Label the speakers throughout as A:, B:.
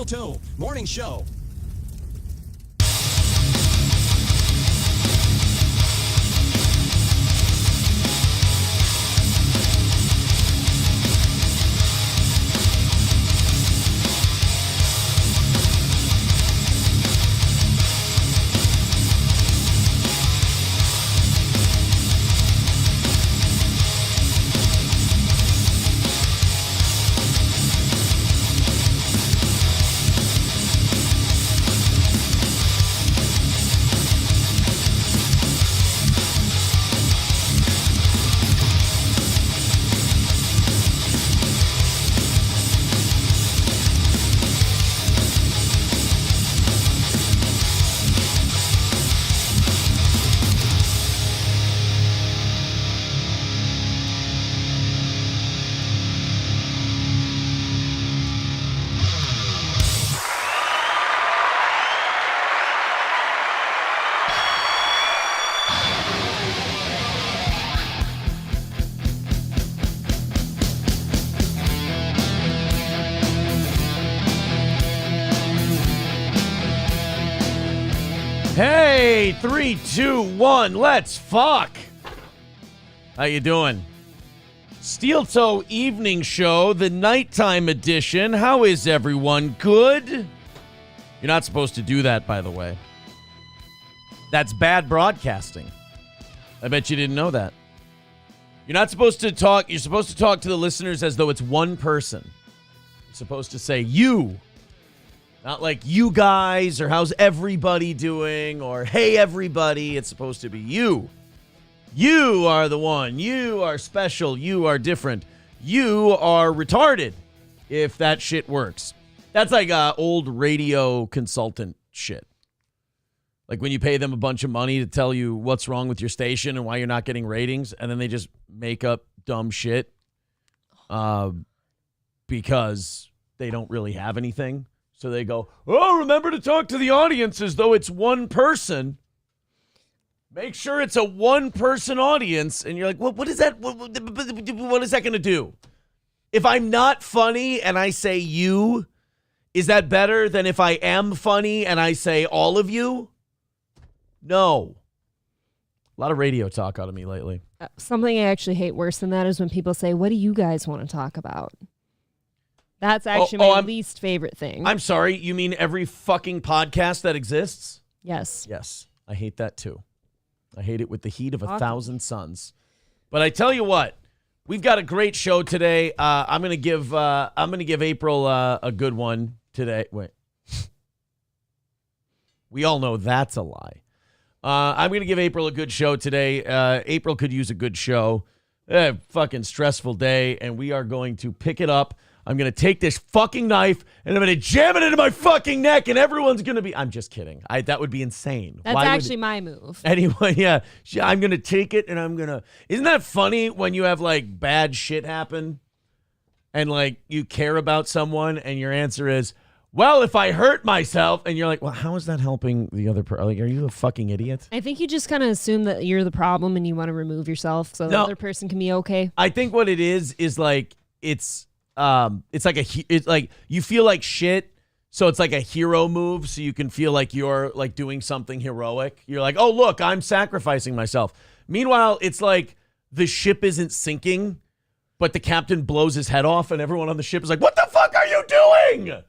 A: 2 Morning Show.
B: Hey, 3, 2, 1, let's fuck. How you doing? Steel Toe Evening Show, the nighttime edition. How is everyone? Good? You're not supposed to do that, by the way. That's bad broadcasting. I bet you didn't know that. You're not supposed to talk. You're supposed to talk to the listeners as though it's one person. You're supposed to say you. Not like you guys or how's everybody doing or hey everybody. It's supposed to be you. You are the one. You are special. You are different. You are retarded if that shit works. That's like old radio consultant shit. Like when you pay them a bunch of money to tell you what's wrong with your station and why you're not getting ratings, and then they just make up dumb shit because they don't really have anything. So they go, oh, remember to talk to the audience as though it's one person. Make sure it's a one-person audience. And you're like, well, what is that? What is that going to do? If I'm not funny and I say you, is that better than if I am funny and I say all of you? No. A lot of radio talk out of me lately.
C: Something I actually hate worse than that is when people say, what do you guys want to talk about? That's actually my least favorite thing.
B: I'm sorry. You mean every fucking podcast that exists?
C: Yes.
B: Yes. I hate that too. I hate it with the heat of 1,000 suns. But I tell you what, we've got a great show today. I'm gonna give April a good one today. Wait. We all know that's a lie. I'm gonna give April a good show today. April could use a good show. Fucking stressful day, and we are going to pick it up. I'm going to take this fucking knife and I'm going to jam it into my fucking neck and everyone's going to be... I'm just kidding. That would be insane.
C: That's actually my move.
B: Anyway, yeah. I'm going to take it and I'm going to... Isn't that funny when you have like bad shit happen and like you care about someone and your answer is, well, if I hurt myself, and you're like, well, how is that helping the other person? Like, are you a fucking idiot?
C: I think you just kind of assume that you're the problem and you want to remove yourself so the other person can be okay.
B: I think what it is like it's like you feel like shit, so it's like a hero move, so you can feel like you're like doing something heroic. You're like, oh look, I'm sacrificing myself. Meanwhile, it's like the ship isn't sinking, but the captain blows his head off, and everyone on the ship is like, what the fuck are you doing?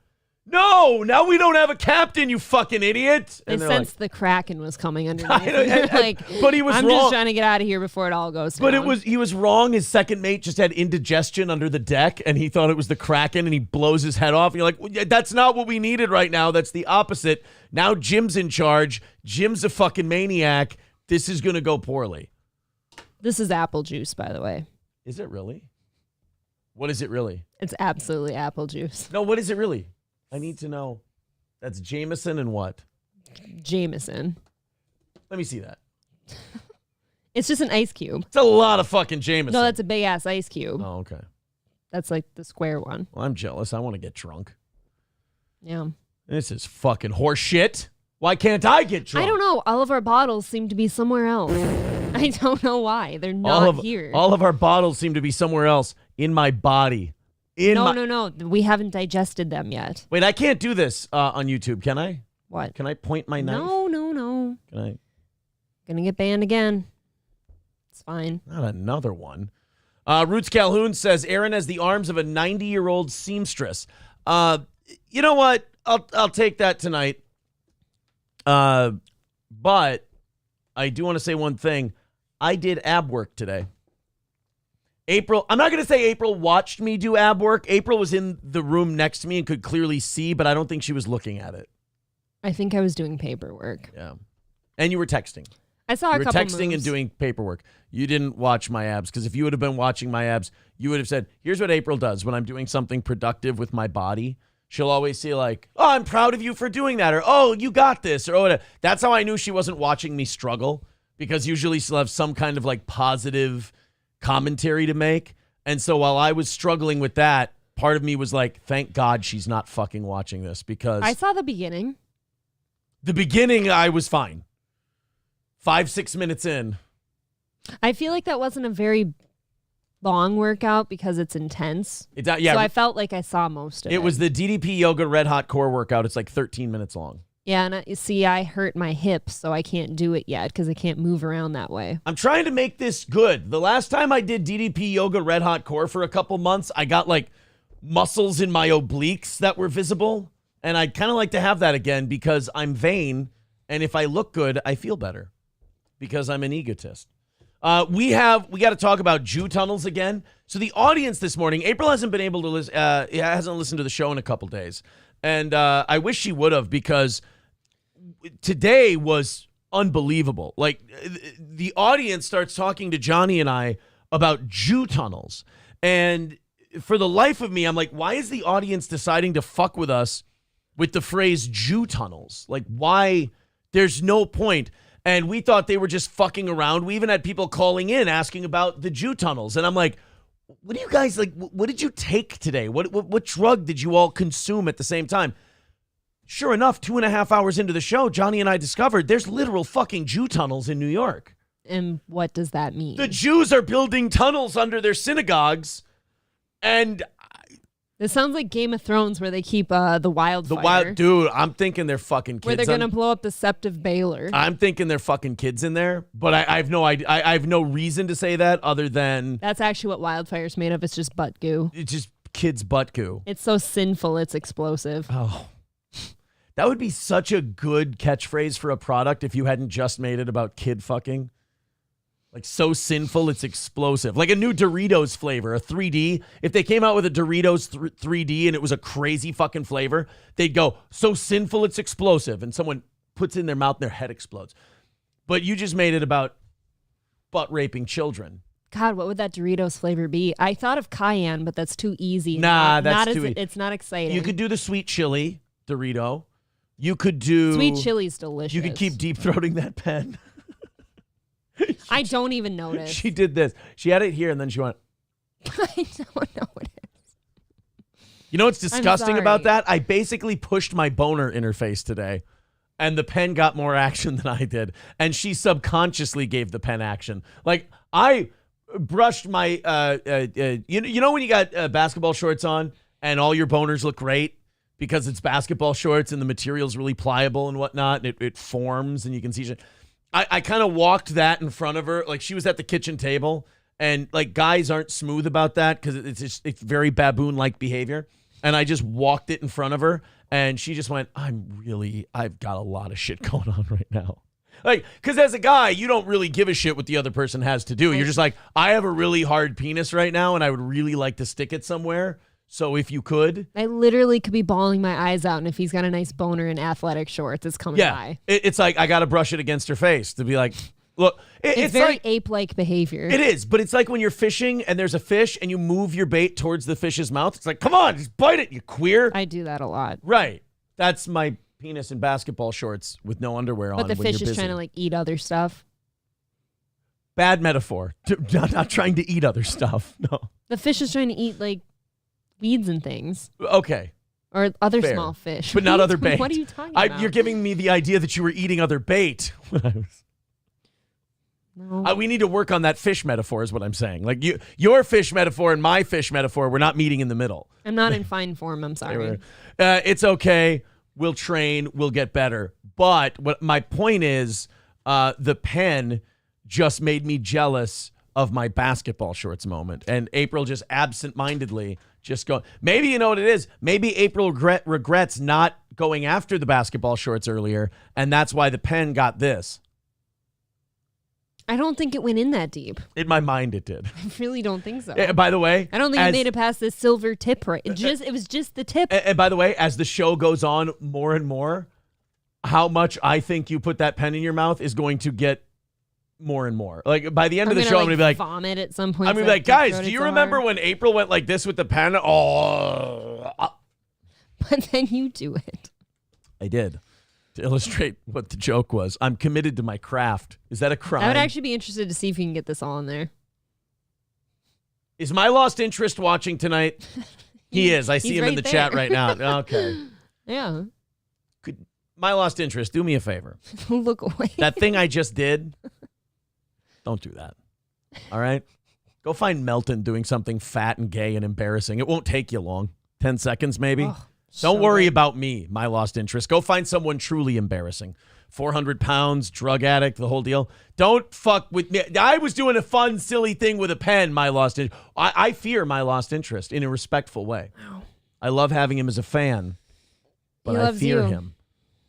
B: No, now we don't have a captain, you fucking idiot.
C: And they sensed the Kraken was coming underneath.
B: But he was
C: I'm
B: wrong.
C: just trying to get out of here before it all goes down.
B: But he was wrong. His second mate just had indigestion under the deck, and he thought it was the Kraken, and he blows his head off. And you're like, well, that's not what we needed right now. That's the opposite. Now Jim's in charge. Jim's a fucking maniac. This is going to go poorly.
C: This is apple juice, by the way.
B: Is it really? What is it really?
C: It's absolutely apple juice.
B: No, what is it really? I need to know. That's Jameson and what?
C: Jameson.
B: Let me see that.
C: It's just an ice cube.
B: It's a lot of fucking Jameson.
C: No, that's a big ass ice cube.
B: Oh, okay.
C: That's like the square one.
B: Well, I'm jealous. I want to get drunk.
C: Yeah.
B: This is fucking horse shit. Why can't I get drunk?
C: I don't know. All of our bottles seem to be somewhere else. I don't know why. They're not here.
B: All of our bottles seem to be somewhere else in my body.
C: No. We haven't digested them yet.
B: Wait, I can't do this on YouTube, can I?
C: What?
B: Can I point my knife?
C: No.
B: Can I?
C: Gonna get banned again. It's fine.
B: Not another one. Roots Calhoun says Aaron has the arms of a 90-year-old seamstress. You know what? I'll take that tonight. But I do want to say one thing. I did ab work today. I'm not going to say April watched me do ab work. April was in the room next to me and could clearly see, but I don't think she was looking at it.
C: I think I was doing paperwork.
B: Yeah. And you were texting.
C: I saw a couple
B: You were texting
C: moves.
B: and doing paperwork. You didn't watch my abs, because if you would have been watching my abs, you would have said, here's what April does when I'm doing something productive with my body. She'll always say like, oh, I'm proud of you for doing that, or oh, you got this, or oh, whatever. That's how I knew she wasn't watching me struggle, because usually she'll have some kind of like positive commentary to make. And so while I was struggling with that, part of me was like, thank God she's not fucking watching this, because
C: I saw the beginning.
B: The beginning, I was fine. 5-6 minutes in.
C: I feel like that wasn't a very long workout because it's intense.
B: Yeah.
C: So I felt like I saw most of it.
B: It was the DDP Yoga Red Hot Core workout. It's like 13 minutes long.
C: Yeah, and I hurt my hip, so I can't do it yet because I can't move around that way.
B: I'm trying to make this good. The last time I did DDP Yoga Red Hot Core for a couple months, I got like muscles in my obliques that were visible. And I'd kind of like to have that again because I'm vain. And if I look good, I feel better because I'm an egotist. We got to talk about Jew tunnels again. So the audience this morning, April hasn't been able to listen. Hasn't listened to the show in a couple days. And I wish she would have, because today was unbelievable. Like, the audience starts talking to Johnny and I about Jew tunnels. And for the life of me, I'm like, why is the audience deciding to fuck with us with the phrase Jew tunnels? Like, why? There's no point. And we thought they were just fucking around. We even had people calling in asking about the Jew tunnels. And I'm like, what do you guys, like, what did you take today? What drug did you all consume at the same time? Sure enough, 2.5 hours into the show, Johnny and I discovered there's literal fucking Jew tunnels in New York.
C: And what does that mean?
B: The Jews are building tunnels under their synagogues. And
C: this sounds like Game of Thrones, where they keep the wildfire.
B: Dude, I'm thinking they're fucking kids.
C: Where they're going to blow up the Sept of Baylor.
B: I'm thinking they're fucking kids in there, but I have no idea. I have no reason to say that other than
C: that's actually what wildfire's made of. It's just butt goo.
B: It's just kids' butt goo.
C: It's so sinful, it's explosive.
B: Oh, that would be such a good catchphrase for a product if you hadn't just made it about kid fucking. Like, so sinful, it's explosive. Like a new Doritos flavor, a 3D. If they came out with a Doritos 3D and it was a crazy fucking flavor, they'd go, so sinful, it's explosive. And someone puts it in their mouth and their head explodes. But you just made it about butt raping children.
C: God, what would that Doritos flavor be? I thought of cayenne, but that's too easy.
B: Nah, that's too easy.
C: It's not exciting.
B: You could do the sweet chili Dorito. You could do...
C: Sweet chili's delicious.
B: You could keep deep-throating that pen.
C: I don't even notice.
B: She did this. She had it here, and then she went...
C: I don't know what it is.
B: You know what's disgusting about that? I basically pushed my boner interface today, and the pen got more action than I did. And she subconsciously gave the pen action. Like, I brushed my... you know when you got basketball shorts on, and all your boners look great? Because it's basketball shorts, and the material's really pliable and whatnot, and it forms, and you can see shit. I kind of walked that in front of her. Like, she was at the kitchen table, and like, guys aren't smooth about that because it's very baboon-like behavior. And I just walked it in front of her, and she just went, I've got a lot of shit going on right now. Like, because as a guy, you don't really give a shit what the other person has to do. You're just like, I have a really hard penis right now, and I would really like to stick it somewhere. So if you could.
C: I literally could be bawling my eyes out, and if he's got a nice boner in athletic shorts, it's coming by.
B: It's like I got to brush it against her face to be like, look.
C: It's very like, ape-like behavior.
B: It is, but it's like when you're fishing and there's a fish and you move your bait towards the fish's mouth. It's like, come on, just bite it, you queer.
C: I do that a lot.
B: Right. That's my penis in basketball shorts with no underwear on.
C: But the fish is trying to like eat other stuff.
B: Bad metaphor. Not trying to eat other stuff. No.
C: The fish is trying to eat like weeds and things.
B: Okay.
C: Or other
B: Fair.
C: small fish.
B: But not other bait.
C: What are you talking about?
B: You're giving me the idea that you were eating other bait.
C: No.
B: We need to work on that fish metaphor is what I'm saying. Like your fish metaphor and my fish metaphor, we're not meeting in the middle.
C: I'm not in fine form. I'm sorry.
B: It's okay. We'll train. We'll get better. But what my point is, the pen just made me jealous of my basketball shorts moment. And April just absentmindedly just go. Maybe you know what it is. Maybe April regrets not going after the basketball shorts earlier, and that's why the pen got this.
C: I don't think it went in that deep.
B: In my mind, it did.
C: I really don't think so.
B: By the way,
C: I don't think it made it past the silver tip. Right? It was just the tip.
B: And by the way, as the show goes on more and more, how much I think you put that pen in your mouth is going to get more and more. Like by the end of the show, I'm gonna be like
C: vomit at some point.
B: I'm gonna be like, guys, do you remember when April went like this with the pen? Oh,
C: but then you do it.
B: I did. To illustrate what the joke was, I'm committed to my craft. Is that a crime?
C: I would actually be interested to see if you can get this all in there.
B: Is my lost interest watching tonight? He is. I see him in the chat right now. Okay.
C: Yeah.
B: Could my lost interest do me a favor?
C: Look away.
B: That thing I just did. Don't do that. All right? Go find Melton doing something fat and gay and embarrassing. It won't take you long. 10 seconds maybe.
C: Oh,
B: Don't worry about me, my lost interest. Go find someone truly embarrassing. 400 pounds, drug addict, the whole deal. Don't fuck with me. I was doing a fun, silly thing with a pen, my lost interest. I fear my lost interest in a respectful way.
C: Wow.
B: I love having him as a fan, but I fear him.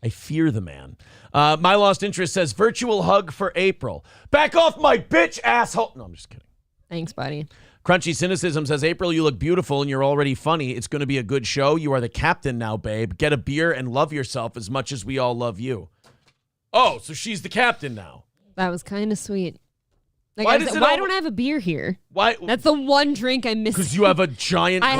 B: I fear the man. My lost interest says virtual hug for April. Back off my bitch, asshole. No, I'm just kidding.
C: Thanks, buddy.
B: Crunchy Cynicism says, April, you look beautiful and you're already funny. It's going to be a good show. You are the captain now, babe. Get a beer and love yourself as much as we all love you. Oh, so she's the captain now.
C: That was kind of sweet. Like
B: why
C: don't I have a beer here?
B: Why?
C: That's the one drink I miss.
B: Because you have a giant...
C: I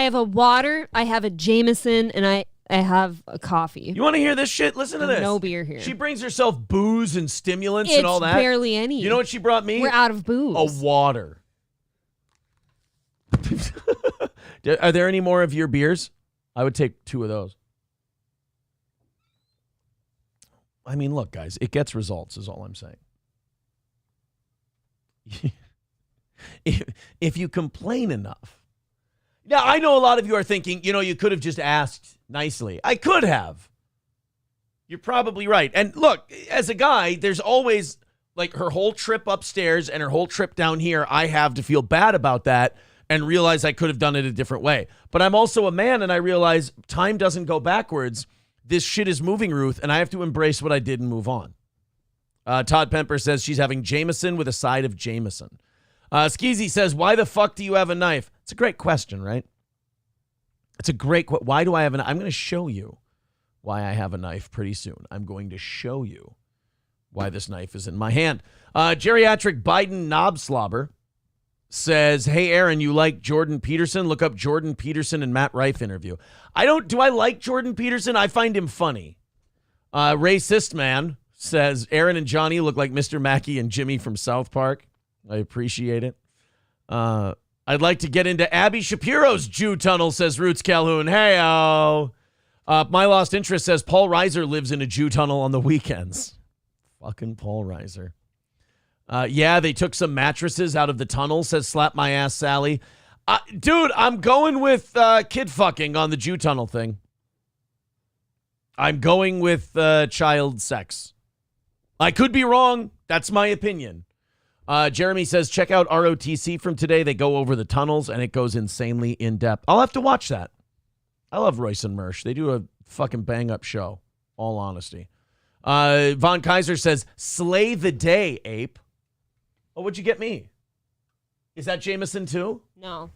C: have a water, I have a Jameson, and I have a coffee.
B: You want to hear this shit? Listen to this.
C: No beer here.
B: She brings herself booze and stimulants and all that.
C: It's barely any.
B: You know what she brought me?
C: We're out of booze.
B: A water. Are there any more of your beers? I would take 2 of those. I mean, look, guys, it gets results is all I'm saying. If you complain enough. Now, I know a lot of you are thinking, you could have just asked nicely. I could have. You're probably right. And look, as a guy, there's always, like, her whole trip upstairs and her whole trip down here, I have to feel bad about that and realize I could have done it a different way. But I'm also a man, and I realize time doesn't go backwards. This shit is moving, Ruth, and I have to embrace what I did and move on. Todd Pemper says she's having Jameson with a side of Jameson. Skeezy says, why the fuck do you have a knife? It's a great question, right? It's a great question. Why do I have a knife? I'm going to show you why I have a knife pretty soon. I'm going to show you why this knife is in my hand. Geriatric Biden knob slobber says, hey, Aaron, you like Jordan Peterson? Look up Jordan Peterson and Matt Rife interview. Do I like Jordan Peterson? I find him funny. Racist Man says, Aaron and Johnny look like Mr. Mackey and Jimmy from South Park. I appreciate it. I'd like to get into Abby Shapiro's Jew tunnel, says Roots Calhoun. Hey-o. My lost interest says Paul Reiser lives in a Jew tunnel on the weekends. Fucking Paul Reiser. Yeah, they took some mattresses out of the tunnel, says Slap My Ass Sally. Dude, I'm going with kid fucking on the Jew tunnel thing. I'm going with child sex. I could be wrong. That's my opinion. Jeremy says, check out ROTC from today. They go over the tunnels, and it goes insanely in-depth. I'll have to watch that. I love Royce and Mersch. They do a fucking bang-up show, all honesty. Von Kaiser says, slay the day, ape. Oh, what'd you get me? Is that Jameson too?
C: No.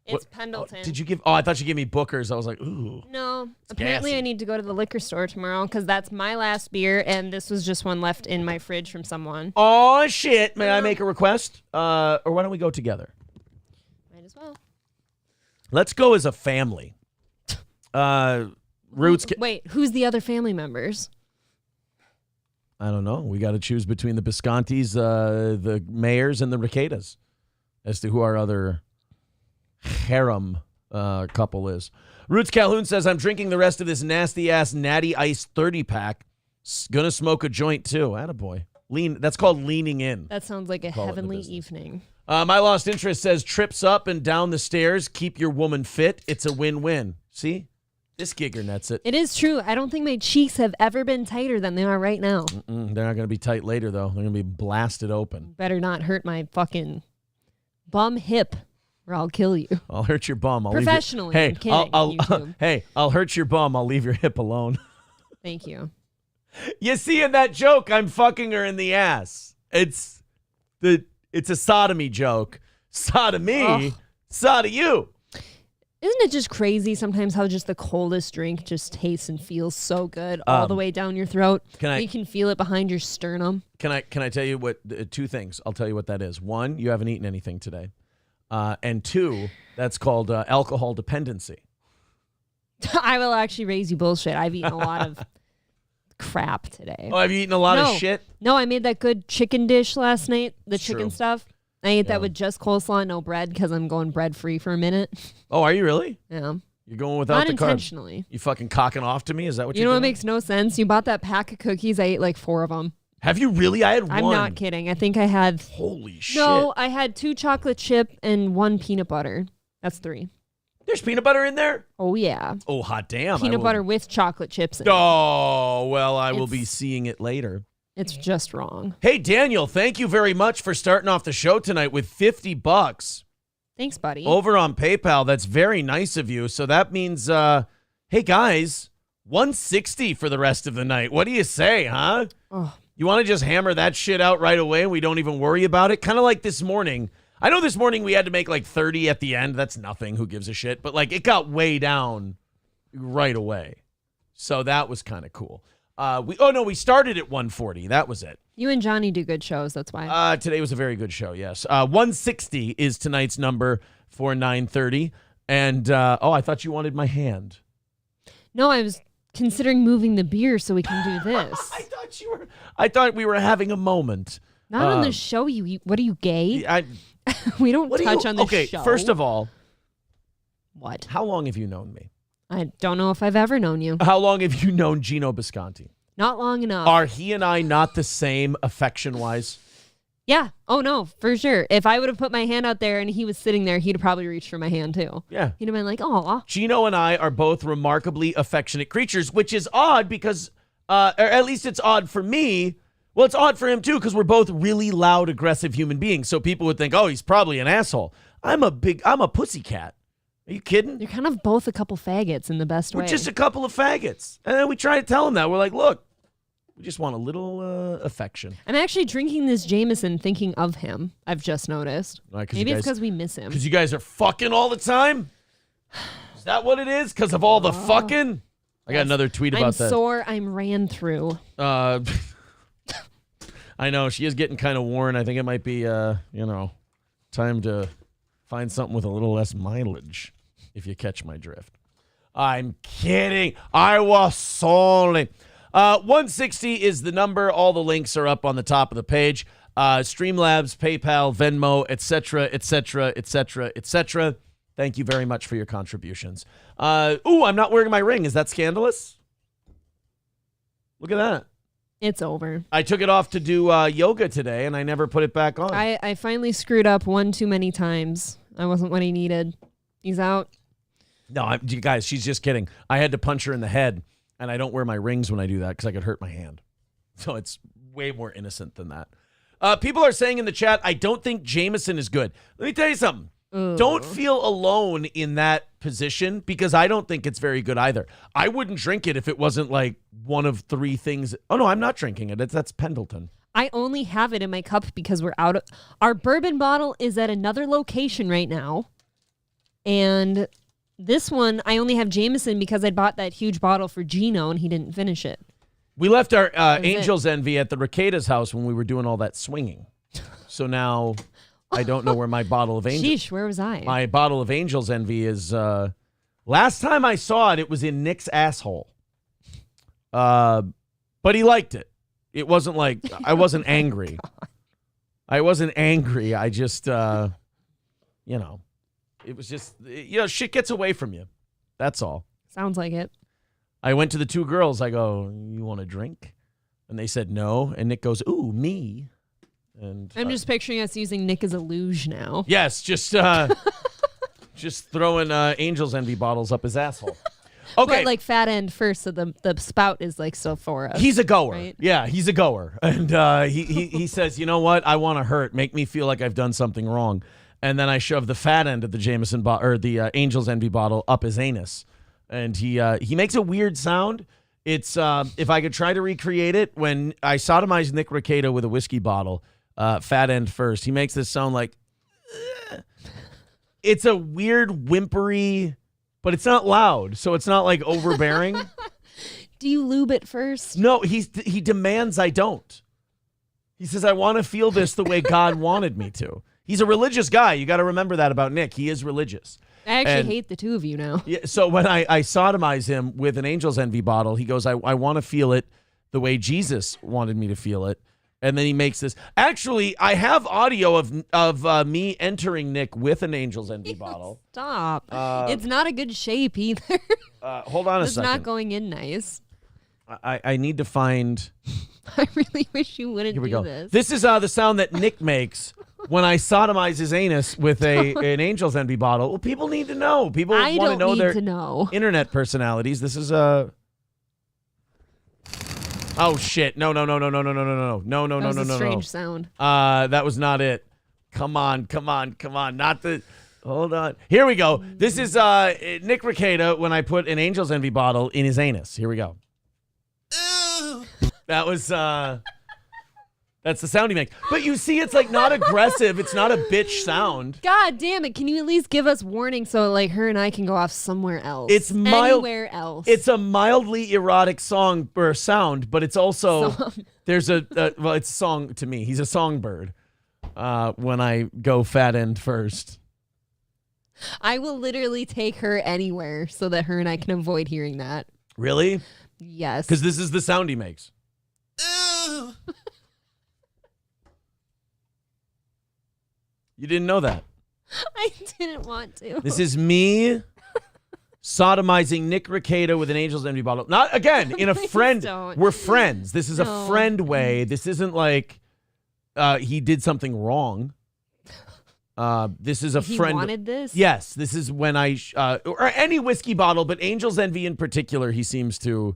C: It's Pendleton.
B: Oh, did you give? Oh, I thought you gave me Booker's. I was like, ooh.
C: No. Apparently, I need to go to the liquor store tomorrow because that's my last beer, and this was just one left in my fridge from someone.
B: Oh, shit. May I make a request? Or why don't we go together?
C: Might as well.
B: Let's go as a family. Roots.
C: Wait, who's the other family members?
B: I don't know. We got to choose between the Biscontis, the Mayers, and the Ricadas as to who our other harem couple is. Roots Calhoun says, I'm drinking the rest of this nasty-ass Natty Ice 30-pack. Gonna smoke a joint, too. Attaboy. That's called leaning in.
C: That sounds like a heavenly evening.
B: My Lost Interest says, trips up and down the stairs. Keep your woman fit. It's a win-win. See? This gigger nets it.
C: It is true. I don't think my cheeks have ever been tighter than they are right now.
B: They're not going to be tight later, though. They're going to be blasted open.
C: Better not hurt my fucking bum hip, or I'll kill you.
B: I'll hurt your bum.
C: Professionally.
B: Hey, I'll hurt your bum. I'll leave your hip alone.
C: Thank you.
B: You see in that joke, I'm fucking her in the ass. It's a sodomy joke. Sodomy, sod of you.
C: Isn't it just crazy sometimes how just the coldest drink just tastes and feels so good all the way down your throat? You can feel it behind your sternum.
B: Can I tell you what? Two things. I'll tell you what that is. One, you haven't eaten anything today, and two, that's called alcohol dependency.
C: I will actually raise you bullshit. I've eaten a lot of crap today.
B: Oh, have you eaten a lot of shit?
C: No, I made that good chicken dish last night. The chicken stuff. I ate that with just coleslaw and no bread because I'm going bread free for a minute.
B: Oh, are you really?
C: Yeah.
B: You're going without
C: Not
B: the carbs.
C: intentionally.
B: You fucking cocking off to me? Is that what
C: you
B: you're
C: know
B: doing?
C: what makes no sense? You bought that pack of cookies. I ate like 4 of them.
B: Have you really? I had one.
C: I'm not kidding. I think I had...
B: Holy shit.
C: No, I had 2 chocolate chip and 1 peanut butter. That's 3.
B: There's peanut butter in there?
C: Oh, yeah.
B: Oh, hot damn.
C: Peanut butter with chocolate chips in it.
B: Oh, well, I will be seeing it later.
C: It's just wrong.
B: Hey, Daniel, thank you very much for starting off the show tonight with $50.
C: Thanks, buddy.
B: Over on PayPal. That's very nice of you. So that means, hey, guys, $160 for the rest of the night. What do you say, huh?
C: Oh.
B: You want to just hammer that shit out right away and we don't even worry about it? Kind of like this morning. I know this morning we had to make like 30 at the end. That's nothing. Who gives a shit? But like it got way down right away. So that was kind of cool. We started at 140. That was it.
C: You and Johnny do good shows. That's why.
B: Today was a very good show, yes. 160 is tonight's number for 9:30. And, I thought you wanted my hand.
C: No, I was considering moving the beer so we can do this.
B: I thought we were having a moment.
C: Not on the show. What are you, gay? We don't touch on the show.
B: Okay, first of all.
C: What?
B: How long have you known me?
C: I don't know if I've ever known you.
B: How long have you known Gino Bisconti?
C: Not long enough.
B: Are he and I not the same affection-wise?
C: Yeah. Oh, no, for sure. If I would have put my hand out there and he was sitting there, he'd have probably reached for my hand, too.
B: Yeah.
C: He'd have been like, aw.
B: Gino and I are both remarkably affectionate creatures, which is odd because, or at least it's odd for me. Well, it's odd for him, too, because we're both really loud, aggressive human beings. So people would think, oh, he's probably an asshole. I'm a pussycat. Are you kidding?
C: You're kind of both a couple faggots in the best way.
B: We're just a couple of faggots. And then we try to tell him that. We're like, look, we just want a little affection.
C: I'm actually drinking this Jameson thinking of him. I've just noticed. Maybe it's because we miss him.
B: Because you guys are fucking all the time? Is that what it is? Because of all the fucking? I got another tweet about that.
C: I'm sore. I'm ran through.
B: I know. She is getting kind of worn. I think it might be, time to find something with a little less mileage, if you catch my drift. I'm kidding. I was only. 160 is the number. All the links are up on the top of the page. Streamlabs, PayPal, Venmo, etc., etc., etc., etc. Thank you very much for your contributions. I'm not wearing my ring. Is that scandalous? Look at that.
C: It's over.
B: I took it off to do yoga today, and I never put it back on.
C: I finally screwed up one too many times. I wasn't what he needed. He's out.
B: No, you guys, she's just kidding. I had to punch her in the head, and I don't wear my rings when I do that because I could hurt my hand. So it's way more innocent than that. People are saying in the chat, I don't think Jameson is good. Let me tell you something. Don't feel alone in that position because I don't think it's very good either. I wouldn't drink it if it wasn't like one of 3 things. Oh, no, I'm not drinking it. That's Pendleton.
C: I only have it in my cup because we're out of... Our bourbon bottle is at another location right now. And this one, I only have Jameson because I bought that huge bottle for Gino and he didn't finish it.
B: We left our Angel's Envy at the Ricada's house when we were doing all that swinging. So now... I don't know where my bottle of Angels...
C: Sheesh, where was I?
B: My bottle of Angel's Envy is... last time I saw it, it was in Nick's asshole. But he liked it. It wasn't like... I wasn't angry. I wasn't angry. I just... it was just... shit gets away from you. That's all.
C: Sounds like it.
B: I went to the 2 girls. I go, you want a drink? And they said no. And Nick goes, ooh, me. And
C: I'm just picturing us using Nick as a luge now.
B: yes, just throwing Angel's Envy bottles up his asshole. Okay.
C: But like fat end first, so the spout is like still for us.
B: He's a goer.
C: Right?
B: Yeah, he's a goer. And he says, you know what? I want to hurt. Make me feel like I've done something wrong. And then I shove the fat end of the Jameson or the Angel's Envy bottle up his anus. And he makes a weird sound. It's if I could try to recreate it, when I sodomized Nick Recato with a whiskey bottle, fat end first, he makes this sound like, it's a weird whimpery, but it's not loud, so it's not like overbearing.
C: Do you lube it first?
B: No, he demands I don't. He says, I want to feel this the way God wanted me to. He's a religious guy. You got to remember that about Nick. He is religious.
C: I actually hate the two of you now.
B: Yeah, so when I sodomize him with an Angel's Envy bottle, he goes, I want to feel it the way Jesus wanted me to feel it. And then he makes this. Actually, I have audio of me entering Nick with an Angel's Envy bottle.
C: Stop. It's not a good shape either.
B: Hold on a second.
C: It's not going in nice.
B: I need to find.
C: I really wish you wouldn't
B: Here we
C: do
B: go.
C: this.
B: This is the sound that Nick makes when I sodomize his anus with an Angel's Envy bottle. Well, people need to know. People want to know their internet personalities. This is a. Oh shit! No!
C: Strange sound.
B: That was not it. Come on! Not the. Hold on. Here we go. This is Nick Recato when I put an Angel's Envy bottle in his anus. Here we go. That was. That's the sound he makes. But you see, it's like not aggressive. It's not a bitch sound.
C: God damn it. Can you at least give us warning so like her and I can go off somewhere else?
B: It's mild.
C: Anywhere else.
B: It's a mildly erotic song or sound, but it's also there's a well, it's a song to me. He's a songbird. When I go fat end first.
C: I will literally take her anywhere so that her and I can avoid hearing that.
B: Really?
C: Yes.
B: Because this is the sound he makes. You didn't know that.
C: I didn't want to.
B: This is me sodomizing Nick Recato with an Angel's Envy bottle. Not again in a friend.
C: Don't.
B: We're friends. This is a friend way. This isn't like he did something wrong. This is a friend.
C: He wanted this?
B: Yes. This is when I or any whiskey bottle, but Angel's Envy in particular, he seems to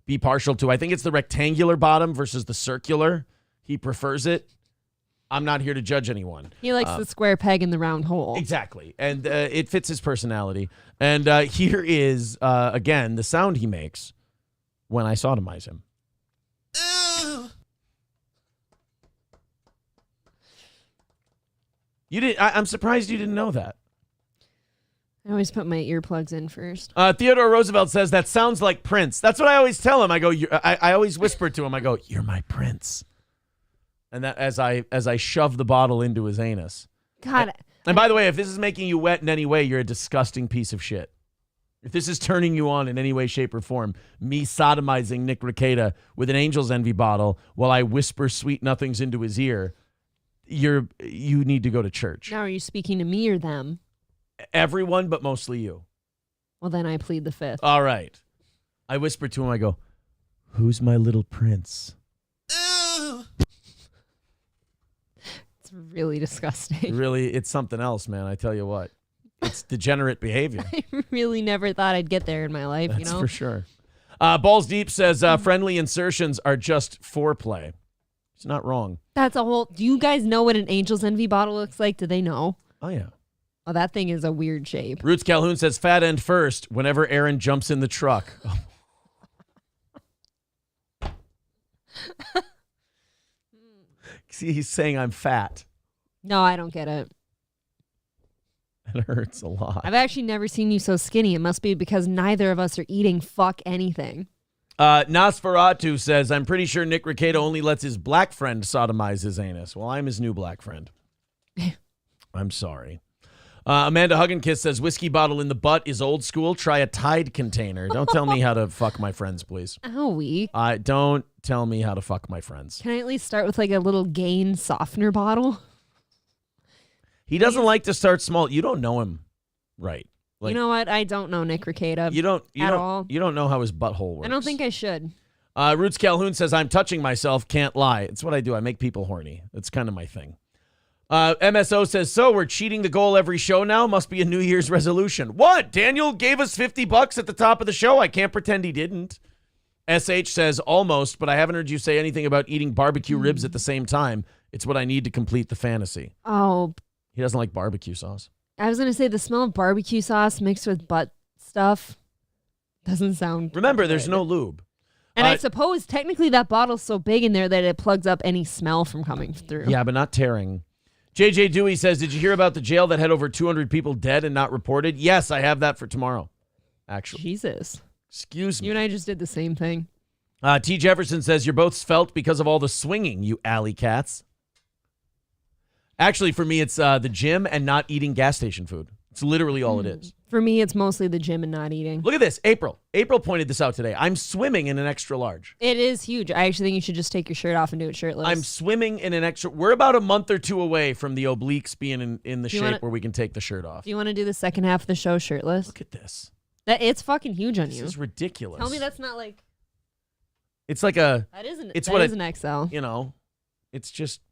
B: be partial to. I think it's the rectangular bottom versus the circular. He prefers it. I'm not here to judge anyone.
C: He likes the square peg in the round hole.
B: Exactly. And it fits his personality. And here is, again, the sound he makes when I sodomize him. I'm surprised you didn't know that.
C: I always put my earplugs in first.
B: Theodore Roosevelt says, that sounds like Prince. That's what I always tell him. I go, I always whisper to him, I go, you're my Prince. And that as I shove the bottle into his anus.
C: God.
B: And by the way, if this is making you wet in any way, you're a disgusting piece of shit. If this is turning you on in any way, shape, or form, me sodomizing Nick Recato with an Angel's Envy bottle while I whisper sweet nothings into his ear, you need to go to church.
C: Now, are you speaking to me or them?
B: Everyone, but mostly you.
C: Well, then I plead the fifth.
B: All right. I whisper to him, I go, who's my little prince?
C: It's really disgusting.
B: Really, it's something else, man. I tell you what. It's degenerate behavior.
C: I really never thought I'd get there in my life,
B: That's for sure. Balls Deep says friendly insertions are just foreplay. It's not wrong.
C: That's a whole... Do you guys know what an Angel's Envy bottle looks like? Do they know?
B: Oh, yeah.
C: Oh, that thing is a weird shape.
B: Roots Calhoun says fat end first whenever Aaron jumps in the truck. See, he's saying I'm fat.
C: No, I don't get it.
B: It hurts a lot.
C: I've actually never seen you so skinny. It must be because neither of us are eating fuck anything.
B: Nosferatu says, I'm pretty sure Nick Recato only lets his black friend sodomize his anus. Well, I'm his new black friend. I'm sorry. Amanda Hugginkiss says, whiskey bottle in the butt is old school. Try a Tide container. Don't tell me how to fuck my friends, please.
C: How weak.
B: Don't tell me how to fuck my friends.
C: Can I at least start with like a little Gain softener bottle?
B: He doesn't like to start small. You don't know him right. Like,
C: you know what? I don't know Nick Recato.
B: You don't
C: at all.
B: You don't know how his butthole works.
C: I don't think I should.
B: Roots Calhoun says, I'm touching myself, can't lie. It's what I do. I make people horny. That's kind of my thing. MSO says, so we're cheating the goal every show now? Must be a New Year's resolution. What? Daniel gave us $50 at the top of the show. I can't pretend he didn't. SH says, almost, but I haven't heard you say anything about eating barbecue ribs at the same time. It's what I need to complete the fantasy.
C: Oh.
B: He doesn't like barbecue sauce.
C: I was going to say the smell of barbecue sauce mixed with butt stuff doesn't sound
B: Remember,
C: good.
B: there's no lube.
C: And I suppose technically that bottle's so big in there that it plugs up any smell from coming through.
B: Yeah, but not tearing. JJ Dewey says, did you hear about the jail that had over 200 people dead and not reported? Yes, I have that for tomorrow, actually.
C: Jesus.
B: Excuse me.
C: You and I just did the same thing.
B: T. Jefferson says, you're both svelte because of all the swinging, you alley cats. Actually, for me, it's the gym and not eating gas station food. It's literally all it is.
C: For me, it's mostly the gym and not eating.
B: Look at this. April. April pointed this out today. I'm swimming in an extra large.
C: It is huge. I actually think you should just take your shirt off and do it shirtless.
B: I'm swimming in an extra. We're about a month or two away from the obliques being in the shape where we can take the shirt off.
C: Do you want to do the second half of the show shirtless?
B: Look at this.
C: It's fucking huge on you.
B: This is ridiculous.
C: Tell me that's not like.
B: It's like a.
C: That isn't.
B: It's
C: that
B: what
C: is an XL.
B: You know, it's just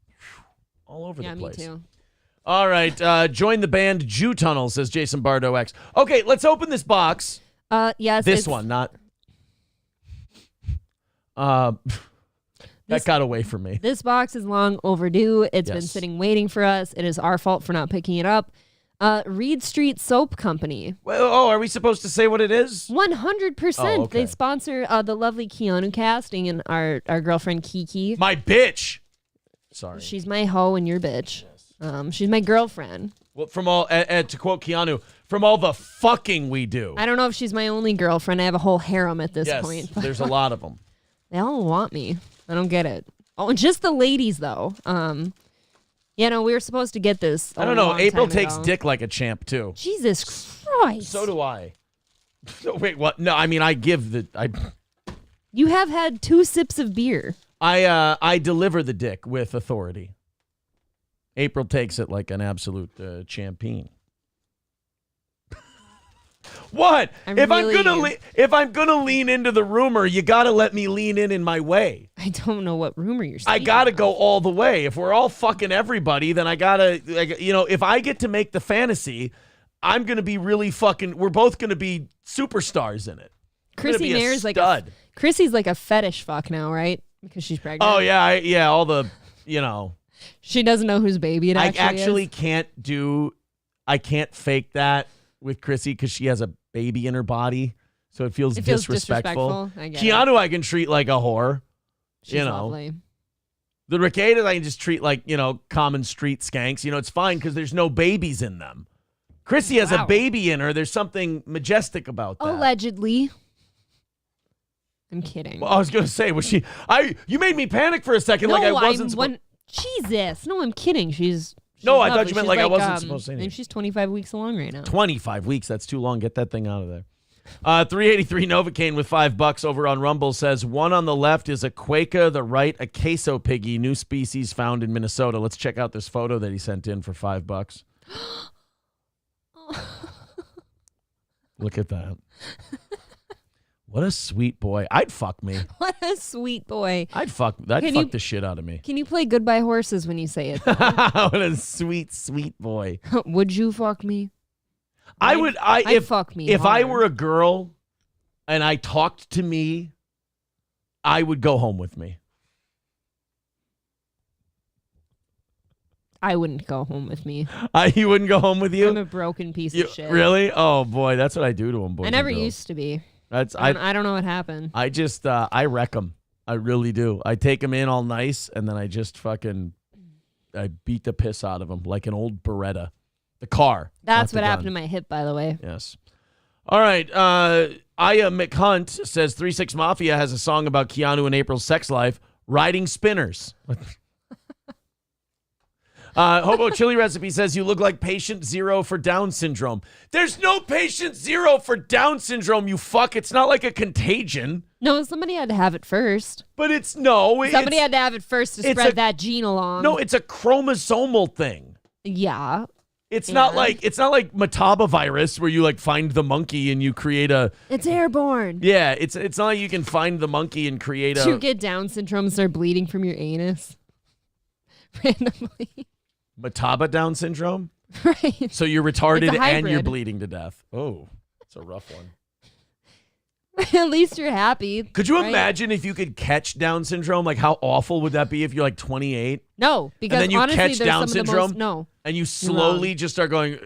B: all over the place.
C: Yeah, me too.
B: All right, join the band Jew Tunnel, says Jason Bardo X. Okay, let's open this box.
C: Yes.
B: This one, not. That got away from me.
C: This box is long overdue. It's been sitting waiting for us. It is our fault for not picking it up. Reed Street Soap Company.
B: Well, are we supposed to say what it is?
C: 100%.
B: Oh, okay.
C: They sponsor the lovely Keanu casting and our girlfriend Kiki.
B: My bitch. Sorry.
C: She's my hoe and your bitch. She's my girlfriend.
B: Well, from all, to quote Keanu, from all the fucking we do.
C: I don't know if she's my only girlfriend. I have a whole harem at this point.
B: There's a lot of them.
C: They all want me. I don't get it. Oh, and just the ladies, though. We were supposed to get this.
B: I don't know. April takes dick like a champ, too.
C: Jesus Christ.
B: So do I. Wait, what? No, I mean, I give the.
C: You have had 2 sips of beer.
B: I deliver the dick with authority. April takes it like an absolute champion. What? If I'm gonna lean into the rumor, you gotta let me lean in my way.
C: I don't know what rumor you're saying.
B: I gotta go all the way. If we're all fucking everybody, then I gotta, if I get to make the fantasy, I'm gonna be really fucking. We're both gonna be superstars in it.
C: Chrissy Nair's like a stud. Chrissy's like a fetish fuck now, right? Because she's pregnant.
B: Oh yeah, all the,
C: She doesn't know whose baby it actually is.
B: I actually can't fake that with Chrissy because she has a baby in her body, so it feels disrespectful. Keanu I can treat like a whore.
C: She's lovely.
B: The Ricadas I can just treat like, common street skanks. It's fine because there's no babies in them. Chrissy has a baby in her. There's something majestic about that.
C: Allegedly. I'm kidding.
B: Well, I was going to say, was she... You made me panic for a second like I wasn't...
C: Jesus. No, I'm kidding. She's
B: no,
C: lovely.
B: I thought you meant like I wasn't supposed to say anything.
C: And she's 25 weeks along right now.
B: 25 weeks. That's too long. Get that thing out of there. 383 Novocaine with $5 over on Rumble says, one on the left is a Quaker, the right a queso piggy, new species found in Minnesota. Let's check out this photo that he sent in for $5. Look at that. What a sweet boy. I'd fuck me.
C: What a sweet boy.
B: That'd fuck the shit out of me.
C: Can you play Goodbye Horses when you say it?
B: What a sweet, sweet boy.
C: Would you fuck me?
B: I'd
C: fuck me
B: if
C: hard.
B: I were a girl and I talked to me, I would go home with me.
C: I wouldn't go home with me.
B: You wouldn't go home with you?
C: I'm a broken piece of shit.
B: Really? Oh, boy. That's what I do to them, boys.
C: I never used to be. I don't know what happened.
B: I just, I wreck them. I really do. I take them in all nice, and then I just I beat the piss out of them like an old Beretta. The car.
C: That's what happened to my hip, by the way.
B: Yes. All right. Aya McHunt says 3-6 Mafia has a song about Keanu and April's sex life, riding spinners. Hobo Chili Recipe says you look like patient 0 for Down syndrome. There's no patient 0 for Down syndrome, you fuck. It's not like a contagion.
C: No, somebody had to have it first.
B: But
C: somebody had to have it first to spread that gene along.
B: No, it's a chromosomal thing.
C: Yeah.
B: It's not like Mataba virus where you like find the monkey and you create a.
C: It's airborne.
B: Yeah, it's not like you can find the monkey and create a.
C: You get Down syndrome and start bleeding from your anus randomly.
B: Mataba Down syndrome.
C: Right.
B: So you're retarded
C: It's a
B: and you're
C: hybrid.
B: bleeding to death. Oh, it's a rough one.
C: At least you're happy.
B: Could you
C: right?
B: imagine if you could catch Down syndrome? Like, how awful would that be if you're like 28?
C: No, because
B: and then you
C: honestly,
B: catch
C: there's
B: Down
C: some of the
B: syndrome?
C: most, no.
B: And you slowly just start going.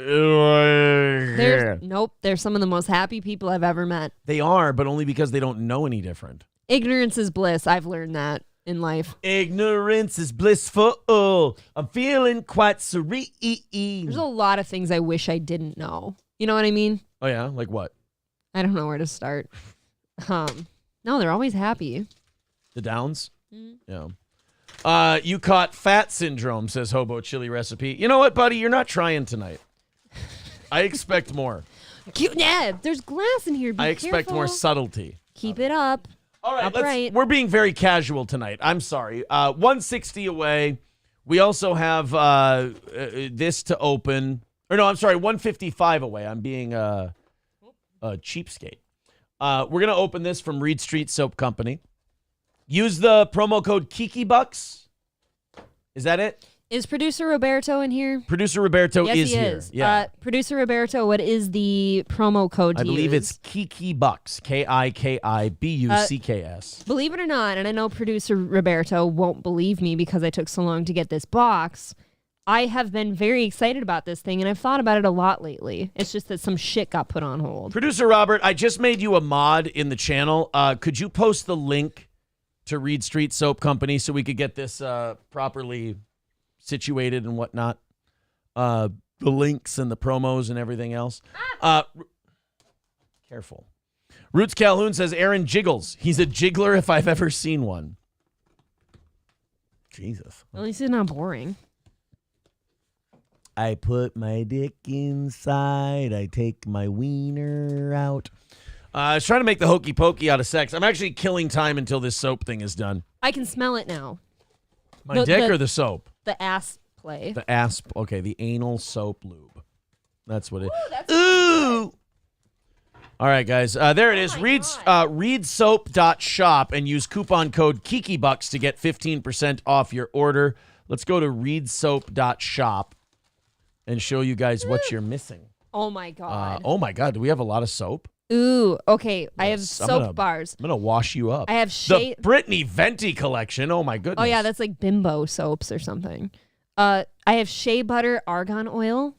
C: There's some of the most happy people I've ever met.
B: They are, but only because they don't know any different.
C: Ignorance is bliss. I've learned that in life.
B: Ignorance is blissful. I'm feeling quite serene.
C: There's a lot of things I wish I didn't know. You know what I mean?
B: Oh yeah, like what?
C: I don't know where to start. No, they're always happy.
B: The Downs? Yeah. You caught fat syndrome, says Hobo Chili Recipe. You know what, buddy? You're not trying tonight. I expect more.
C: Yeah, there's glass in here. Be
B: I expect more
C: careful.
B: subtlety.
C: Keep it up.
B: All right,
C: Upright.
B: we're being very casual tonight. I'm sorry. 160 away. We also have this to open. Or no, I'm sorry, 155 away. I'm being a cheapskate. We're going to open this from Reed Street Soap Company. Use the promo code KikiBucks. Is that it?
C: Is producer Roberto in here?
B: Producer Roberto
C: Yes,
B: is
C: he
B: here.
C: is.
B: Yeah.
C: Producer Roberto, what is the promo code to
B: I believe
C: use?
B: it's KikiBucks. KIKIBUCKS.
C: Believe it or not, and I know producer Roberto won't believe me because I took so long to get this box, I have been very excited about this thing, and I've thought about it a lot lately. It's just that some shit got put on hold.
B: Producer Robert, I just made you a mod in the channel. Could you post the link to Reed Street Soap Company so we could get this properly situated and whatnot? The links and the promos and everything else. Careful. Roots Calhoun says Aaron jiggles. He's a jiggler if I've ever seen one. Jesus.
C: At least it's not boring.
B: I put my dick inside. I take my wiener out. I was trying to make the hokey pokey out of sex. I'm actually killing time until this soap thing is done.
C: I can smell it now.
B: My dick or the soap?
C: The ass play.
B: The ass. Okay, the anal soap lube. That's what it is.
C: That's
B: Ooh. All right, guys. There it is. Reedsoap.shop and use coupon code KikiBucks to get 15% off your order. Let's go to reedsoap.shop and show you guys what you're missing.
C: Oh, my God.
B: Oh, my God. Do we have a lot of soap?
C: Ooh, okay. I have
B: I'm
C: soap bars.
B: I'm going to wash you up.
C: I have
B: the Brittany Venti collection. Oh, my goodness.
C: Oh, yeah, that's like bimbo soaps or something. I have shea butter argan oil,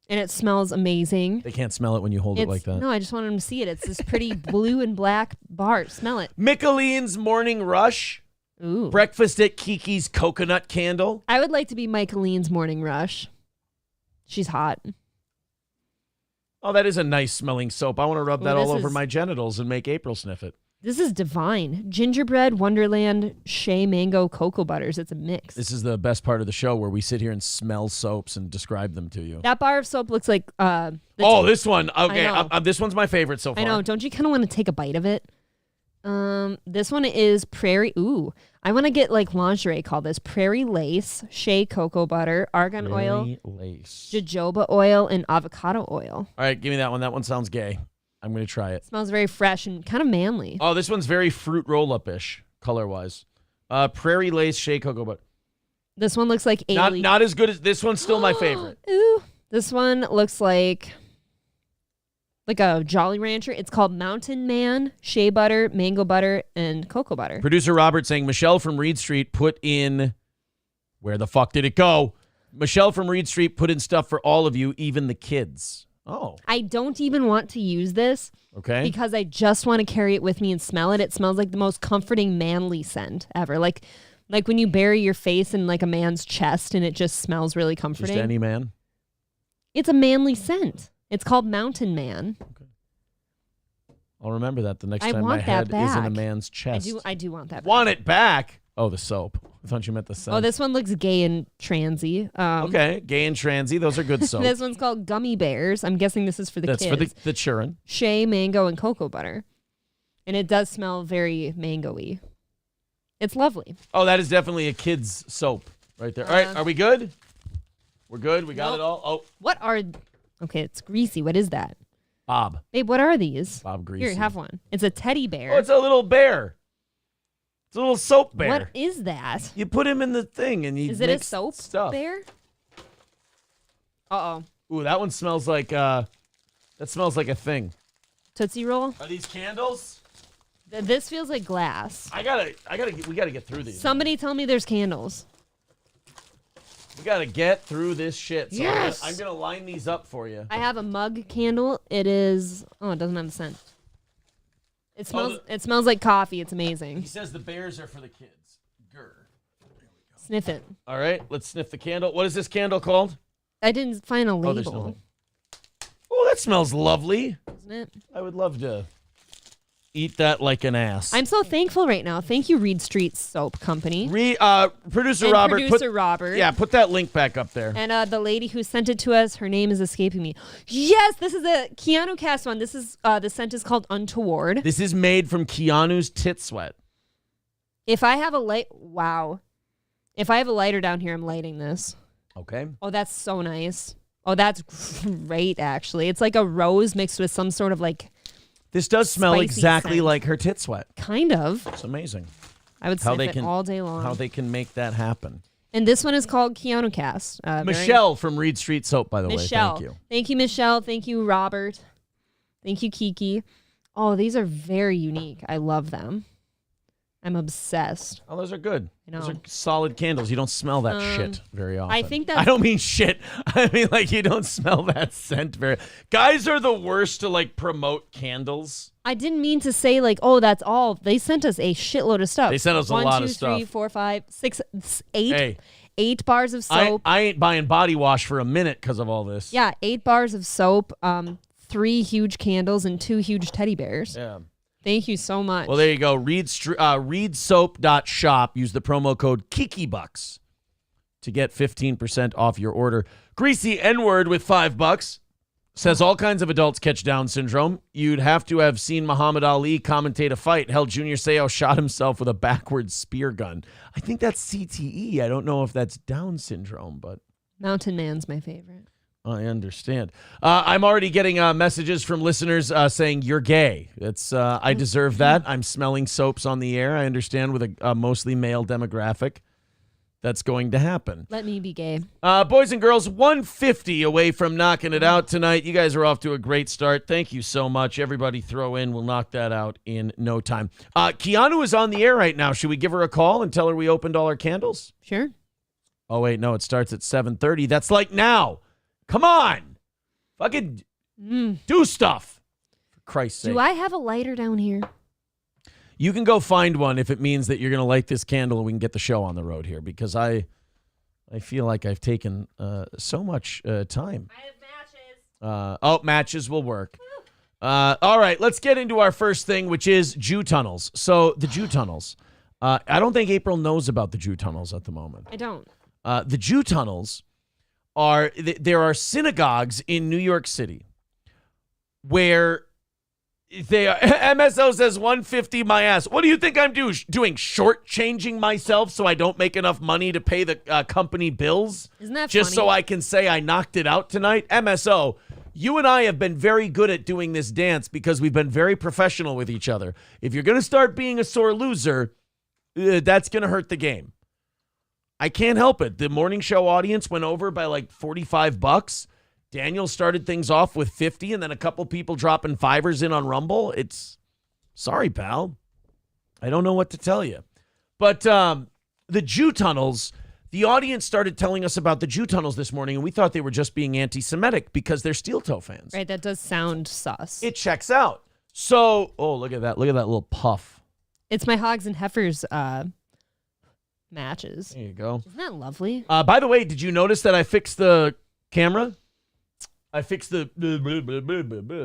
C: and it smells amazing.
B: They can't smell it when you hold it like that.
C: No, I just wanted them to see it. It's this pretty blue and black bar. Smell it.
B: Micheline's Morning Rush.
C: Ooh.
B: Breakfast at Kiki's Coconut Candle.
C: I would like to be Micheline's Morning Rush. She's hot.
B: Oh, that is a nice smelling soap. I want to rub that
C: this
B: all over
C: is-
B: my genitals and make April sniff it.
C: This is divine. Gingerbread, Wonderland, shea, mango, cocoa butters. It's a mix.
B: This is the best part of the show where we sit here and smell soaps and describe them to you.
C: That bar of soap looks like...
B: This one. Okay,
C: I know.
B: this one's my favorite so far.
C: I know. Don't you kind of want to take a bite of it? This one is Prairie. Ooh, I want to get like lingerie. Call this Prairie Lace, shea cocoa butter, argan oil,
B: Lace.
C: jojoba oil, and avocado oil.
B: All right, give me that one. That one sounds gay. I'm going to try it.
C: Smells very fresh and kind of manly.
B: Oh, this one's very fruit roll-up-ish, color-wise. Prairie Lace, shea cocoa butter.
C: This one looks like alien.
B: Not as good as this one's still my favorite.
C: Ooh, this one looks like a Jolly Rancher. It's called Mountain Man, shea butter, mango butter, and cocoa butter.
B: Producer Robert saying Michelle from Reed Street put in... Where the fuck did it go? Michelle from Reed Street put in stuff for all of you, even the kids. Oh.
C: I don't even want to use this.
B: Okay.
C: Because I just want to carry it with me and smell it. It smells like the most comforting manly scent ever. Like when you bury your face in like a man's chest and it just smells really comforting.
B: Just any man?
C: It's a manly scent. It's called Mountain Man.
B: Okay. I'll remember that the next
C: I
B: time my
C: want that
B: head is in a
C: back.
B: man's chest.
C: I do want that.
B: Want it back? Oh, the soap. I thought you meant the scent.
C: Oh, this one looks gay and transy.
B: Okay, gay and transy. Those are good soap.
C: This one's called Gummy Bears. I'm guessing this is for the
B: That's
C: kids.
B: for the children.
C: Shea, mango, and cocoa butter. And it does smell very mango-y. It's lovely.
B: Oh, that is definitely a kid's soap right there. All right, are we good? We're good? We got it all? Oh,
C: What are... Okay, it's greasy. What is that?
B: Bob.
C: Babe, what are these?
B: Bob Greasy.
C: Here, have one. It's a teddy bear.
B: Oh, it's a little bear. It's a little soap bear.
C: What is that?
B: You put him in the thing and you
C: Is it a
B: mix
C: soap
B: stuff.
C: bear? Uh-oh.
B: Ooh, that one smells like, that smells like a thing.
C: Tootsie Roll?
B: Are these candles?
C: This feels like glass.
B: we gotta get through these.
C: Somebody tell me there's candles.
B: We gotta get through this shit. So
C: Yes!
B: I'm gonna line these up for you.
C: I have a mug candle. It is... Oh, it doesn't have the scent. It smells. It smells like coffee. It's amazing.
B: He says the bears are for the kids. Grr.
C: Sniff it.
B: All right, let's sniff the candle. What is this candle called?
C: I didn't find a label.
B: Oh, there's no. Oh, that smells lovely.
C: Isn't it?
B: I would love to eat that like an ass.
C: I'm so thankful right now. Thank you, Reed Street Soap Company.
B: Producer
C: And
B: Robert.
C: Producer Robert.
B: Yeah, put that link back up there.
C: And the lady who sent it to us, her name is escaping me. Yes, this is a Keanu Cast one. This is the scent is called Untoward.
B: This is made from Keanu's tit sweat.
C: If I have a light, wow. If I have a lighter down here, I'm lighting this.
B: Okay.
C: Oh, that's so nice. Oh, that's great, actually. It's like a rose mixed with some sort of like...
B: This does smell
C: Spicy
B: exactly
C: scent.
B: like her tit sweat.
C: Kind of.
B: It's amazing.
C: I would sniff it all day long.
B: How they can make that happen.
C: And this one is called Keanu Cast.
B: Michelle from Reed Street Soap, by the way. Thank you.
C: Thank you, Michelle. Thank you, Robert. Thank you, Kiki. Oh, these are very unique. I love them. I'm obsessed.
B: Oh, those are good.
C: I know.
B: Those are solid candles. You don't smell that shit very often.
C: I think that's...
B: I don't mean shit. I mean like you don't smell that scent very... Guys are the worst to like promote candles.
C: I didn't mean to say like, oh, that's all. They sent us a shitload of stuff.
B: They sent us a lot of stuff.
C: 1, 2, 3, 4, 5, 6, 8.
B: Hey.
C: 8 bars of soap.
B: I ain't buying body wash for a minute because of all this.
C: Yeah, 8 bars of soap, 3 huge candles, and 2 huge teddy bears.
B: Yeah.
C: Thank you so much.
B: Well, there you go. Reedsoap.shop. Use the promo code KikiBucks to get 15% off your order. Greasy N-word with $5 says all kinds of adults catch Down syndrome. You'd have to have seen Muhammad Ali commentate a fight. Hell, Junior Seau shot himself with a backwards spear gun. I think that's CTE. I don't know if that's Down syndrome, but...
C: Mountain Man's my favorite.
B: I understand. I'm already getting messages from listeners saying you're gay. It's I deserve that. I'm smelling soaps on the air. I understand with a mostly male demographic that's going to happen.
C: Let me be gay.
B: Boys and girls, 150 away from knocking it out tonight. You guys are off to a great start. Thank you so much. Everybody throw in. We'll knock that out in no time. Keanu is on the air right now. Should we give her a call and tell her we opened all our candles?
C: Sure.
B: Oh, wait, no, it starts at 7:30. That's like now. Come on. Fucking do stuff. For Christ's sake.
C: Do I have a lighter down here?
B: You can go find one if it means that you're going to light this candle and we can get the show on the road here because I feel like I've taken so much time.
C: I have matches.
B: Matches will work. All right, let's get into our first thing, which is Jew tunnels. So the Jew tunnels. I don't think April knows about the Jew tunnels at the moment.
C: I don't.
B: The Jew tunnels there are synagogues in New York City where they are, MSO says 150 my ass. What do you think I'm doing? Shortchanging myself so I don't make enough money to pay the company bills?
C: Isn't that
B: just
C: funny?
B: So I can say I knocked it out tonight? MSO, you and I have been very good at doing this dance because we've been very professional with each other. If you're going to start being a sore loser, that's going to hurt the game. I can't help it. The morning show audience went over by like $45. Daniel started things off with 50 and then a couple people dropping fivers in on Rumble. It's sorry, pal. I don't know what to tell you. But the Jew tunnels, the audience started telling us about the Jew tunnels this morning, and we thought they were just being anti-Semitic because they're steel toe fans.
C: Right, that does sound sus.
B: It checks out. So, oh, look at that. Look at that little puff.
C: It's my Hogs and Heifers matches.
B: There you go.
C: Isn't that lovely?
B: By the way, did you notice that I fixed the camera? I fixed the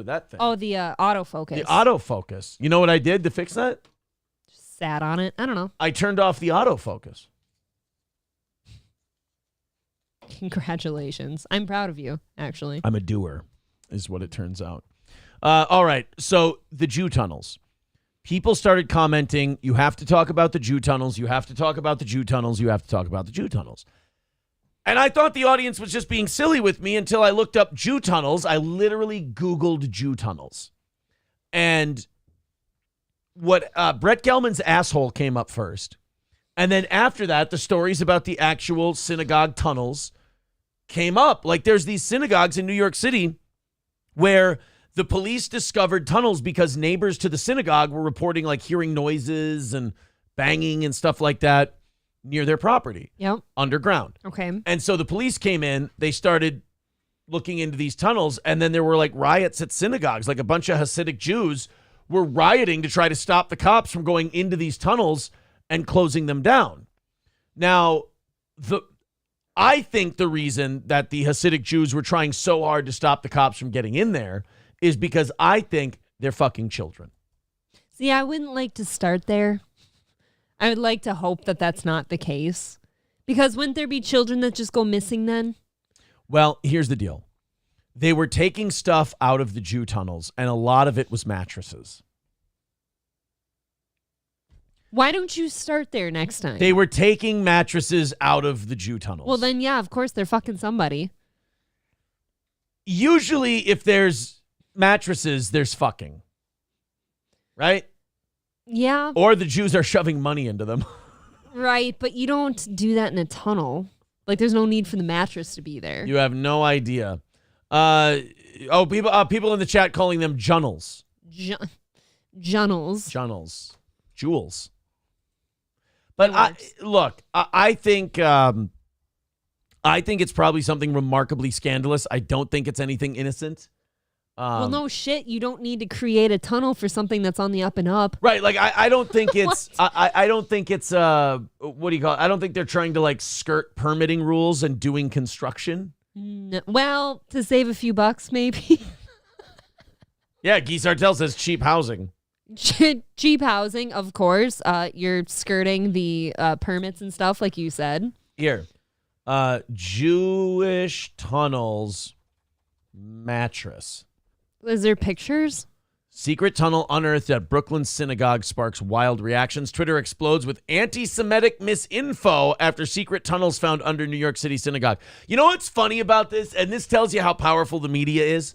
B: that thing.
C: Oh, the autofocus.
B: The autofocus. You know what I did to fix that?
C: Just sat on it. I don't know.
B: I turned off the autofocus.
C: Congratulations. I'm proud of you, actually.
B: I'm a doer, is what it turns out. All right. So the Jew tunnels. People started commenting, you have to talk about the Jew tunnels. You have to talk about the Jew tunnels. You have to talk about the Jew tunnels. And I thought the audience was just being silly with me until I looked up Jew tunnels. I literally Googled Jew tunnels. And what Brett Gelman's asshole came up first. And then after that, the stories about the actual synagogue tunnels came up. Like there's these synagogues in New York City where the police discovered tunnels because neighbors to the synagogue were reporting like hearing noises and banging and stuff like that near their property.
C: Yep.
B: Underground.
C: Okay.
B: And so the police came in, they started looking into these tunnels, and then there were like riots at synagogues. Like a bunch of Hasidic Jews were rioting to try to stop the cops from going into these tunnels and closing them down. Now, I think the reason that the Hasidic Jews were trying so hard to stop the cops from getting in there is because I think they're fucking children.
C: See, I wouldn't like to start there. I would like to hope that that's not the case. Because wouldn't there be children that just go missing then?
B: Well, here's the deal. They were taking stuff out of the Jew tunnels, and a lot of it was mattresses.
C: Why don't you start there next time?
B: They were taking mattresses out of the Jew tunnels.
C: Well, then, yeah, of course, they're fucking somebody.
B: Usually, if there's mattresses, there's fucking. Right?
C: Yeah.
B: Or the Jews are shoving money into them.
C: Right, but you don't do that in a tunnel. Like, there's no need for the mattress to be there.
B: You have no idea. People in the chat calling them junnels.
C: Junnels.
B: Junnels. Jewels. But I think it's probably something remarkably scandalous. I don't think it's anything innocent.
C: Well, no shit. You don't need to create a tunnel for something that's on the up and up.
B: Right. Like, I don't think it's, I don't think it's, what do you call it? I don't think they're trying to like skirt permitting rules and doing construction.
C: No, well, to save a few bucks, maybe.
B: Yeah. Guy Sartell says cheap housing.
C: Cheap housing, of course. You're skirting the permits and stuff, like you said.
B: Here. Jewish tunnels mattress.
C: Is there pictures?
B: Secret tunnel unearthed at Brooklyn synagogue sparks wild reactions. Twitter explodes with anti-Semitic misinfo after secret tunnels found under New York City synagogue. You know what's funny about this? And this tells you how powerful the media is.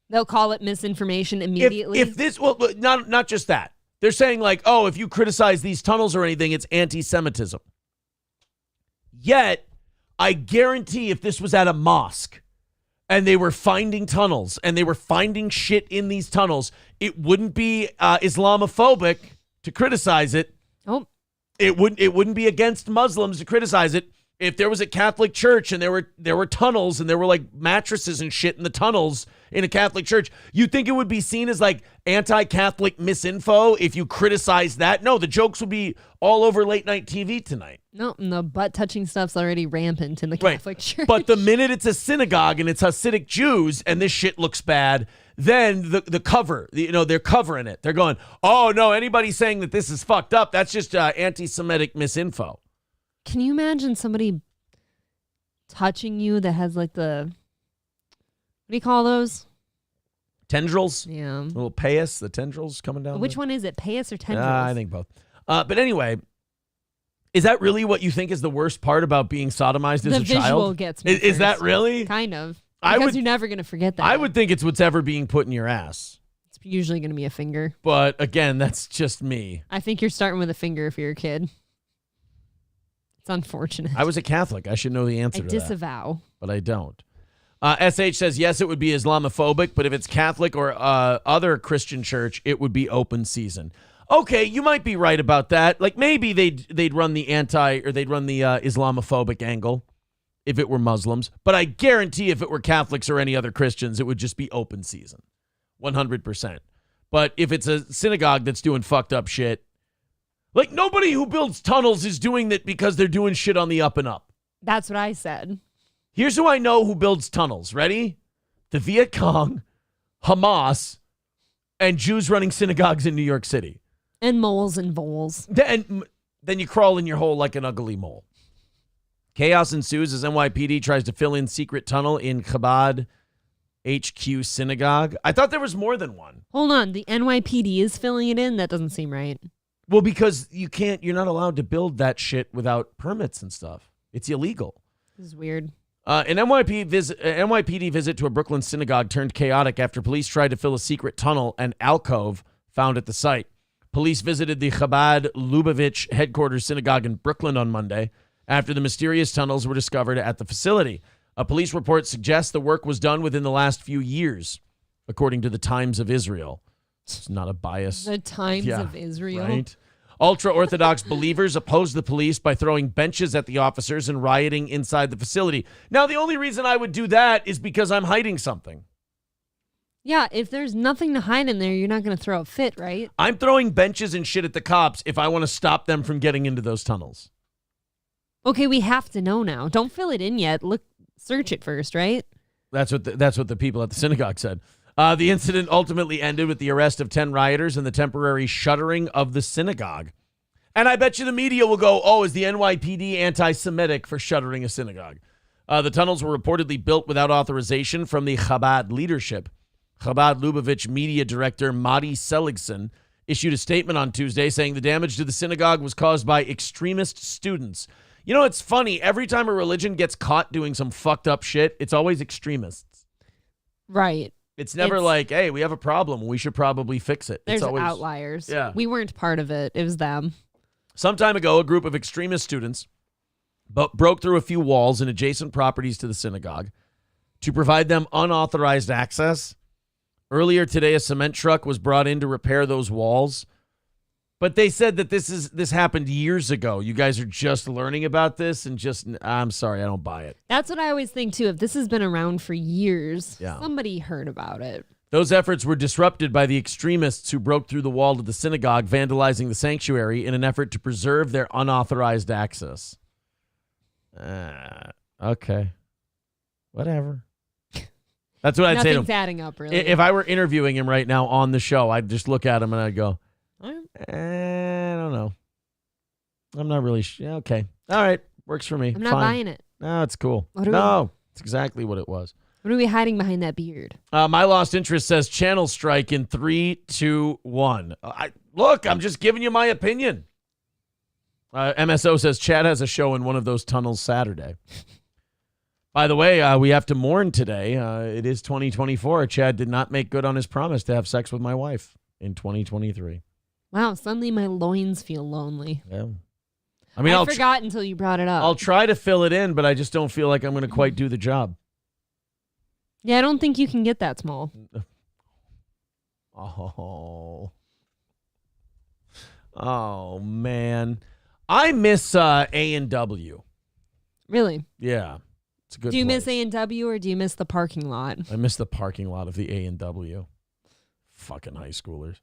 C: They'll call it misinformation immediately.
B: If this, well, not just that. They're saying like, oh, if you criticize these tunnels or anything, it's anti-Semitism. Yet, I guarantee if this was at a mosque, and they were finding tunnels, and they were finding shit in these tunnels, it wouldn't be Islamophobic to criticize it.
C: Oh,
B: it wouldn't be against Muslims to criticize it. If there was a Catholic church and there were tunnels and there were like mattresses and shit in the tunnels in a Catholic church, you think it would be seen as like anti-Catholic misinfo if you criticize that? No, the jokes would be all over late night TV tonight.
C: No, and the butt-touching stuff's already rampant in the Catholic Church.
B: But the minute it's a synagogue and it's Hasidic Jews and this shit looks bad, then the cover, they're covering it. They're going, oh, no, anybody saying that this is fucked up, that's just anti-Semitic misinfo.
C: Can you imagine somebody touching you that has like what do you call those?
B: Tendrils?
C: Yeah.
B: Little payas, the tendrils coming down.
C: Which one is it, payas or tendrils?
B: I think both. But anyway, is that really what you think is the worst part about being sodomized as a child?
C: The visual gets me
B: Is that really?
C: Kind of. Because you're never going to forget that.
B: I would think it's whatever being put in your ass.
C: It's usually going to be a finger.
B: But again, that's just me.
C: I think you're starting with a finger if you're a kid. It's unfortunate.
B: I was a Catholic. I should know the answer to that.
C: I disavow.
B: But I don't. SH says, yes, it would be Islamophobic, but if it's Catholic or other Christian church, it would be open season. Okay, you might be right about that. Like maybe they'd run the Islamophobic angle if it were Muslims. But I guarantee if it were Catholics or any other Christians, it would just be open season. 100%. But if it's a synagogue that's doing fucked up shit, like nobody who builds tunnels is doing that because they're doing shit on the up and up.
C: That's what I said.
B: Here's who I know who builds tunnels. Ready? The Viet Cong, Hamas, and Jews running synagogues in New York City.
C: And moles and voles.
B: Then you crawl in your hole like an ugly mole. Chaos ensues as NYPD tries to fill in secret tunnel in Chabad HQ synagogue. I thought there was more than one.
C: Hold on. The NYPD is filling it in? That doesn't seem right.
B: Well, because you're not allowed to build that shit without permits and stuff. It's illegal.
C: This is weird.
B: An NYPD visit to a Brooklyn synagogue turned chaotic after police tried to fill a secret tunnel and alcove found at the site. Police visited the Chabad Lubavitch headquarters synagogue in Brooklyn on Monday after the mysterious tunnels were discovered at the facility. A police report suggests the work was done within the last few years, according to the Times of Israel. It's not a bias.
C: The Times of Israel.
B: Right? Ultra-Orthodox believers opposed the police by throwing benches at the officers and rioting inside the facility. Now, the only reason I would do that is because I'm hiding something.
C: Yeah, if there's nothing to hide in there, you're not going to throw a fit, right?
B: I'm throwing benches and shit at the cops if I want to stop them from getting into those tunnels.
C: Okay, we have to know now. Don't fill it in yet. Search it first, right?
B: That's what the people at the synagogue said. The incident ultimately ended with the arrest of 10 rioters and the temporary shuttering of the synagogue. And I bet you the media will go, oh, is the NYPD anti-Semitic for shuttering a synagogue? The tunnels were reportedly built without authorization from the Chabad leadership. Chabad Lubavitch media director Madi Seligson issued a statement on Tuesday saying the damage to the synagogue was caused by extremist students. You know, it's funny. Every time a religion gets caught doing some fucked up shit, it's always extremists.
C: Right.
B: It's never like, hey, we have a problem. We should probably fix it.
C: There's
B: it's always
C: outliers.
B: Yeah.
C: We weren't part of it. It was them.
B: Some time ago, a group of extremist students broke through a few walls in adjacent properties to the synagogue to provide them unauthorized access. Earlier today, a cement truck was brought in to repair those walls. But they said that this happened years ago. You guys are just learning about this and I'm sorry, I don't buy it.
C: That's what I always think, too. If this has been around for years,
B: Yeah.
C: somebody heard about it.
B: Those efforts were disrupted by the extremists who broke through the wall to the synagogue, vandalizing the sanctuary in an effort to preserve their unauthorized access. Okay. Whatever. That's what I'd say to him.
C: Nothing's adding up, really.
B: If I were interviewing him right now on the show, I'd just look at him and I'd go, I don't know. I'm not really sure. Okay. All right. Works for me.
C: I'm not
B: Fine.
C: buying it.
B: No, it's cool.
C: It's
B: exactly what it was.
C: What are we hiding behind that beard?
B: My lost interest says channel strike in 3, 2, 1. Look, I'm just giving you my opinion. MSO says Chad has a show in one of those tunnels Saturday. By the way, we have to mourn today. It is 2024. Chad did not make good on his promise to have sex with my wife in 2023.
C: Wow, suddenly my loins feel lonely.
B: Yeah. I mean, I
C: forgot until you brought it up.
B: I'll try to fill it in, but I just don't feel like I'm going to quite do the job.
C: Yeah, I don't think you can get that small.
B: Oh, man. I miss A&W.
C: Really?
B: Yeah. It's a good
C: Do you
B: place.
C: miss A&W or do you miss the parking lot?
B: I miss the parking lot of the A&W. Fucking high schoolers.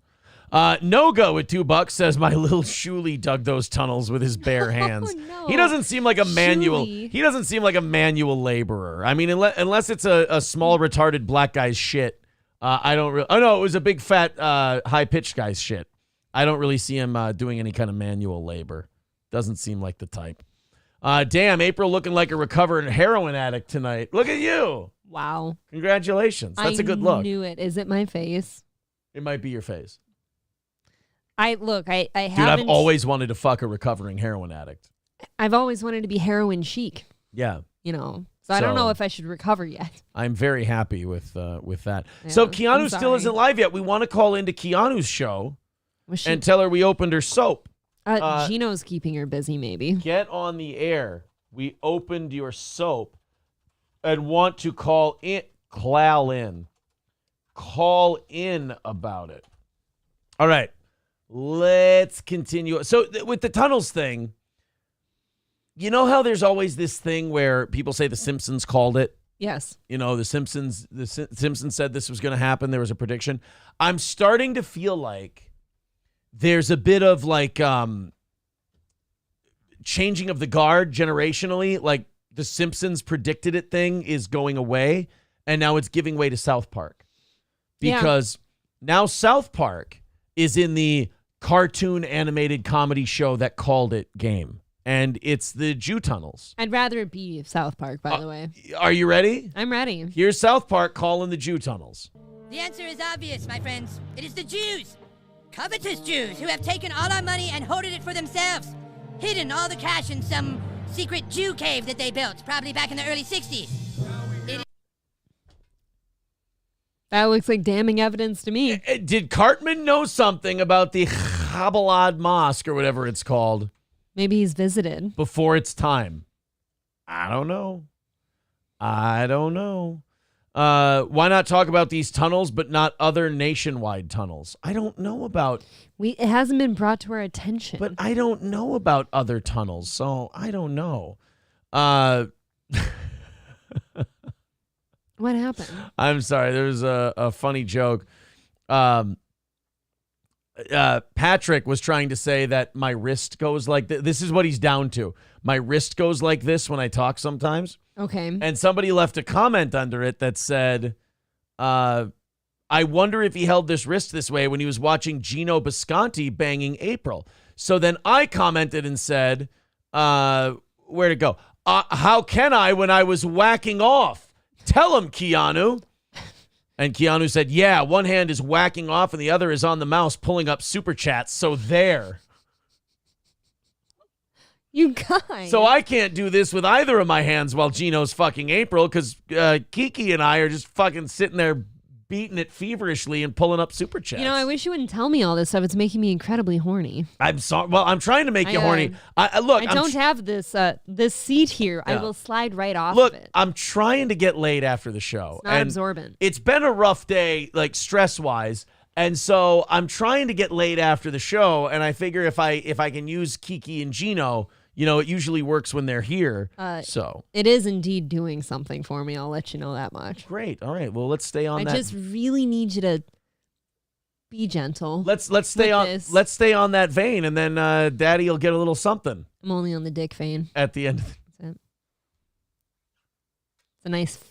B: No-go at $2 says my little Shuli dug those tunnels with his bare hands.
C: Oh, no.
B: He doesn't seem like a manual.
C: Shuli.
B: He doesn't seem like a manual laborer. I mean, unless it's a small retarded black guy's shit. I don't really. Oh no, it was a big fat high pitched guy's shit. I don't really see him doing any kind of manual labor. Doesn't seem like the type. Damn, April looking like a recovered heroin addict tonight. Look at you.
C: Wow.
B: Congratulations. That's a good look.
C: I knew it. Is it my face?
B: It might be your face.
C: I
B: Dude,
C: haven't.
B: I've always wanted to fuck a recovering heroin addict.
C: I've always wanted to be heroin chic.
B: Yeah.
C: You know. So I don't know if I should recover yet.
B: I'm very happy with that.
C: Yeah,
B: So Keanu
C: I'm
B: still
C: sorry.
B: isn't live yet. We want to call into Keanu's show and tell her we opened her soap.
C: Gino's keeping her busy, maybe.
B: Get on the air. We opened your soap and want to call in. Call in about it. All right. Let's continue. So with the tunnels thing, you know how there's always this thing where people say the Simpsons called it?
C: Yes.
B: You know, the Simpsons said this was going to happen. There was a prediction. I'm starting to feel like there's a bit of like changing of the guard generationally. Like the Simpsons predicted it thing is going away, and now it's giving way to South Park. Because now South Park is in the cartoon animated comedy show that called it game. And it's the Jew tunnels.
C: I'd rather it be South Park, by the way.
B: Are you ready?
C: I'm ready.
B: Here's South Park calling the Jew tunnels.
A: The answer is obvious, my friends. It is the Jews. Covetous Jews who have taken all our money and hoarded it for themselves. Hidden all the cash in some secret Jew cave that they built, probably back in the early 60s.
C: That looks like damning evidence to me.
B: Did Cartman know something about the Chabad Mosque or whatever it's called
C: Maybe he's visited.
B: before its time? I don't know. Why not talk about these tunnels but not other nationwide tunnels? I don't know about...
C: It hasn't been brought to our attention.
B: But I don't know about other tunnels, so I don't know.
C: What happened?
B: I'm sorry. There's a funny joke. Patrick was trying to say that my wrist goes like this is what he's down to. My wrist goes like this when I talk sometimes.
C: Okay.
B: And somebody left a comment under it that said, I wonder if he held this wrist this way when he was watching Gino Bisconti banging April. So then I commented and said, where'd it go? How can I when I was whacking off? Tell him, Keanu. And Keanu said, yeah, one hand is whacking off and the other is on the mouse pulling up super chats. So there.
C: You guys.
B: So I can't do this with either of my hands while Gino's fucking April because Kiki and I are just fucking sitting there beating it feverishly and pulling up super chats.
C: You know, I wish you wouldn't tell me all this stuff. It's making me incredibly horny.
B: I'm sorry. Well, I'm trying to make you horny. Look,
C: I don't have this seat here.
B: Yeah.
C: I will slide right off
B: Look,
C: of it.
B: I'm trying to get laid after the show.
C: It's not absorbent.
B: It's been a rough day, like stress-wise. And so I'm trying to get laid after the show. And I figure if I can use Kiki and Gino, you know, it usually works when they're here. So
C: it is indeed doing something for me. I'll let you know that much.
B: Great. All right. Well, let's stay on that.
C: I just really need you to be gentle.
B: Let's stay on
C: this.
B: let's stay on that vein, and then Daddy will get a little something
C: I'm only on the dick vein.
B: at the end.
C: That's it. It's a nice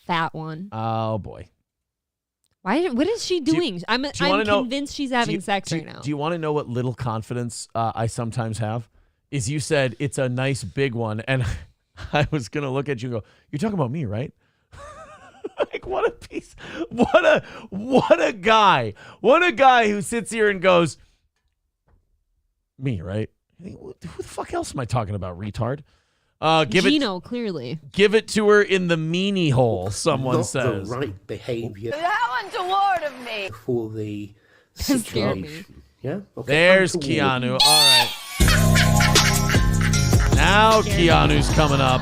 C: fat one.
B: Oh boy.
C: What is she doing? I'm
B: wanna know-
C: convinced she's having sex right now.
B: Do you want to know what little confidence I sometimes have? Is you said it's a nice big one, and I was gonna look at you and go, "You're talking about me, right?" Like what a piece, what a guy who sits here and goes, "Me, right?" Who the fuck else am I talking about, retard?
C: Gino, clearly.
B: Give it to her in the meanie hole. Someone
D: Not
B: says.
D: the right behaviour
E: How untoward of me!
D: for the
C: scared me.
D: situation. Yeah. Okay.
B: There's
D: untoward.
B: Keanu. All right. Now Keanu's coming up.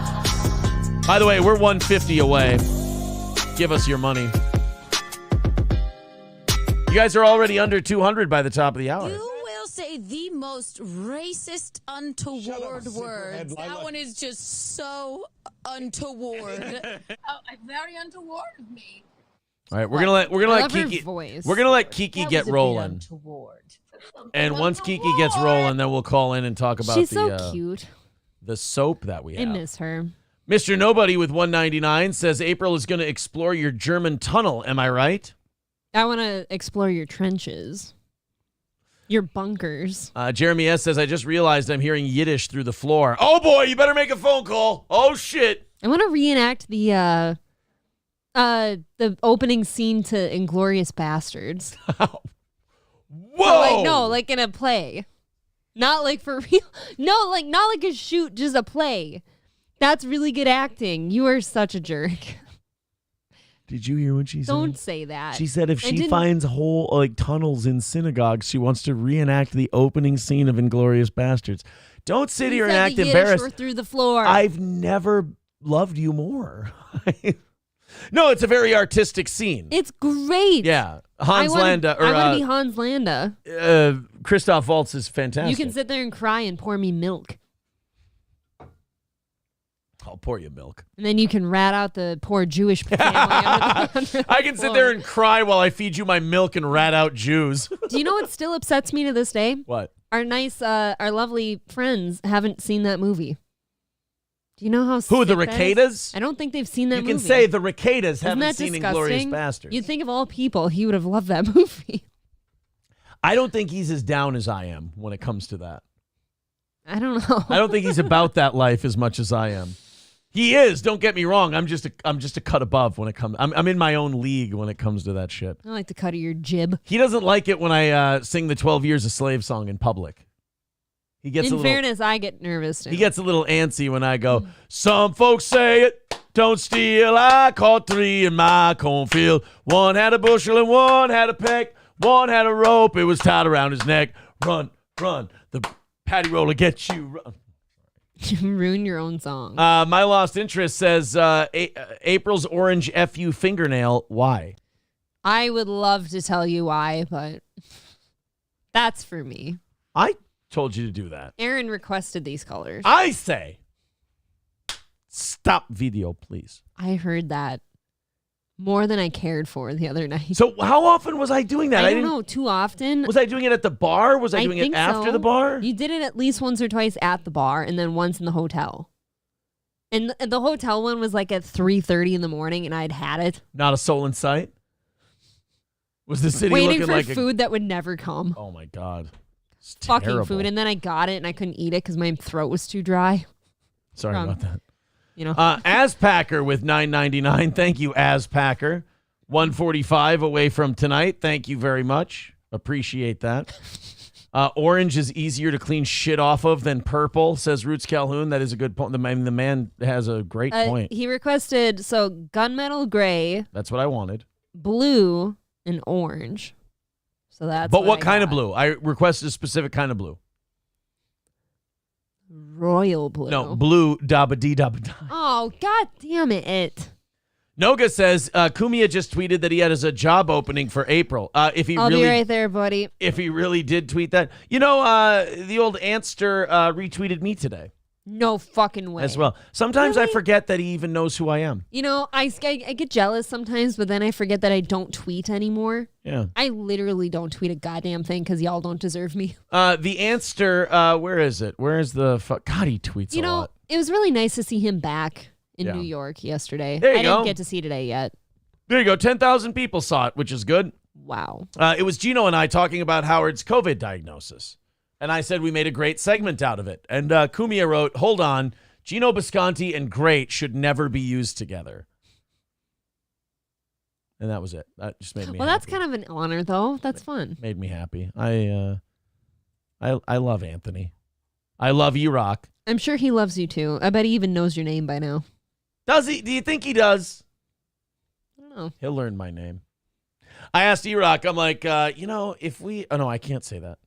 B: By the way, we're 150 away. Give us your money. You guys are already under 200 by the top of the hour.
E: You will say the most racist, untoward word. That one is just so untoward. Very untoward of me.
B: All right, we're gonna let
C: love her
B: Kiki.
C: voice.
B: We're gonna let Kiki get rolling. And once Kiki gets rolling, then we'll call in and talk about
C: She's so cute.
B: the soap that we
C: I
B: have.
C: miss her.
B: Mr. Nobody with 199 says April is going to explore your German tunnel. Am I right?
C: I want to explore your trenches. Your bunkers.
B: Jeremy S. says, I just realized I'm hearing Yiddish through the floor. Oh, boy, you better make a phone call. Oh, shit.
C: I want to reenact the opening scene to Inglourious Bastards.
B: Whoa.
C: Like in a play. Not like for real. No, like not like a shoot, just a play. That's really good acting. You are such a jerk.
B: Did you hear what she said?
C: Don't say that.
B: She said if she finds whole tunnels in synagogues, she wants to reenact the opening scene of Inglourious Bastards. Don't sit here and act
C: the Yiddish
B: embarrassed.
C: were through the floor.
B: I've never loved you more. No, it's a very artistic scene.
C: It's great.
B: Yeah. Hans Landa.
C: I want to be Hans Landa.
B: Christoph Waltz is fantastic.
C: You can sit there and cry and pour me milk.
B: I'll pour you milk.
C: And then you can rat out the poor Jewish family. under the
B: I can sit
C: floor.
B: there and cry while I feed you my milk and rat out Jews.
C: Do you know what still upsets me to this day?
B: What?
C: Our lovely friends haven't seen that movie. Do you know how
B: Who, the
C: sick that is?
B: Ricadas?
C: I don't think they've seen that
B: You
C: movie.
B: can say the Ricadas
C: Isn't
B: haven't
C: that
B: seen
C: disgusting?
B: Inglourious Bastards.
C: You'd think of all people, he would have loved that movie.
B: I don't think he's as down as I am when it comes to that.
C: I don't know.
B: I don't think he's about that life as much as I am. He is. Don't get me wrong. I'm just a cut above when it comes. I'm in my own league when it comes to that shit.
C: I like the cut of your jib.
B: He doesn't like it when I sing the 12 Years a Slave song in public. He gets
C: In
B: a little.
C: fairness, I get nervous too.
B: He gets a little antsy when I go. Some folks say it. Don't steal. I caught 3 in my cornfield. One had a bushel and one had a peck. One had a rope. It was tied around his neck. Run, run. The patty roller gets you. Run.
C: You ruin your own song.
B: My lost interest says April's orange FU fingernail. Why?
C: I would love to tell you why, but that's for me.
B: I told you to do that.
C: Aaron requested these colors.
B: I say, stop video, please.
C: I heard that more than I cared for the other night.
B: So how often was I doing that?
C: I don't know. Too often.
B: Was I doing it at the bar? Was I doing it
C: think
B: after
C: so.
B: the bar?
C: You did it at least once or twice at the bar, and then once in the hotel. And the hotel one was like at 3:30 in the morning, and I'd had it.
B: Not a soul in sight? Was the city
C: waiting
B: looking
C: for
B: like
C: food that would never come.
B: Oh, my God. It's
C: Fucking
B: terrible.
C: food. And then I got it, and I couldn't eat it because my throat was too dry.
B: Sorry about that.
C: You know.
B: Aspacker with $9.99. Thank you, Aspacker. 145 away from tonight. Thank you very much. Appreciate that. Orange is easier to clean shit off of than purple, says Roots Calhoun. That is a good point. The man has a great point.
C: He requested, gunmetal gray,
B: That's what I wanted.
C: blue, and orange. So that's
B: But what
C: I
B: kind of
C: got.
B: blue? I requested a specific kind of blue.
C: Royal blue.
B: No, blue dabba-dee-dabba-da.
C: Oh, god damn it.
B: Noga says Kumia just tweeted that he had a job opening for April. If he
C: I'll
B: really,
C: be right there, buddy.
B: if he really did tweet that, the old Antster retweeted me today
C: No fucking way.
B: as well. Sometimes I
C: Really?
B: forget that he even knows who I am.
C: I get jealous sometimes, but then I forget that I don't tweet anymore.
B: Yeah.
C: I literally don't tweet a goddamn thing because y'all don't deserve me.
B: The Antster, where is it? Where is the God? He tweets a lot.
C: It was really nice to see him back in
B: Yeah.
C: New York yesterday.
B: There you
C: I
B: go.
C: didn't get to see today yet.
B: There you go. 10,000 people saw it, which is good.
C: Wow.
B: It was Gino and I talking about Howard's COVID diagnosis. And I said we made a great segment out of it. And Kumia wrote, hold on, Gino Bisconti and great should never be used together. And that was it. That just made me
C: Well,
B: happy.
C: that's kind of an honor, though. That's fun.
B: Made me happy. I love Anthony. I love E-Rock.
C: I'm sure he loves you, too. I bet he even knows your name by now.
B: Does he? Do you think he does?
C: I don't know.
B: He'll learn my name. I asked E-Rock, I'm like, if we... Oh, no, I can't say that.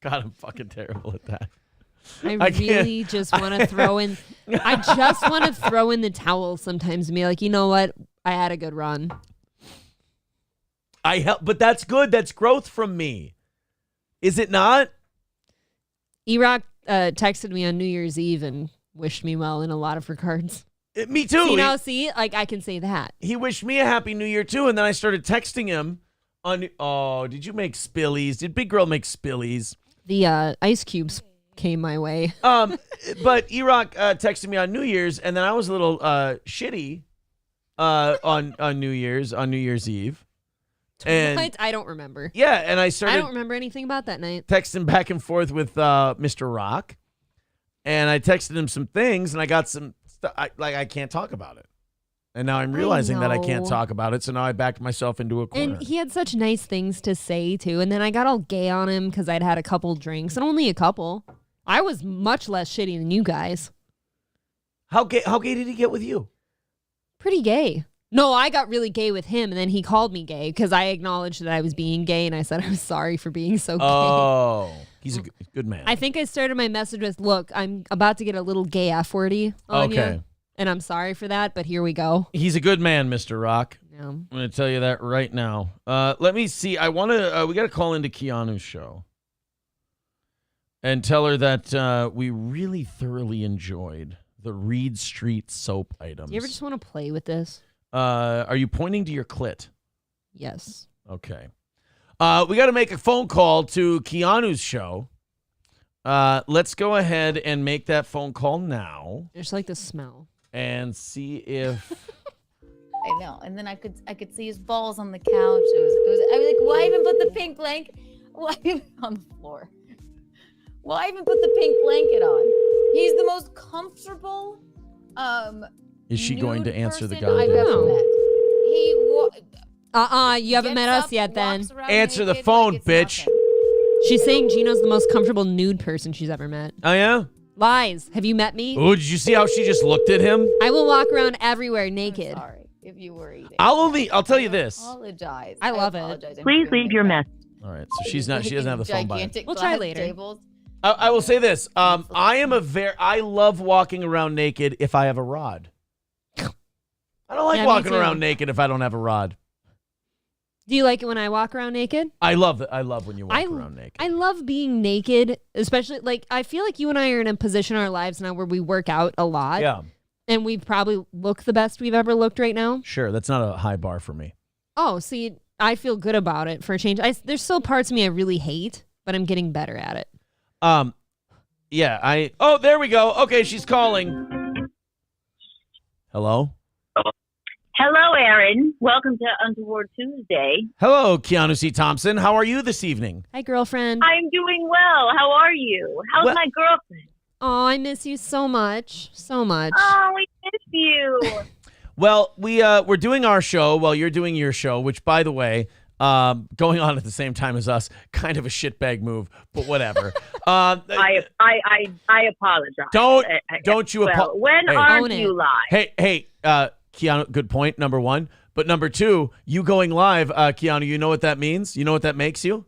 B: God, I'm fucking terrible at that.
C: I really just want to throw in... I just want to throw in the towel sometimes and be like, you know what? I had a good run.
B: But that's good. That's growth from me. Is it not?
C: E-Rock texted me on New Year's Eve and wished me well in a lot of regards.
B: Me too.
C: I can say that.
B: He wished me a happy new year too, and then I started texting him on, did you make spillies? Did Big Girl make spillies?
C: The ice cubes came my way.
B: But E-Rock texted me on New Year's, and then I was a little shitty on New Year's Eve. And
C: What? I don't remember.
B: yeah, and I
C: I
B: started
C: don't remember anything about that night.
B: texting back and forth with Mr. Rock, and I texted him some things, and I got some stuff I can't talk about it, and now I'm realizing that I can't
C: know.
B: talk about it, so now I backed myself into a corner.
C: And he had such nice things to say, too. And then I got all gay on him because I'd had a couple drinks, and only a couple. I was much less shitty than you guys.
B: How gay did he get with you?
C: Pretty gay. No, I got really gay with him, and then he called me gay because I acknowledged that I was being gay, and I said I was sorry for being so gay.
B: Oh, he's a good man.
C: I think I started my message with, look, I'm about to get a little gay F-wordy on
B: Okay.
C: you, and I'm sorry for that, but here we go.
B: He's a good man, Mr. Rock.
C: Yeah.
B: I'm going to tell you that right now. Let me see. I want to, we got to call into Keanu's show and tell her that we really thoroughly enjoyed the Reed Street soap items.
C: Do you ever just want to play with this?
B: Are you pointing to your clit?
C: Yes.
B: Okay. We got to make a phone call to Keanu's show. Let's go ahead and make that phone call now
C: I just like the smell.
B: and see if...
F: I know. And then I could see his balls on the couch. I was like, why even put the pink blanket? Why on the floor? Why even put the pink blanket on? He's the most comfortable
B: Is she going to
F: nude
B: answer the
F: person I've
B: goddamn
F: ever
B: phone?
F: met. He
C: You haven't
F: gets
C: met us
F: up,
C: yet then.
F: walks around
B: Answer the
F: naked
B: phone,
F: like it's
B: bitch.
F: nothing.
C: She's saying Gino's the most comfortable nude person she's ever met.
B: Oh, yeah?
C: Lies. Have you met me?
B: Oh, did you see how she just looked at him?
C: I will walk around everywhere naked.
F: Sorry if you were eating.
B: I'll tell you this.
F: Apologize.
C: I love it.
F: apologize.
G: Please leave your message.
B: All right, so she doesn't have the phone by her.
F: Gigantic
C: We'll try
F: glass
C: later.
F: tables.
B: I will say this. I love walking around naked if I have a rod. I don't like
C: Yeah, me
B: walking
C: too.
B: around naked if I don't have a rod.
C: Do you like it when I walk around naked?
B: I love when you walk around naked.
C: I love being naked, especially like I feel like you and I are in a position in our lives now where we work out a lot.
B: Yeah.
C: And we probably look the best we've ever looked right now.
B: Sure, that's not a high bar for me.
C: Oh, see, I feel good about it for a change. There's still parts of me I really hate, but I'm getting better at it.
B: Yeah, there we go. Okay, she's calling. Hello?
G: Hello, Aaron. Welcome to Untoward Tuesday.
B: Hello, Keanu C. Thompson. How are you this evening?
C: Hi, girlfriend.
G: I'm doing well. How are you? How's
B: Well-
G: my girlfriend?
C: Oh, I miss you so much. So much.
G: Oh, we miss you.
B: Well, we're doing our show while you're doing your show, which, by the way, going on at the same time as us, kind of a shitbag move, but whatever.
G: I apologize.
B: Don't you
G: Well, when
B: Hey.
G: aren't
C: Own it.
G: you live?
B: Hey, Keanu, good point, number one. But number two, you going live, Keanu, you know what that means? You know what that makes you?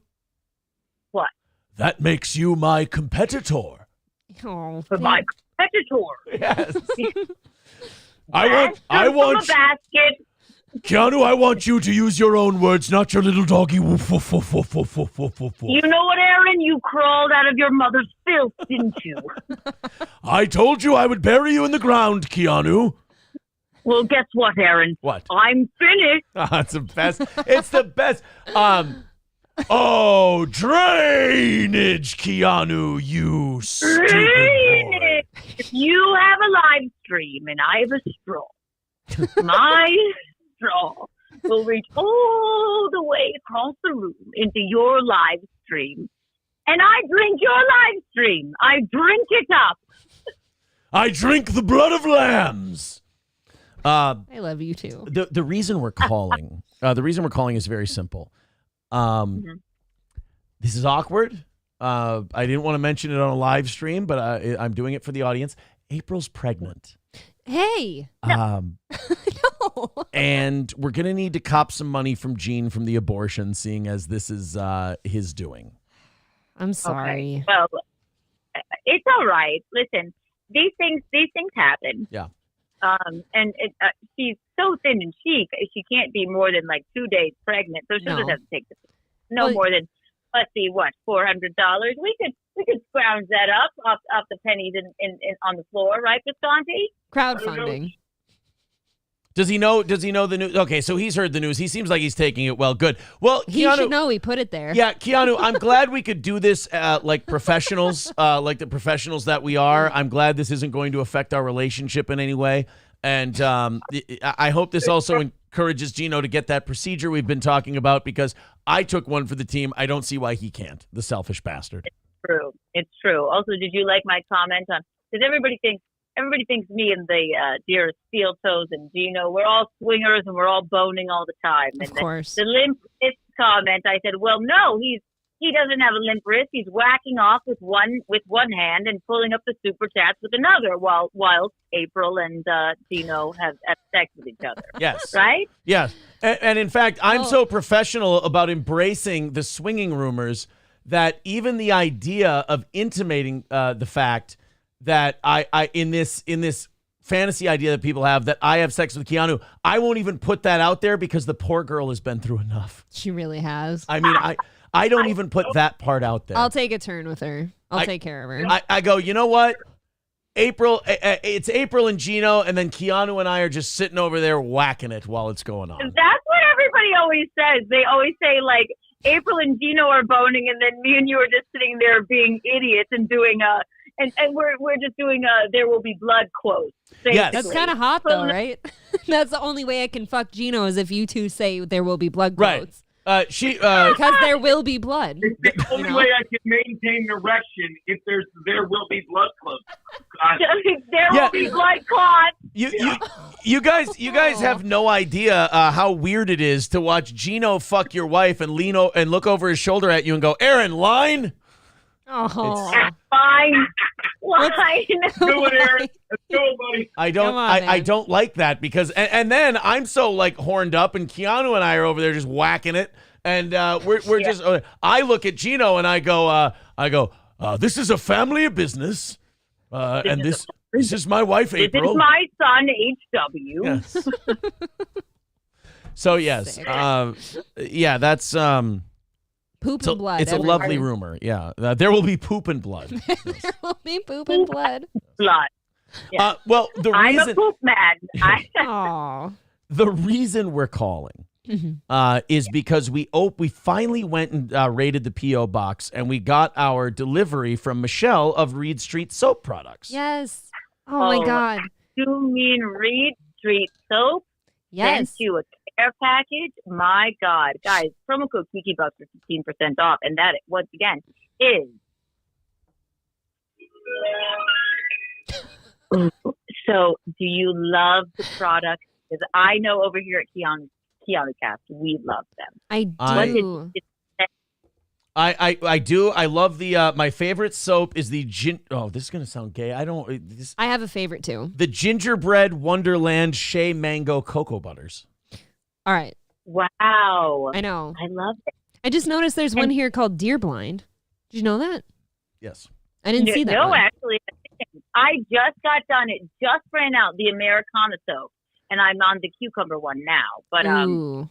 G: What?
B: That makes you my competitor.
C: Oh,
G: For my competitor.
B: Yes.
G: From a basket.
B: Keanu, I want you to use your own words, not your little doggy. Woof, woof, woof, woof, woof, woof, woof, woof, woof.
G: You know what, Aaron? You crawled out of your mother's filth, didn't you?
B: I told you I would bury you in the ground, Keanu.
G: Well, guess what, Aaron?
B: What?
G: I'm finished.
B: It's the best. It's the best. Oh, drainage, Keanu, you stupid boy.
G: If you have a live stream and I have a straw, my straw will reach all the way across the room into your live stream. And I drink your live stream. I drink it up.
B: I drink the blood of lambs.
C: I love you too.
B: The reason we're calling, is very simple. This is awkward. I didn't want to mention it on a live stream, but I'm doing it for the audience. April's pregnant.
C: Hey.
B: No.
C: No.
B: And we're going to need to cop some money from Gene from the abortion, seeing as this is his doing.
C: I'm sorry.
G: Okay. Well, it's all right. Listen, these things happen.
B: Yeah.
G: And she's so thin and cheek, she can't be more than like 2 days pregnant, so she'll
C: No.
G: just have to take more than, let's see, what, $400. We could scrounge that up off the pennies in on the floor, right, Visconti?
C: Crowdfunding.
B: Does he know the news? Okay, so he's heard the news. He seems like he's taking it well. Good. Well,
C: He
B: Keanu,
C: should know he put it there.
B: Yeah, Keanu, I'm glad we could do this like professionals, like the professionals that we are. I'm glad this isn't going to affect our relationship in any way. And I hope this also encourages Gino to get that procedure we've been talking about, because I took one for the team. I don't see why he can't, the selfish bastard.
G: It's true. Also, did you like my comment on, because everybody thinks me and the dear Steel Toes and Gino, we're all swingers and we're all boning all the time. And
C: Of course.
G: The limp wrist comment, I said, well, no, he doesn't have a limp wrist. He's whacking off with one hand and pulling up the super chats with another, while April and Gino have sex with each other.
B: Yes.
G: Right?
B: Yes. And in fact, I'm so professional about embracing the swinging rumors that even the idea of intimating the fact that I in this fantasy idea that people have that I have sex with Keanu, I won't even put that out there, because the poor girl has been through enough.
C: She really has.
B: I mean, I don't even put that part out there.
C: I'll take a turn with her. I'll take care of her.
B: I go, you know what? It's April and Gino, and then Keanu and I are just sitting over there whacking it while it's going on.
G: That's what everybody always says. They always say, like, April and Gino are boning, and then me and you are just sitting there being idiots and doing and we're just doing There Will Be Blood quotes.
B: Yes.
C: That's kind of hot though, right? That's the only way I can fuck Gino is if you two say there will be blood quotes.
B: Right.
C: Because there will be blood.
H: It's the only way I can maintain an erection if there will be blood clots.
G: There will be blood clots.
B: You guys have no idea how weird it is to watch Gino fuck your wife and and look over his shoulder at you and go, Aaron, line?
C: Oh.
G: Fine. Line.
H: Do it, Aaron. Let's go, buddy.
B: I don't
C: Come on,
B: I
C: man.
B: don't like that because and then I'm so like horned up and Keanu and I are over there just whacking it and we're just I look at Gino and I go this is a family of business and this is my wife
G: This
B: April.
G: is my son, HW.
B: Yes. So yes, yeah, that's
C: Poop and blood.
B: it's a
C: everywhere.
B: lovely rumor. Yeah, there will be poop and blood.
C: There will be poop and blood.
G: Blood. Yeah.
B: Well, the
G: I'm a
B: reason
G: poop man.
C: Aw.
B: the reason we're calling is because we finally went and raided the P.O. box and we got our delivery from Michelle of Reed Street soap products.
C: Yes. Oh my
G: Oh.
C: God.
G: You mean Reed Street soap?
C: Yes.
G: Sent you a care package? My God. Guys, promo code KikiBucks for 15% off. And that, once again, is... So, do you love the product? Because I know over here at Keanu Cast, we love them.
C: I do.
B: I do. I love the my favorite soap is the this is gonna sound gay.
C: I have a favorite too.
B: The gingerbread Wonderland Shea Mango Cocoa Butters.
C: All right.
G: Wow.
C: I know.
G: I love it.
C: I just noticed there's one here called Deer Blind. Did you know that?
B: Yes.
C: I didn't see that
G: No,
C: one.
G: actually, I just got done. It just ran out, the Americana soap. And I'm on the cucumber one now. But
C: Ooh.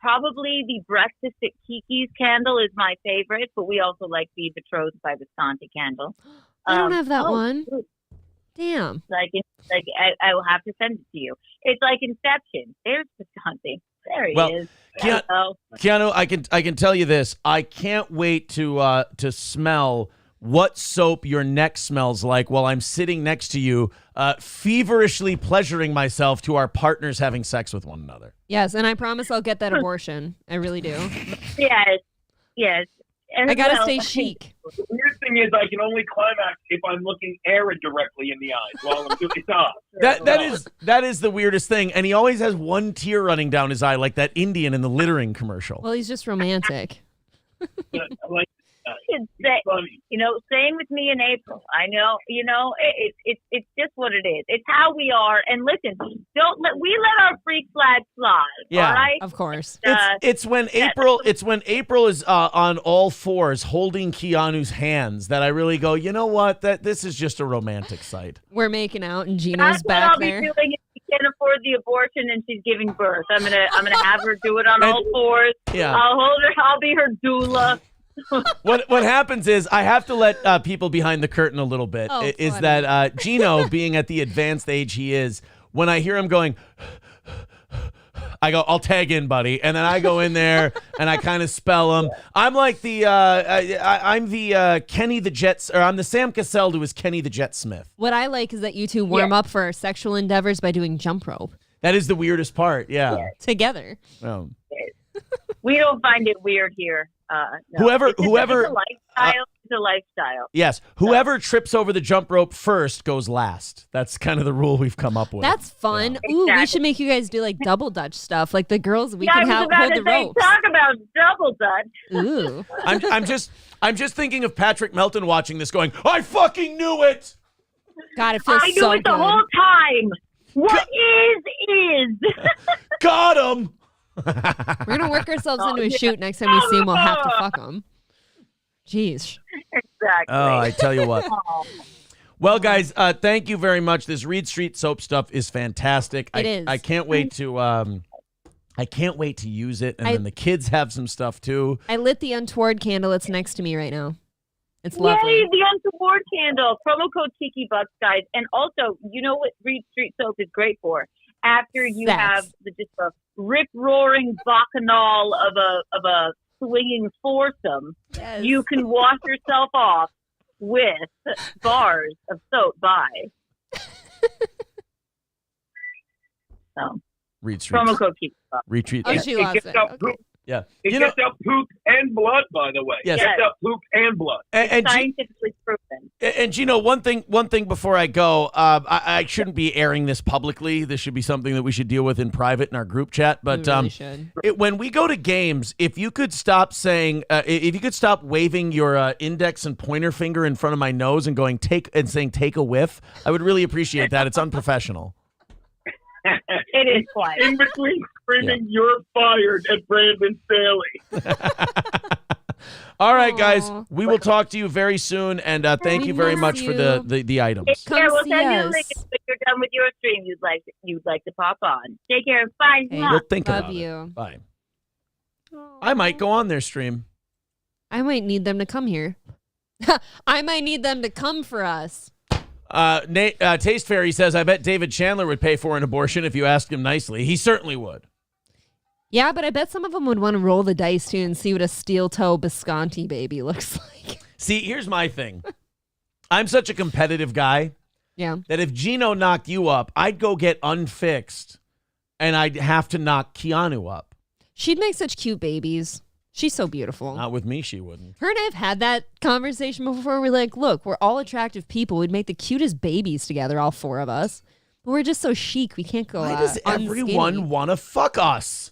G: probably the Breakfast at Kiki's candle is my favorite, but we also like the Betrothed by Visconti candle.
C: I don't have that
G: oh,
C: one.
G: good.
C: Damn.
G: I will have to send it to you. It's like Inception. There's Visconti. There he
B: Well,
G: is.
B: Keanu, I can tell you this. I can't wait to smell what soap your neck smells like while I'm sitting next to you, feverishly pleasuring myself to our partners having sex with one another.
C: Yes, and I promise I'll get that abortion. I really do.
G: Yes. And
C: I gotta
G: well,
C: stay chic.
H: The weird thing is I can only climax if I'm looking Aaron directly in the eyes while I'm doing it.
B: That is the weirdest thing, and he always has one tear running down his eye like that Indian in the littering commercial.
C: Well, he's just romantic.
H: Like,
G: funny. Same with me in April. I know, it's just what it is. It's how we are. And listen, we let our freak flag fly.
B: Yeah.
G: All right.
C: Of course.
B: It's when April is on all fours holding Keanu's hands that I really go, you know what? This is just a romantic sight.
C: We're making out and Gino's
G: That's what
C: back
G: I'll
C: there.
G: be doing if she can't afford the abortion and she's giving birth. I'm gonna have her do it on all fours.
B: Yeah.
G: I'll hold her. I'll be her doula.
B: What happens is I have to let people behind the curtain a little bit.
C: Oh,
B: Is
C: funny.
B: that Gino, being at the advanced age he is, when I hear him going, I go, I'll tag in, buddy, and then I go in there and I kind of spell him. I'm like I'm the Kenny the Jets, or I'm the Sam Cassell to his Kenny the Jet Smith.
C: What I like is that you two warm up for our sexual endeavors by doing jump rope
B: That is the weirdest part. Yeah.
C: together.
G: We don't find it weird here. No.
B: Whoever-
G: It's a lifestyle. It's a lifestyle.
B: Yes. Whoever trips over the jump rope first goes last. That's kind of the rule we've come up with.
C: That's fun.
G: Yeah.
C: Ooh, we
G: Exactly.
C: should make you guys do like double dutch stuff. Like the girls, we
G: I
C: can
G: was about
C: hold
G: to
C: the
G: say,
C: ropes.
G: talk about double dutch.
C: Ooh.
B: I'm just thinking of Patrick Melton watching this going, I fucking knew it.
C: God, it feels
G: I knew
C: so
G: it the
C: good.
G: whole time. What is?
B: Got him.
C: We're gonna work ourselves into a shoot next time we see him. We'll have to fuck him. Jeez.
G: Exactly.
B: Oh, I tell you what. Well, guys, thank you very much. This Reed Street soap stuff is fantastic.
C: It is.
B: I can't wait to use it, and then the kids have some stuff too.
C: I lit the untoward candle. It's next to me right now. It's lovely.
G: Yay, the untoward candle. Promo code TikiBucks, guys. And also, you know what Reed Street soap is great for? After you
C: Sex.
G: have just a rip-roaring bacchanal of a swinging foursome,
C: Yes.
G: you can wash yourself off with bars of soap by. So,
B: Read streets.
G: Promo code keeps up.
B: Retweet.
C: Oh,
B: that.
C: she lost
H: gets
C: it.
H: out
C: Okay.
H: poop.
B: Yeah.
H: It
B: You know,
H: gets out poop and blood, by the way.
B: Yes.
H: It gets out poop and blood.
B: and
G: Scientifically proven.
B: And Gino, one thing before I go, I shouldn't be airing this publicly. This should be something that we should deal with in private in our group chat. But
C: We really should.
B: when we go to games, if you could stop saying, if you could stop waving your index and pointer finger in front of my nose and saying take a whiff, I would really appreciate that. It's unprofessional.
G: It is quiet.
H: In between screaming, "You're fired" at Brandon Staley.
B: All right, guys,
C: Aw.
B: we will talk to you very soon, and thank
C: We
B: you very
C: miss
B: much for
C: you.
B: the items.
C: Come
G: Yeah, we'll
C: see
G: send you a
C: us.
G: link when you're done with your stream. You'd like to pop on. Take care. Bye.
C: Hey,
B: We'll think
C: love
B: about it.
C: you.
B: Bye. I might go on their stream.
C: I might need them to come here. I might need them to come for us.
B: Taste Fairy says, I bet David Chandler would pay for an abortion if you asked him nicely. He certainly would.
C: Yeah, but I bet some of them would want to roll the dice too and see what a steel toe Bisconti baby looks like.
B: See, here's my thing. I'm such a competitive guy
C: Yeah.
B: that if Gino knocked you up, I'd go get unfixed, and I'd have to knock Keanu up.
C: She'd make such cute babies. She's so beautiful.
B: Not with me, she wouldn't.
C: Her and I have had that conversation before. We're like, look, we're all attractive people. We'd make the cutest babies together, all four of us. But we're just so chic. We can't go
B: Why does everyone
C: unskinny.
B: want to fuck us?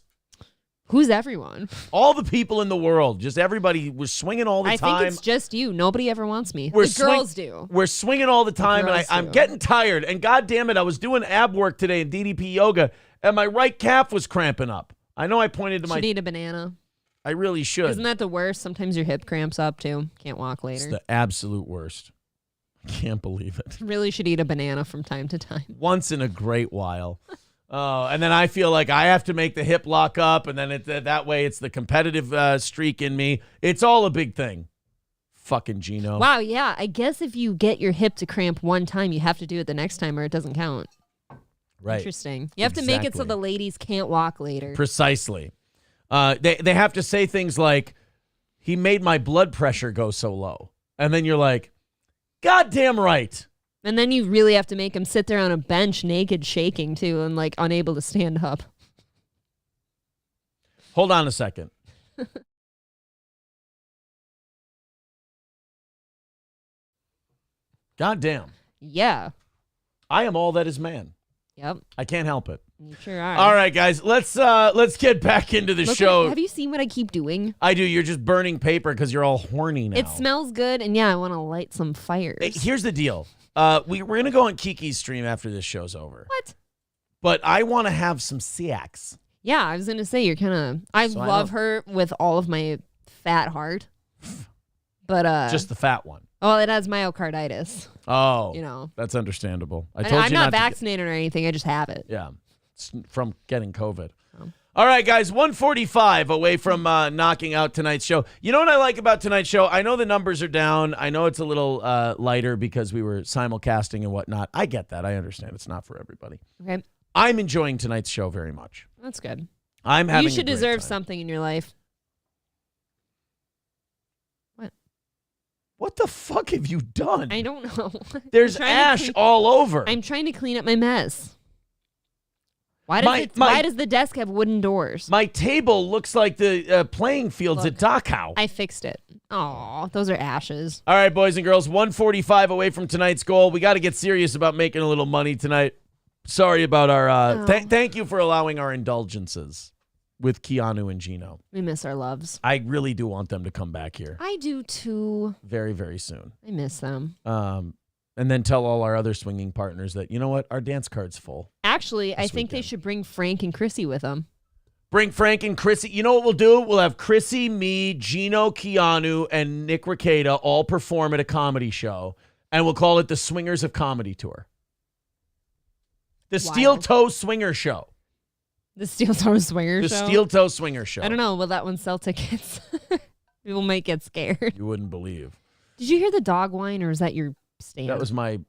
C: Who's everyone?
B: All the people in the world, just everybody was swinging all the
C: I
B: time.
C: think it's just you. Nobody ever wants me.
B: We're
C: The girls do.
B: We're swinging all the time, and
C: girls
B: I'm
C: do.
B: getting tired. And God damn it, I was doing ab work today in DDP yoga, and my right calf was cramping up. I know I pointed to
C: Should
B: my.
C: eat a banana.
B: I really should.
C: Isn't that the worst? Sometimes your hip cramps up too. Can't walk
B: It's
C: later.
B: the absolute worst. I can't believe it.
C: Really should eat a banana from time to time.
B: Once in a great while. And then I feel like I have to make the hip lock up, and then that way it's the competitive streak in me. It's all a big thing. Fucking Gino.
C: Wow, yeah. I guess if you get your hip to cramp one time, you have to do it the next time or it doesn't count.
B: Right.
C: Interesting. You have to make it so
B: Exactly.
C: the ladies can't walk later.
B: Precisely. They have to say things like, he made my blood pressure go so low. And then you're like, goddamn right.
C: And then you really have to make them sit there on a bench naked shaking too and like unable to stand up.
B: Hold on a second. Goddamn.
C: Yeah.
B: I am all that is man.
C: Yep.
B: I can't help it.
C: You sure are.
B: All right, guys, let's get back into the
C: Look
B: show.
C: have you seen what I keep doing?
B: I do. You're just burning paper because you're all horny now.
C: It smells good and yeah, I want to light some fires.
B: Hey, here's the deal. We're going to go on Kiki's stream after this show's over.
C: What?
B: But I want to have some sex.
C: Yeah, I was going to say you're kind of I
B: So I
C: love
B: don't-
C: her with all of my fat heart. But
B: Just the fat one.
C: well, it has myocarditis,
B: Oh,
C: you know.
B: that's understandable. I
C: And
B: told
C: I'm
B: you
C: not
B: not to get-
C: vaccinated or anything. I just have it.
B: Yeah, it's from getting COVID.
C: Oh.
B: All right, guys, 145 away from knocking out tonight's show. You know what I like about tonight's show? I know the numbers are down. I know it's a little lighter because we were simulcasting and whatnot. I get that. I understand. It's not for everybody.
C: Okay.
B: I'm enjoying tonight's show very much.
C: That's good.
B: I'm having
C: You
B: a
C: should
B: great
C: deserve
B: time.
C: something in your life.
B: What the fuck have you done?
C: I don't know.
B: There's
C: I'm trying to
B: ash
C: clean-
B: all over.
C: I'm trying to clean up my mess. Why
B: My-
C: does the desk have wooden doors?
B: My table looks like the playing fields
C: Look.
B: at Dachau.
C: I fixed it. Aw, those are ashes.
B: All right, boys and girls, 145 away from tonight's goal. We got to get serious about making a little money tonight. Sorry about our.
C: Oh.
B: Thank you for allowing our indulgences with Keanu and Gino.
C: We miss our loves.
B: I really do want them to come back here
C: I do too.
B: very, very soon.
C: I miss them.
B: And then tell all our other swinging partners that, you know what, our dance card's full.
C: Actually, I
B: This
C: think they
B: weekend.
C: should bring Frank and Chrissy with them.
B: Bring Frank and Chrissy. You know what we'll do? We'll have Chrissy, me, Gino, Keanu, and Nick Ricada all perform at a comedy show, and we'll call it the Swingers of Comedy Tour. The Steel
C: Wild.
B: Toe Swinger Show.
C: The Steel Toe Swinger
B: The
C: Show.
B: Steel Toe Swinger Show.
C: I don't know. Will that one sell tickets? People might get scared.
B: You wouldn't believe.
C: Did you hear the dog whine, or was that your stand?
B: That was my,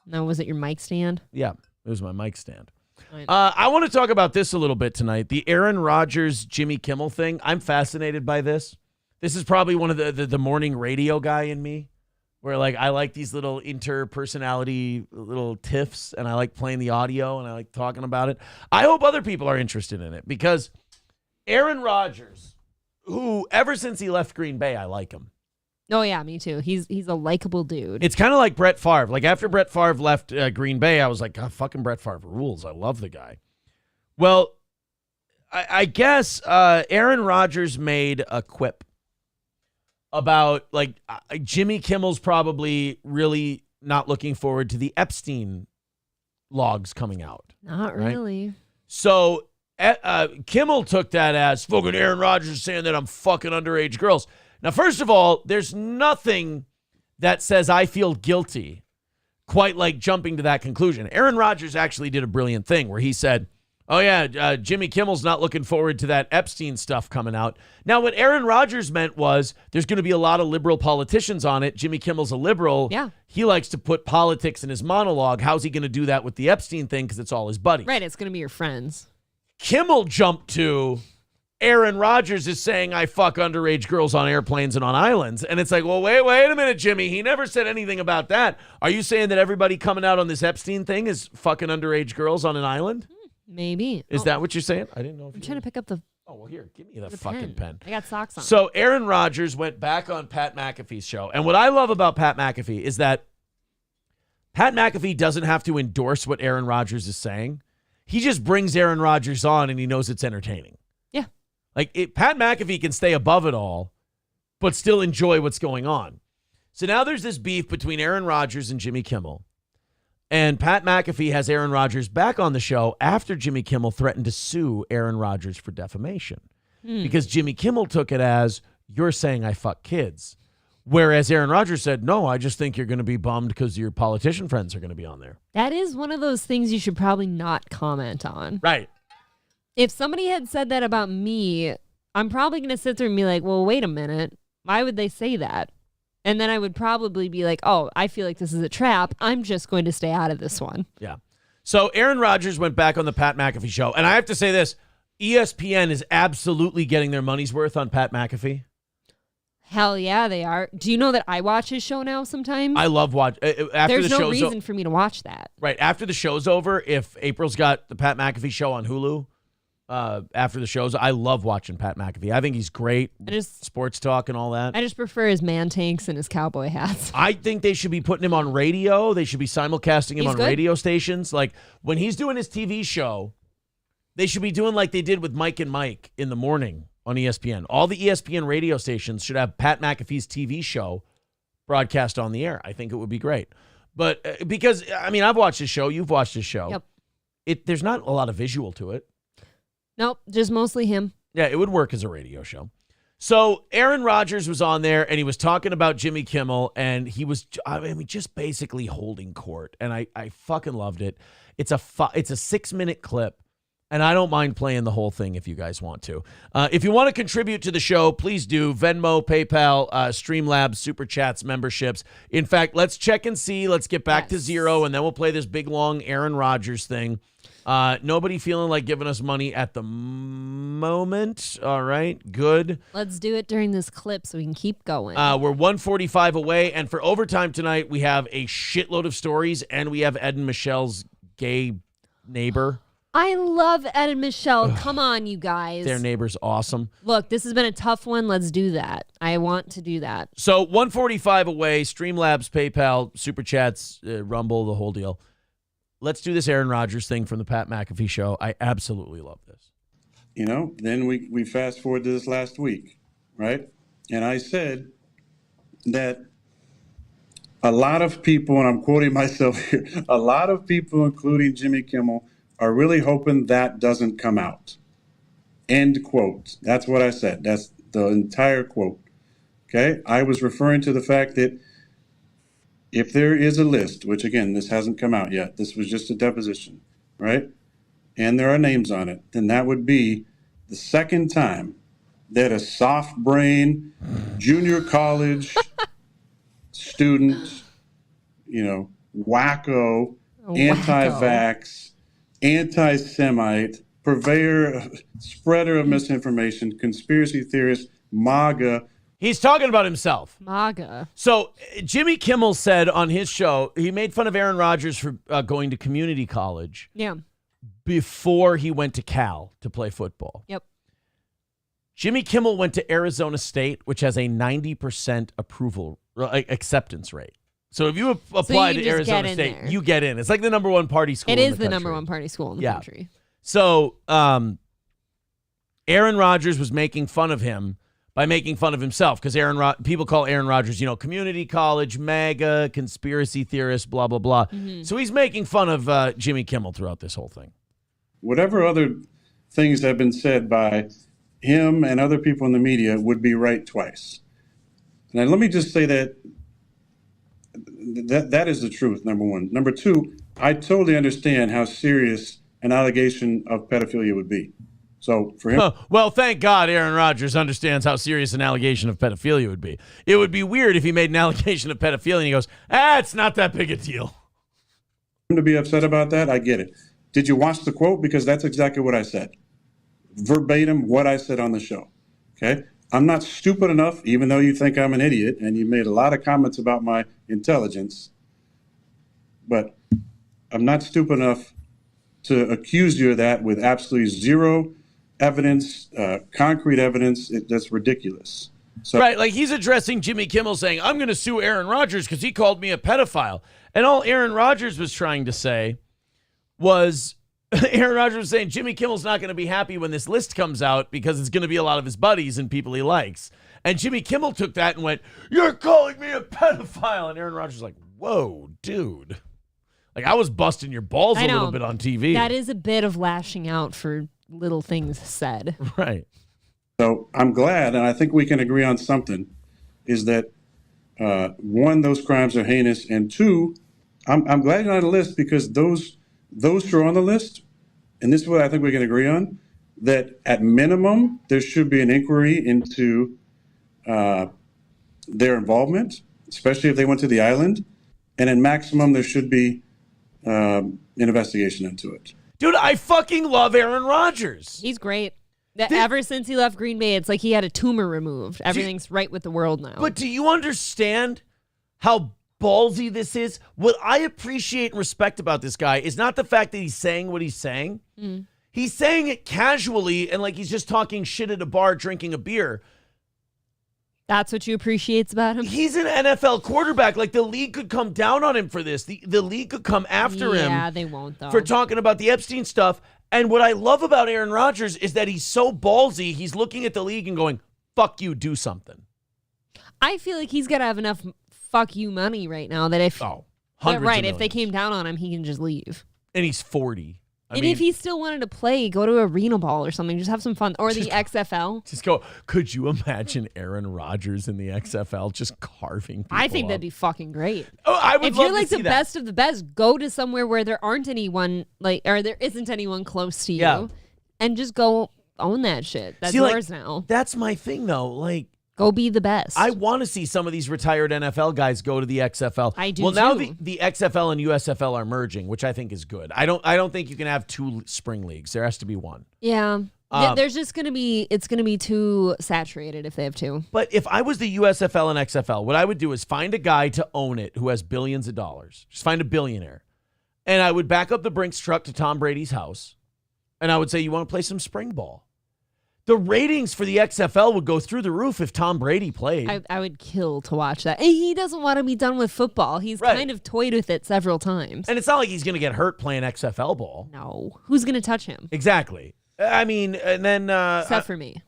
C: No, was it your mic stand?
B: yeah, it was my mic stand.
C: Fine.
B: I want to talk about this a little bit tonight. The Aaron Rodgers, Jimmy Kimmel thing. I'm fascinated by this. This is probably one of the morning radio guy in me where like I like these little interpersonality little tiffs, and I like playing the audio, and I like talking about it. I hope other people are interested in it, because Aaron Rodgers, who ever since he left Green Bay, I like him.
C: Oh yeah, me too. He's a likable dude.
B: It's kind of like Brett Favre. Like after Brett Favre left Green Bay, I was like, God, fucking Brett Favre rules. I love the guy. Well, I guess Aaron Rodgers made a quip about like Jimmy Kimmel's probably really not looking forward to the Epstein logs coming out.
C: Not
B: right?
C: really.
B: So Kimmel took that as fucking Aaron Rodgers saying that I'm fucking underage girls. Now, first of all, there's nothing that says I feel guilty quite like jumping to that conclusion. Aaron Rodgers actually did a brilliant thing where he said, oh, yeah, Jimmy Kimmel's not looking forward to that Epstein stuff coming out. Now, what Aaron Rodgers meant was there's going to be a lot of liberal politicians on it. Jimmy Kimmel's a liberal.
C: Yeah.
B: He likes to put politics in his monologue. How's he going to do that with the Epstein thing? Because it's all his buddies.
C: Right, it's going to be your friends.
B: Kimmel jumped to Aaron Rodgers is saying I fuck underage girls on airplanes and on islands. And it's like, well, wait a minute, Jimmy. He never said anything about that. Are you saying that everybody coming out on this Epstein thing is fucking underage girls on an island?
C: Maybe.
B: Is that what you're saying? I didn't know.
C: I'm trying to pick up the
B: Oh, well, here, give me the fucking pen.
C: I got socks on.
B: So Aaron Rodgers went back on Pat McAfee's show. And what I love about Pat McAfee is that Pat McAfee doesn't have to endorse what Aaron Rodgers is saying. He just brings Aaron Rodgers on and he knows it's entertaining.
C: Yeah.
B: Like Pat McAfee can stay above it all, but still enjoy what's going on. So now there's this beef between Aaron Rodgers and Jimmy Kimmel. And Pat McAfee has Aaron Rodgers back on the show after Jimmy Kimmel threatened to sue Aaron Rodgers for defamation. Because Jimmy Kimmel took it as, you're saying I fuck kids. Whereas Aaron Rodgers said, no, I just think you're going to be bummed because your politician friends are going to be on there.
C: That is one of those things you should probably not comment on.
B: Right.
C: If somebody had said that about me, I'm probably going to sit there and be like, well, wait a minute. Why would they say that? And then I would probably be like, oh, I feel like this is a trap. I'm just going to stay out of this one.
B: Yeah. So Aaron Rodgers went back on the Pat McAfee show. And I have to say this, ESPN is absolutely getting their money's worth on Pat McAfee.
C: Hell yeah, they are. Do you know that I watch his show now sometimes?
B: I love watching.
C: There's no reason for me to watch that.
B: Right. After the show's over, if April's got the Pat McAfee show on Hulu, after the show's, I love watching Pat McAfee. I think he's great. Sports talk and all that.
C: I just prefer his man tanks and his cowboy hats.
B: I think they should be putting him on radio. They should be simulcasting him on
C: good.
B: radio stations. Like when he's doing his TV show, they should be doing like they did with Mike and Mike in the morning on ESPN. All the ESPN radio stations should have Pat McAfee's TV show broadcast on the air. I think it would be great. But because, I mean, I've watched his show. You've watched his show.
C: Yep.
B: There's not a lot of visual to it.
C: Nope, just mostly him.
B: Yeah, it would work as a radio show. So Aaron Rodgers was on there, and he was talking about Jimmy Kimmel, and he was, just basically holding court, and I fucking loved it. It's a 6-minute clip, and I don't mind playing the whole thing if you guys want to. If you want to contribute to the show, please do. Venmo, PayPal, Streamlabs, Super Chats, memberships. In fact, let's check and see. Let's get back to zero, and then we'll play this big, long Aaron Rodgers thing. Nobody feeling like giving us money at the moment. All right, good.
C: Let's do it during this clip so we can keep going.
B: We're 145 away, and for overtime tonight, we have a shitload of stories, and we have Ed and Michelle's gay neighbor.
C: I love Ed and Michelle. Come on, you guys.
B: Their neighbor's awesome.
C: Look, this has been a tough one. Let's do that. I want to do that.
B: So 145 away, Streamlabs, PayPal, Super Chats, Rumble, the whole deal. Let's do this Aaron Rodgers thing from the Pat McAfee show. I absolutely love this.
I: You know, then we fast forward to this last week, right? And I said that a lot of people, and I'm quoting myself here, a lot of people, including Jimmy Kimmel, are really hoping that doesn't come out. End quote. That's what I said. That's the entire quote. Okay? I was referring to the fact that if there is a list, which again, this hasn't come out yet, this was just a deposition, right? And there are names on it, then that would be the second time that a soft brain junior college student, wacko, anti-vax, anti-Semite, purveyor, spreader of misinformation, conspiracy theorist, MAGA,
B: He's talking about himself.
C: MAGA.
B: So Jimmy Kimmel said on his show, he made fun of Aaron Rodgers for going to community college.
C: Yeah.
B: Before he went to Cal to play football.
C: Yep.
B: Jimmy Kimmel went to Arizona State, which has a 90% acceptance rate. So if you apply to Arizona State, you get in. It's like the number one party school.
C: It is the number one party school in the country.
B: So Aaron Rodgers was making fun of him by making fun of himself because people call Aaron Rodgers, community college, MAGA, conspiracy theorist, blah, blah, blah. Mm-hmm. So he's making fun of Jimmy Kimmel throughout this whole thing.
I: Whatever other things have been said by him and other people in the media would be right twice. Now, let me just say that is the truth, number one. Number two, I totally understand how serious an allegation of pedophilia would be. So for him,
B: well, thank God Aaron Rodgers understands how serious an allegation of pedophilia would be. It would be weird if he made an allegation of pedophilia and he goes, it's not that big a deal.
I: To be upset about that, I get it. Did you watch the quote? Because that's exactly what I said. Verbatim what I said on the show. Okay? I'm not stupid enough, even though you think I'm an idiot, and you made a lot of comments about my intelligence, but I'm not stupid enough to accuse you of that with absolutely zero evidence, concrete evidence. That's ridiculous. So,
B: right, like he's addressing Jimmy Kimmel saying, I'm going to sue Aaron Rodgers because he called me a pedophile. And all Aaron Rodgers was trying to say was, Aaron Rodgers was saying Jimmy Kimmel's not going to be happy when this list comes out because it's going to be a lot of his buddies and people he likes. And Jimmy Kimmel took that and went, you're calling me a pedophile. And Aaron Rodgers was like, whoa, dude. Like, I was busting your balls a little bit on TV.
C: That is a bit of lashing out for little things said.
B: Right.
I: So I'm glad, and I think we can agree on something, is that, one, those crimes are heinous, and two, I'm glad you're on the list because those who are on the list, and this is what I think we can agree on, that at minimum, there should be an inquiry into their involvement, especially if they went to the island, and at maximum, there should be an investigation into it.
B: Dude, I fucking love Aaron Rodgers.
C: He's great. Ever since he left Green Bay, it's like he had a tumor removed. Everything's right with the world now.
B: But do you understand how ballsy this is? What I appreciate and respect about this guy is not the fact that he's saying what he's saying. Mm. He's saying it casually and like he's just talking shit at a bar drinking a beer.
C: That's what you appreciate about him?
B: He's an NFL quarterback. Like, the league could come down on him for this. The league could come after him.
C: Yeah, they won't, though.
B: For talking about the Epstein stuff. And what I love about Aaron Rodgers is that he's so ballsy, he's looking at the league and going, fuck you, do something.
C: I feel like he's got to have enough fuck you money right now that if...
B: Oh,
C: if they came down on him, he can just leave.
B: And he's 40.
C: I mean, if he still wanted to play, go to Arena Ball or something. Just have some fun. Or the XFL.
B: Just go. Could you imagine Aaron Rodgers in the XFL just carving people
C: I think
B: up?
C: that'd be fucking great.
B: Oh, I would
C: if
B: love
C: you're like
B: to see
C: the
B: that.
C: best of the best, go to somewhere where there aren't anyone or there isn't anyone close to you, and just go own that shit. That's yours now.
B: That's my thing, though. Like,
C: go be the best.
B: I want to see some of these retired NFL guys go to the XFL.
C: I do.
B: Well, now the XFL and USFL are merging, which I think is good. I don't think you can have two spring leagues. There has to be one.
C: Yeah. There's just going to be, it's going to be too saturated if they have two.
B: But if I was the USFL and XFL, what I would do is find a guy to own it who has billions of dollars. Just find a billionaire. And I would back up the Brinks truck to Tom Brady's house. And I would say, you want to play some spring ball? The ratings for the XFL would go through the roof if Tom Brady played.
C: I would kill to watch that. And he doesn't want to be done with football. He's kind of toyed with it several times.
B: And it's not like he's going to get hurt playing XFL ball.
C: No. Who's going to touch him?
B: Exactly. I mean, and then...
C: except for me.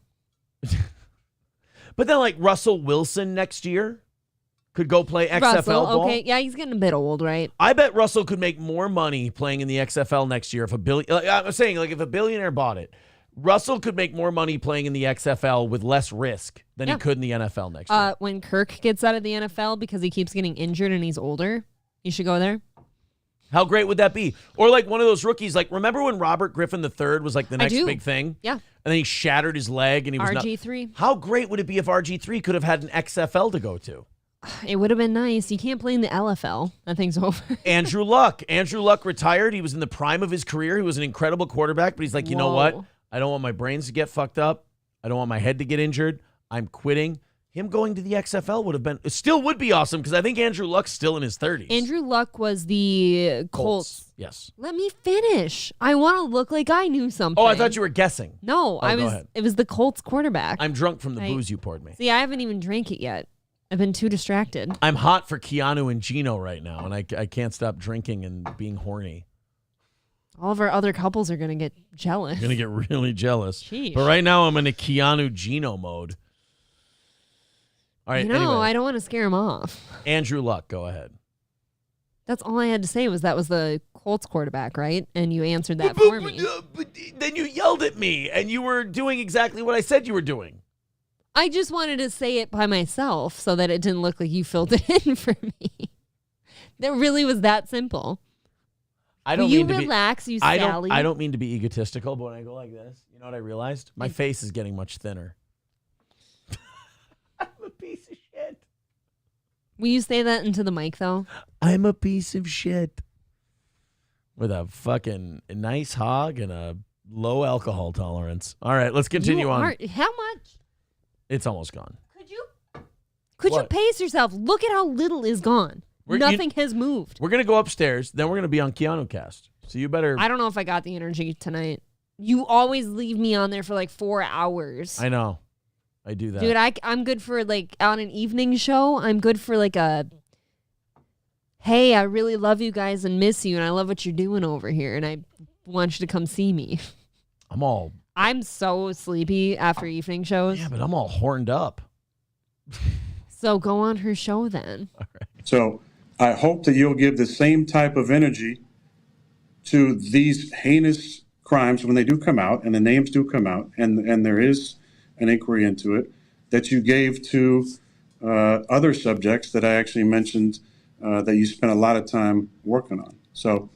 B: But then, like, Russell Wilson next year could go play XFL ball.
C: Okay. Yeah, he's getting a bit old, right?
B: I bet Russell could make more money playing in the XFL next year if I'm saying, like, if a billionaire bought it. Russell could make more money playing in the XFL with less risk than he could in the NFL next year.
C: When Kirk gets out of the NFL because he keeps getting injured and he's older, you should go there.
B: How great would that be? Or like one of those rookies, like remember when Robert Griffin III was like the next big thing?
C: Yeah.
B: And then he shattered his leg and he was
C: RG3.
B: How great would it be if RG3 could have had an XFL to go to?
C: It would have been nice. You can't play in the LFL. That thing's over.
B: Andrew Luck. Andrew Luck retired. He was in the prime of his career. He was an incredible quarterback, but he's like, you know what? I don't want my brains to get fucked up. I don't want my head to get injured. I'm quitting. him going to the XFL would be awesome because I think Andrew Luck's still in his 30s.
C: Andrew Luck was the Colts.
B: Yes.
C: Let me finish. I want to look like I knew something.
B: Oh, I thought you were guessing.
C: No,
B: Go ahead.
C: It was the Colts quarterback.
B: I'm drunk from the booze you poured me.
C: See, I haven't even drank it yet. I've been too distracted.
B: I'm hot for Keanu and Gino right now, and I can't stop drinking and being horny.
C: All of our other couples are going to get jealous.
B: I'm going to get really jealous.
C: Sheesh.
B: But right now, I'm in a Keanu Gino mode. All right,
C: No,
B: anyway.
C: I don't want to scare him off.
B: Andrew Luck, go ahead.
C: That's all I had to say was that was the Colts quarterback, right? And you answered that for me.
B: But then you yelled at me, and you were doing exactly what I said you were doing.
C: I just wanted to say it by myself so that it didn't look like you filled it in for me. That really was that simple. Will you relax, you Sally?
B: I don't mean to be egotistical, but when I go like this, you know what I realized? My face is getting much thinner. I'm a piece of shit.
C: Will you say that into the mic, though?
B: I'm a piece of shit. With a fucking nice hog and a low alcohol tolerance. All right, let's continue on.
C: How much?
B: It's almost gone.
C: Could you pace yourself? Look at how little is gone. Nothing has moved.
B: We're going to go upstairs. Then we're going to be on Keanu Cast. So you better...
C: I don't know if I got the energy tonight. You always leave me on there for like 4 hours.
B: I know. I do that.
C: Dude, I'm good for like on an evening show. I'm good for like a, hey, I really love you guys and miss you and I love what you're doing over here and I want you to come see me.
B: I'm
C: so sleepy after evening shows.
B: Yeah, but I'm all horned up.
C: So go on her show then.
B: All right.
I: So I hope that you'll give the same type of energy to these heinous crimes when they do come out and the names do come out and there is an inquiry into it that you gave to other subjects that I actually mentioned that you spent a lot of time working on. So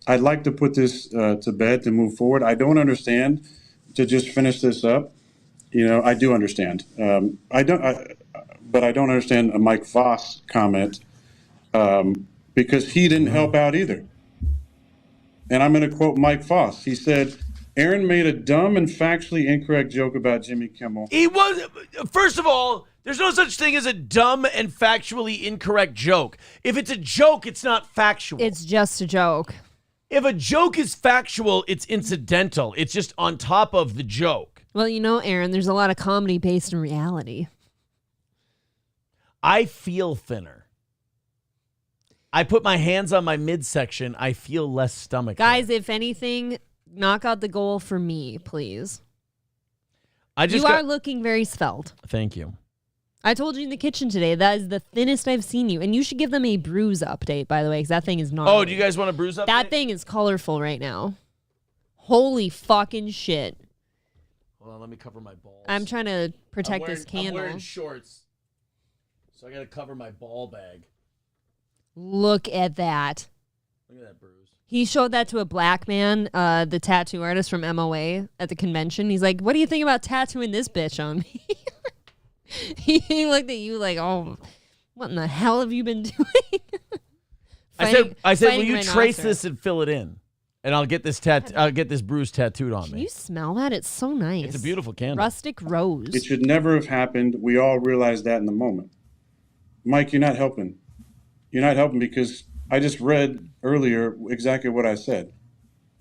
I: I'd like to put this to bed to move forward. I don't understand to just finish this up. You know, I do understand. But I don't understand a Mike Voss comment because he didn't help out either. And I'm going to quote Mike Voss. He said, Aaron made a dumb and factually incorrect joke about Jimmy Kimmel.
B: First of all, there's no such thing as a dumb and factually incorrect joke. If it's a joke, it's not factual.
C: It's just a joke.
B: If a joke is factual, it's incidental. It's just on top of the joke.
C: Well, you know, Aaron, there's a lot of comedy based in reality.
B: I feel thinner. I put my hands on my midsection. I feel less stomach.
C: Guys, if anything, knock out the goal for me, please. You are looking very svelte.
B: Thank you.
C: I told you in the kitchen today, that is the thinnest I've seen you. And you should give them a bruise update, by the way, because that thing is not.
B: Oh, do you guys want a bruise update?
C: That thing is colorful right now. Holy fucking shit.
B: Hold on, let me cover my balls.
C: I'm trying to protect this candle.
B: I'm wearing shorts, so I got to cover my ball bag.
C: Look at that.
B: Look at that bruise.
C: He showed that to a black man, the tattoo artist from MOA at the convention. He's like, what do you think about tattooing this bitch on me? He looked at you like, oh, what in the hell have you been doing?
B: I said, will you trace this and fill it in? And I'll get this bruise tattooed on me.
C: Can you smell that? It's so nice.
B: It's a beautiful candle.
C: Rustic rose.
I: It should never have happened. We all realized that in the moment. Mike, you're not helping. You're not helping because I just read earlier exactly what I said.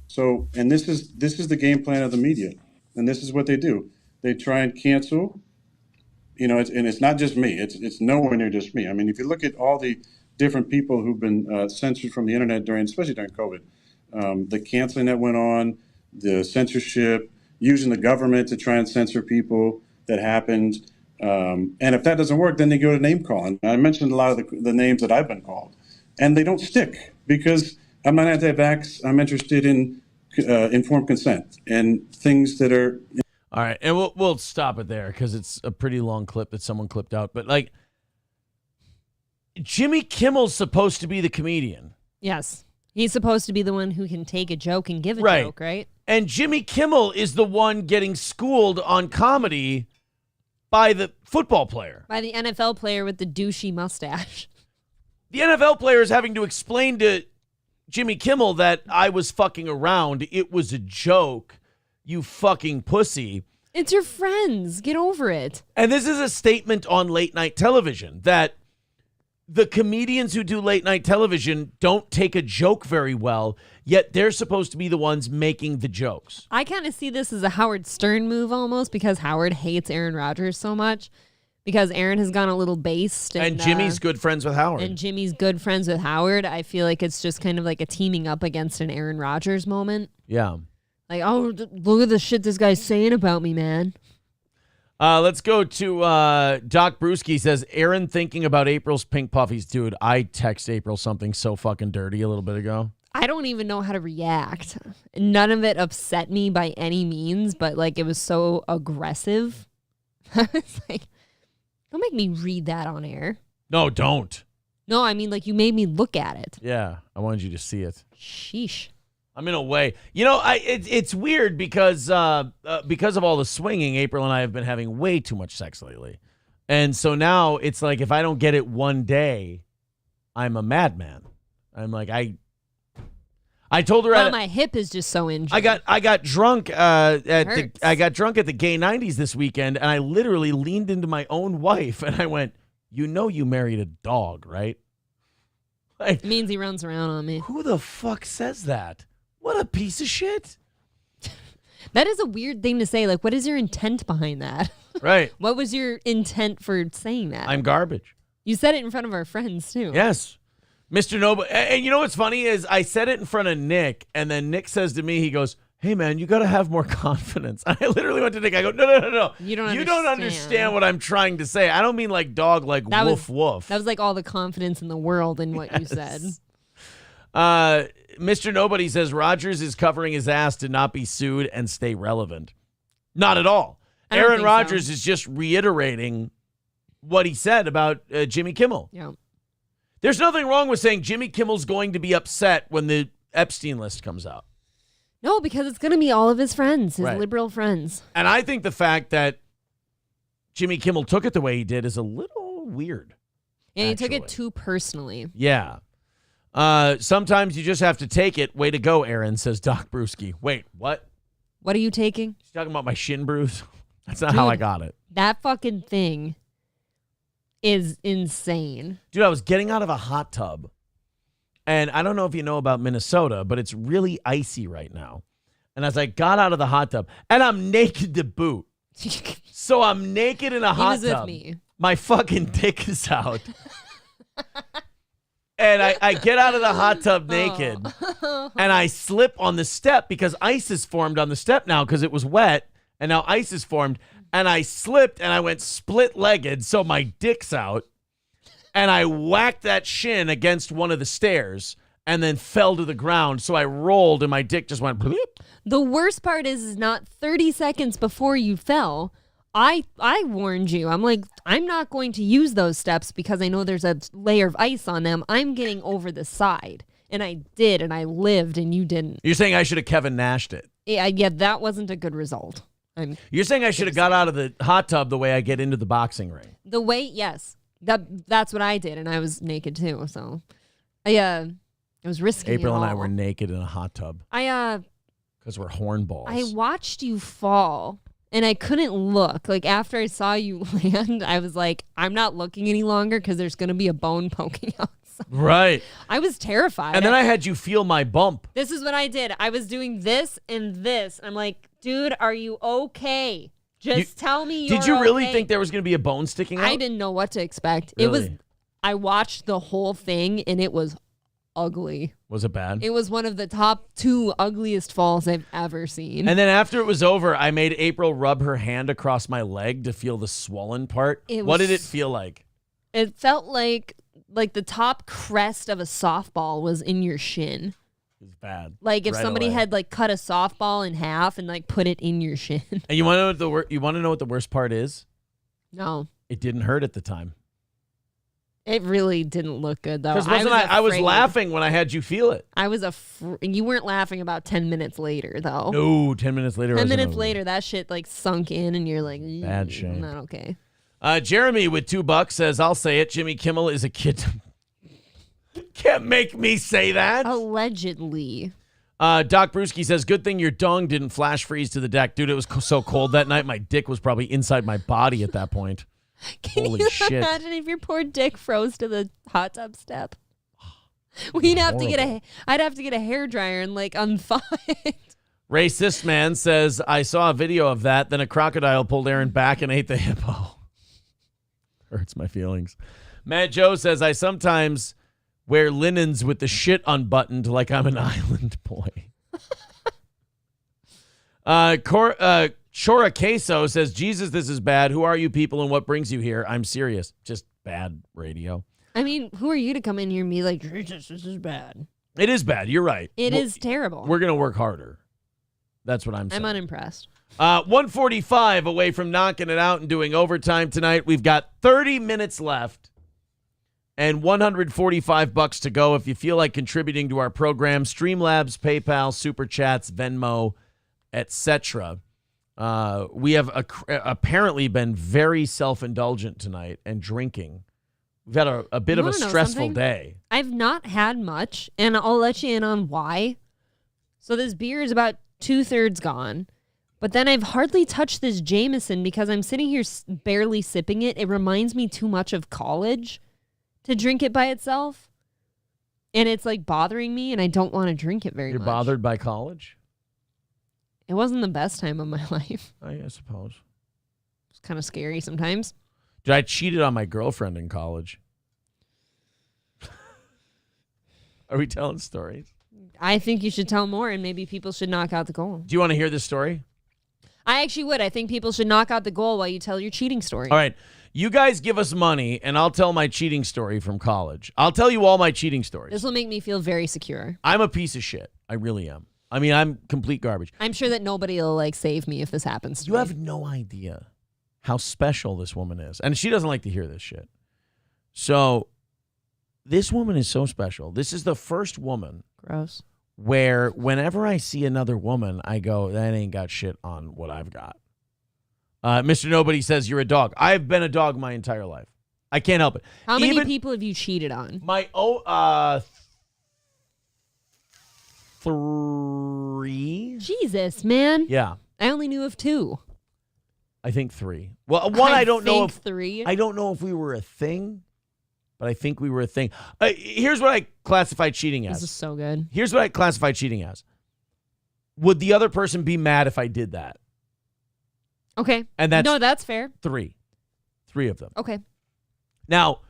I: So, and this is the game plan of the media, and this is what they do. They try and cancel. You know, it's not just me. It's nowhere near just me. I mean, if you look at all the different people who've been censored from the internet especially during COVID, the canceling that went on, the censorship, using the government to try and censor people that happened. And if that doesn't work, then they go to name calling. I mentioned a lot of the names that I've been called, and they don't stick because I'm not anti-vax. I'm interested in informed consent and things that are.
B: All right, and we'll stop it there because it's a pretty long clip that someone clipped out. But like, Jimmy Kimmel's supposed to be the comedian.
C: Yes, he's supposed to be the one who can take a joke and give a joke, right?
B: And Jimmy Kimmel is the one getting schooled on comedy by the football player.
C: By the NFL player with the douchey mustache.
B: The NFL player is having to explain to Jimmy Kimmel that I was fucking around. It was a joke, you fucking pussy.
C: It's your friends. Get over it.
B: And this is a statement on late night television that the comedians who do late night television don't take a joke very well, yet they're supposed to be the ones making the jokes.
C: I kind of see this as a Howard Stern move almost because Howard hates Aaron Rodgers so much because Aaron has gone a little based.
B: And Jimmy's good friends with Howard.
C: And Jimmy's good friends with Howard. I feel like it's just kind of like a teaming up against an Aaron Rodgers moment.
B: Yeah.
C: Like, oh, look at the shit this guy's saying about me, man.
B: Let's go to Doc Brewski says, Aaron thinking about April's pink puffies. Dude, I text April something so fucking dirty a little bit ago.
C: I don't even know how to react. None of it upset me by any means, but like it was so aggressive. I was like, don't make me read that on air.
B: No, don't.
C: No, I mean like you made me look at it.
B: Yeah, I wanted you to see it.
C: Sheesh.
B: I'm in a way. You know, it's weird because of all the swinging, April and I have been having way too much sex lately. And so now it's like if I don't get it one day, I'm a madman. I'm like I told her
C: well, my hip is just so injured.
B: I got drunk at the Gay 90s this weekend, and I literally leaned into my own wife and I went, "You know you married a dog, right?" Like,
C: it means he runs around on me.
B: Who the fuck says that? What a piece of shit.
C: That is a weird thing to say. Like, what is your intent behind that?
B: Right.
C: What was your intent for saying that?
B: I'm garbage.
C: You said it in front of our friends, too.
B: Yes. Mr. Noble. And you know what's funny is I said it in front of Nick, and then Nick says to me, he goes, "Hey, man, you got to have more confidence." I literally went to Nick. I go, no. You don't understand what I'm trying to say. I don't mean like dog, like that woof, woof.
C: That was like all the confidence in the world in what you said.
B: Mr. Nobody says Rodgers is covering his ass to not be sued and stay relevant. Not at all. Aaron Rodgers is just reiterating what he said about Jimmy Kimmel.
C: Yeah.
B: There's nothing wrong with saying Jimmy Kimmel's going to be upset when the Epstein list comes out.
C: No, because it's going to be all of his friends, his liberal friends.
B: And I think the fact that Jimmy Kimmel took it the way he did is a little weird.
C: Yeah, he took it too personally.
B: Yeah. Sometimes you just have to take it. Way to go, Aaron, says Doc Brewski. Wait, what?
C: What are you taking?
B: She's talking about my shin bruise. That's not how I got it.
C: That fucking thing is insane.
B: Dude, I was getting out of a hot tub. And I don't know if you know about Minnesota, but it's really icy right now. And as I got out of the hot tub, and I'm naked to boot. So I'm naked in a hot tub.
C: With me.
B: My fucking dick is out. And I get out of the hot tub naked, and I slip on the step because ice is formed on the step now because it was wet, and now ice is formed. And I slipped, and I went split-legged, so my dick's out. And I whacked that shin against one of the stairs and then fell to the ground. So I rolled, and my dick just went bloop.
C: The worst part is not 30 seconds before you fell. I warned you. I'm like, I'm not going to use those steps because I know there's a layer of ice on them. I'm getting over the side. And I did, and I lived, and you didn't.
B: You're saying I should have Kevin Nashed it?
C: Yeah, that wasn't a good result.
B: You're saying I should have got out of the hot tub the way I get into the boxing ring?
C: The way, yes. That's what I did, and I was naked, too. So, it was risky.
B: April and I were naked in a hot tub. Because we're hornballs.
C: I watched you fall. And I couldn't look. Like, after I saw you land, I was like, I'm not looking any longer because there's going to be a bone poking out.
B: Right.
C: I was terrified.
B: And then I had you feel my bump.
C: This is what I did. I was doing this and this. I'm like, dude, are you okay? Just tell me you're
B: Did you really
C: okay.
B: think there was going to be a bone sticking out?
C: I didn't know what to expect.
B: Really?
C: I watched the whole thing, and it was ugly.
B: Was it bad?
C: It was one of the top 2 ugliest falls I've ever seen.
B: And then after it was over, I made April rub her hand across my leg to feel the swollen part. What did it feel like?
C: It felt like the top crest of a softball was in your shin.
B: It was bad.
C: Like if somebody had like cut a softball in half and like put it in your shin.
B: And you want to know what the worst part is?
C: No.
B: It didn't hurt at the time.
C: It really didn't look good, though.
B: Because I was laughing when I had you feel it.
C: You weren't laughing about 10 minutes later, though.
B: No, 10 minutes later.
C: 10 minutes later, that shit like sunk in, and you're like,
B: bad shape.
C: Not okay.
B: Jeremy with $2 says, "I'll say it. Jimmy Kimmel is a kid." Can't make me say that.
C: Allegedly.
B: Doc Brewski says, good thing your dong didn't flash freeze to the deck. Dude, it was so cold that night. My dick was probably inside my body at that point. Holy shit.
C: Imagine if your poor dick froze to the hot tub step? I'd have to get a hairdryer and unthaw it.
B: Racist man says, I saw a video of that. Then a crocodile pulled Aaron back and ate the hippo. Hurts my feelings. Matt Joe says, I sometimes wear linens with the shit unbuttoned like I'm an island boy. Chora Queso says, Jesus, this is bad. Who are you people and what brings you here? I'm serious. Just bad radio.
C: I mean, who are you to come in here and be like, Jesus, this is bad?
B: It is bad. You're right.
C: It is terrible.
B: We're going to work harder. That's what I'm saying.
C: I'm unimpressed.
B: 145 away from knocking it out and doing overtime tonight. We've got 30 minutes left and $145 to go. If you feel like contributing to our program, Streamlabs, PayPal, Super Chats, Venmo, etc. We have apparently been very self-indulgent tonight and drinking. We've had a bit of a stressful day.
C: I've not had much, and I'll let you in on why. So this beer is about 2/3 gone, but then I've hardly touched this Jameson because I'm sitting here barely sipping it. It reminds me too much of college to drink it by itself, and it's bothering me, and I don't want to drink it very much.
B: You're bothered by college?
C: It wasn't the best time of my life.
B: I suppose.
C: It's kind of scary sometimes.
B: Dude, I cheated on my girlfriend in college. Are we telling stories?
C: I think you should tell more, and maybe people should knock out the goal.
B: Do you want to hear this story?
C: I actually would. I think people should knock out the goal while you tell your cheating story.
B: All right. You guys give us money, and I'll tell my cheating story from college. I'll tell you all my cheating stories.
C: This will make me feel very secure.
B: I'm a piece of shit. I really am. I mean, I'm complete garbage.
C: I'm sure that nobody will, save me if this happens to me.
B: You have no idea how special this woman is. And she doesn't like to hear this shit. So this woman is so special. This is the first woman.
C: Gross.
B: Where whenever I see another woman, I go, that ain't got shit on what I've got. Mr. Nobody says you're a dog. I've been a dog my entire life. I can't help it.
C: How many people have you cheated on?
B: 3.
C: Jesus, man.
B: Yeah.
C: I only knew of 2.
B: I think 3. Well, one I don't know if
C: 3.
B: I don't know if we were a thing, but I think we were a thing. Here's what I classify cheating as.
C: This is so good.
B: Here's what I classify cheating as. Would the other person be mad if I did that?
C: Okay.
B: And that's
C: fair.
B: 3. 3 of them.
C: Okay.
B: Now,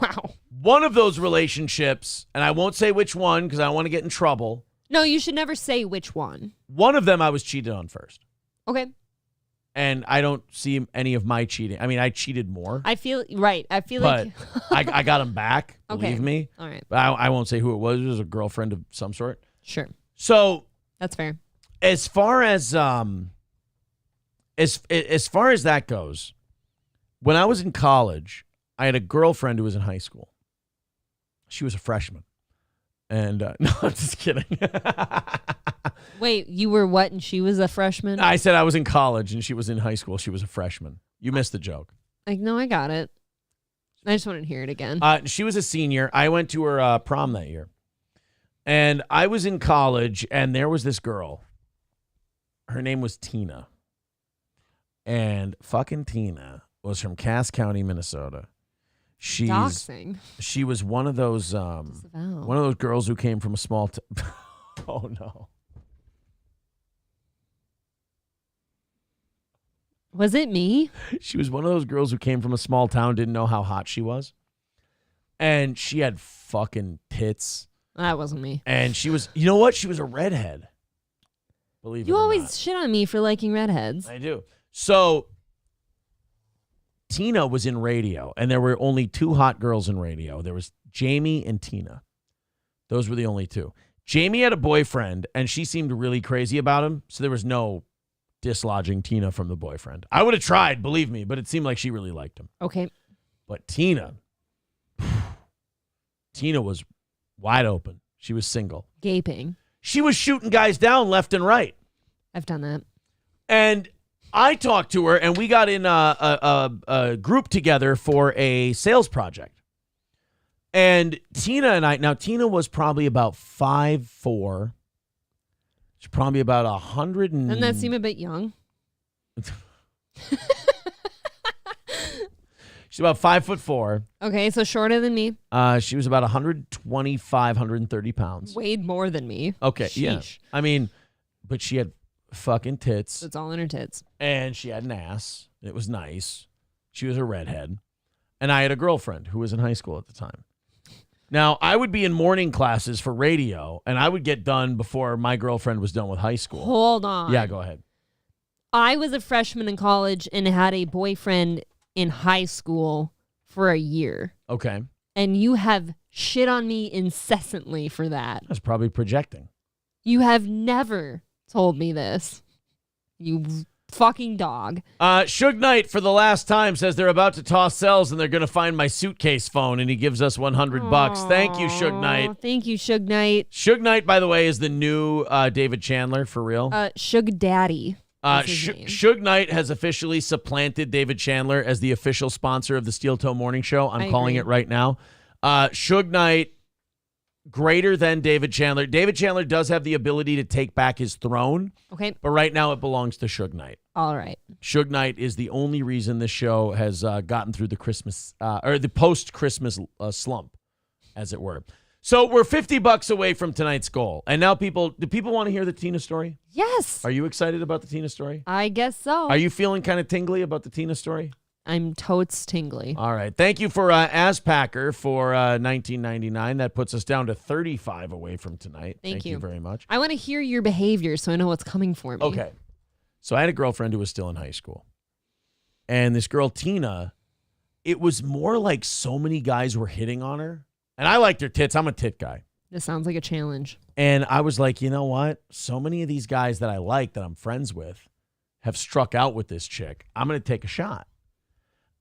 C: wow.
B: One of those relationships, and I won't say which one because I don't want to get in trouble.
C: No, you should never say which one.
B: One of them I was cheated on first.
C: Okay.
B: And I don't see any of my cheating. I mean, I cheated more.
C: I feel like
B: I got him back. Believe me.
C: All right.
B: But I won't say who it was. It was a girlfriend of some sort.
C: Sure.
B: So
C: that's fair.
B: As far as that goes, when I was in college, I had a girlfriend who was in high school. She was a freshman. And no, I'm just kidding.
C: Wait, you were what and she was a freshman?
B: I said I was in college and she was in high school. She was a freshman. You missed the joke.
C: No, I got it. I just wanted to hear it again.
B: She was a senior. I went to her prom that year. And I was in college and there was this girl. Her name was Tina. And fucking Tina was from Cass County, Minnesota.
C: Doxing.
B: She was one of those girls who came from a small oh no.
C: Was it me?
B: She was one of those girls who came from a small town, didn't know how hot she was. And she had fucking tits.
C: That wasn't me.
B: And she was, you know what? She was a redhead. Believe it or not.
C: You always shit on me for liking redheads.
B: I do. So Tina was in radio, and there were only 2 hot girls in radio. There was Jamie and Tina. Those were the only 2. Jamie had a boyfriend, and she seemed really crazy about him, so there was no dislodging Tina from the boyfriend. I would have tried, believe me, but it seemed like she really liked him.
C: Okay.
B: But Tina was wide open. She was single.
C: Gaping.
B: She was shooting guys down left and right.
C: I've done that.
B: And I talked to her, and we got in a group together for a sales project. And Tina and I, now Tina was probably about 5'4", She's probably about 100 and...
C: Doesn't that seem a bit young?
B: She's about 5'4".
C: Okay, so shorter than me.
B: She was about 125, 130 pounds.
C: Weighed more than me.
B: Okay, yeah.
C: Sheesh.
B: I mean, but she had fucking tits.
C: It's all in her tits.
B: And she had an ass. It was nice. She was a redhead. And I had a girlfriend who was in high school at the time. Now, I would be in morning classes for radio, and I would get done before my girlfriend was done with high school.
C: Hold on.
B: Yeah, go ahead.
C: I was a freshman in college and had a boyfriend in high school for a year.
B: Okay.
C: And you have shit on me incessantly for that.
B: I was probably projecting.
C: You have never told me this. You fucking dog.
B: Suge Knight, for the last time, says they're about to toss cells and they're going to find my suitcase phone, and he gives us $100. Thank you, Suge Knight.
C: Thank you, Suge Knight.
B: Suge Knight, by the way, is the new David Chandler, for real.
C: Suge Daddy.
B: Suge Knight has officially supplanted David Chandler as the official sponsor of the Steel Toe Morning Show. I'm calling it right now. Suge Knight, greater than David Chandler. David Chandler does have the ability to take back his throne.
C: Okay.
B: But right now it belongs to Suge Knight.
C: All right.
B: Suge Knight is the only reason this show has gotten through the Christmas or the post-Christmas slump, as it were. So we're $50 away from tonight's goal. And now do people want to hear the Tina story?
C: Yes.
B: Are you excited about the Tina story?
C: I guess so.
B: Are you feeling kind of tingly about the Tina story?
C: I'm totes tingly.
B: All right. Thank you for Aspacker for $19.99. That puts us down to 35 away from tonight.
C: Thank
B: you very much.
C: I want to hear your behavior so I know what's coming for me.
B: Okay. So I had a girlfriend who was still in high school. And this girl, Tina, it was more like so many guys were hitting on her. And I liked her tits. I'm a tit guy.
C: This sounds like a challenge.
B: And I was like, you know what? So many of these guys that I like, that I'm friends with, have struck out with this chick. I'm going to take a shot.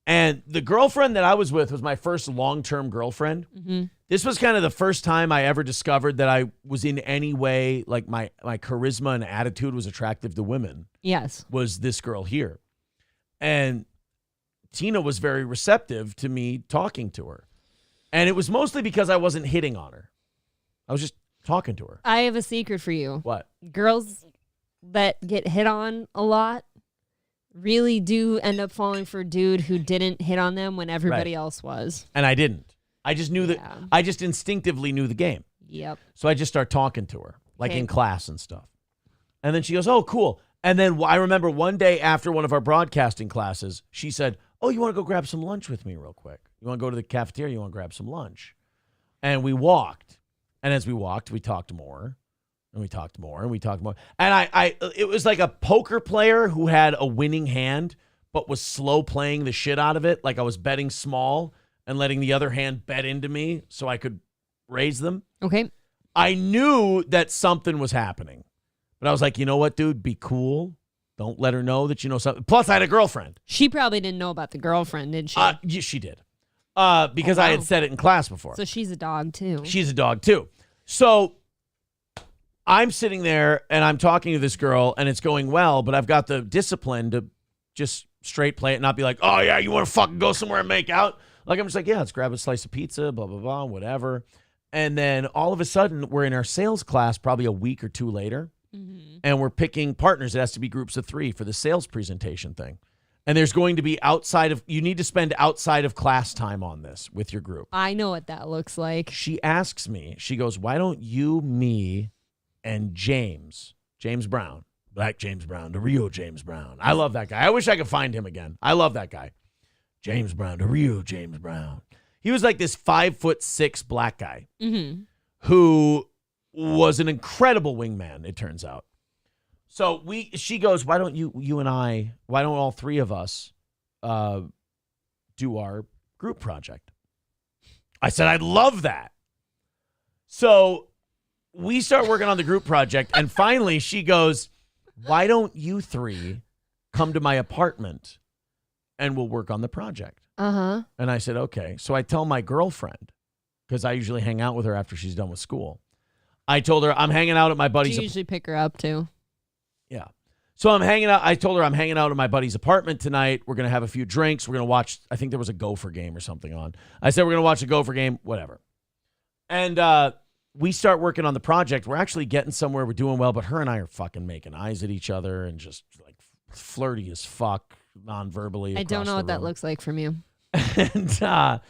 B: And the girlfriend that I was with was my first long-term girlfriend.
C: Mm-hmm.
B: This was kind of the first time I ever discovered that I was in any way, like my charisma and attitude was attractive to women.
C: Yes.
B: Was this girl here. And Tina was very receptive to me talking to her. And it was mostly because I wasn't hitting on her. I was just talking to her.
C: I have a secret for you.
B: What?
C: Girls that get hit on a lot really do end up falling for a dude who didn't hit on them when everybody else was.
B: And I didn't. I just knew that. I just instinctively knew the game.
C: Yep.
B: So I just started talking to her, like in class and stuff. And then she goes, oh, cool. And then I remember one day after one of our broadcasting classes, she said, oh, you want to go grab some lunch with me real quick? You want to go to the cafeteria? You want to grab some lunch? And we walked. And as we walked, we talked more. And we talked more. And we talked more. And it was like a poker player who had a winning hand, but was slow playing the shit out of it. Like I was betting small and letting the other hand bet into me so I could raise them.
C: Okay.
B: I knew that something was happening. But I was like, you know what, dude? Be cool. Don't let her know that you know something. Plus, I had a girlfriend.
C: She probably didn't know about the girlfriend, did she?
B: Yeah, she did. Because I had said it in class before.
C: So she's a dog, too.
B: She's a dog, too. So I'm sitting there, and I'm talking to this girl, and it's going well, but I've got the discipline to just straight play it, and not be like, oh, yeah, you want to fucking go somewhere and make out? Like, I'm just like, yeah, let's grab a slice of pizza, blah, blah, blah, whatever. And then all of a sudden, we're in our sales class probably a week or two later. Mm-hmm. And we're picking partners. It has to be groups of 3 for the sales presentation thing. And there's going to be you need to spend outside of class time on this with your group.
C: I know what that looks like.
B: She asks me, she goes, why don't you, me, and James Brown, Black James Brown, the real James Brown. I love that guy. I wish I could find him again. I love that guy. James Brown, the real James Brown. He was like this 5'6" black guy who was an incredible wingman, it turns out. So she goes, why don't why don't all 3 of us do our group project? I said, I'd love that. So we start working on the group project, and finally she goes, why don't you 3 come to my apartment and we'll work on the project?
C: Uh-huh.
B: And I said, okay. So I tell my girlfriend, because I usually hang out with her after she's done with school. I told her I'm hanging out at my buddy's.
C: Do you usually pick her up too?
B: Yeah. So I'm hanging out. I told her I'm hanging out at my buddy's apartment tonight. We're going to have a few drinks. We're going to watch, I think there was a Gopher game or something on. I said, we're going to watch a Gopher game, whatever. And we start working on the project. We're actually getting somewhere. We're doing well, but her and I are fucking making eyes at each other and just like flirty as fuck, non-verbally.
C: I don't know what that looks like from you.
B: And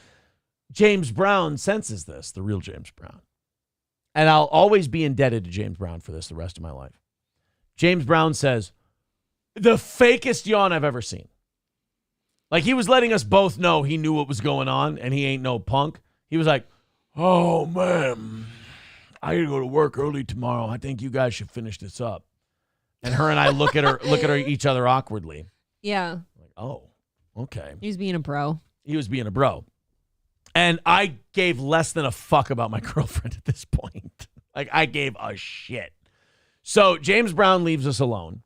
B: James Brown senses this, the real James Brown. And I'll always be indebted to James Brown for this the rest of my life. James Brown says, the fakest yawn I've ever seen. Like, he was letting us both know he knew what was going on, and he ain't no punk. He was like, oh, man, I gotta go to work early tomorrow. I think you guys should finish this up. And her and I look at each other awkwardly.
C: Yeah.
B: Like, oh, okay.
C: He was being a bro.
B: He was being a bro. And I gave less than a fuck about my girlfriend at this point. Like, I gave a shit. So James Brown leaves us alone.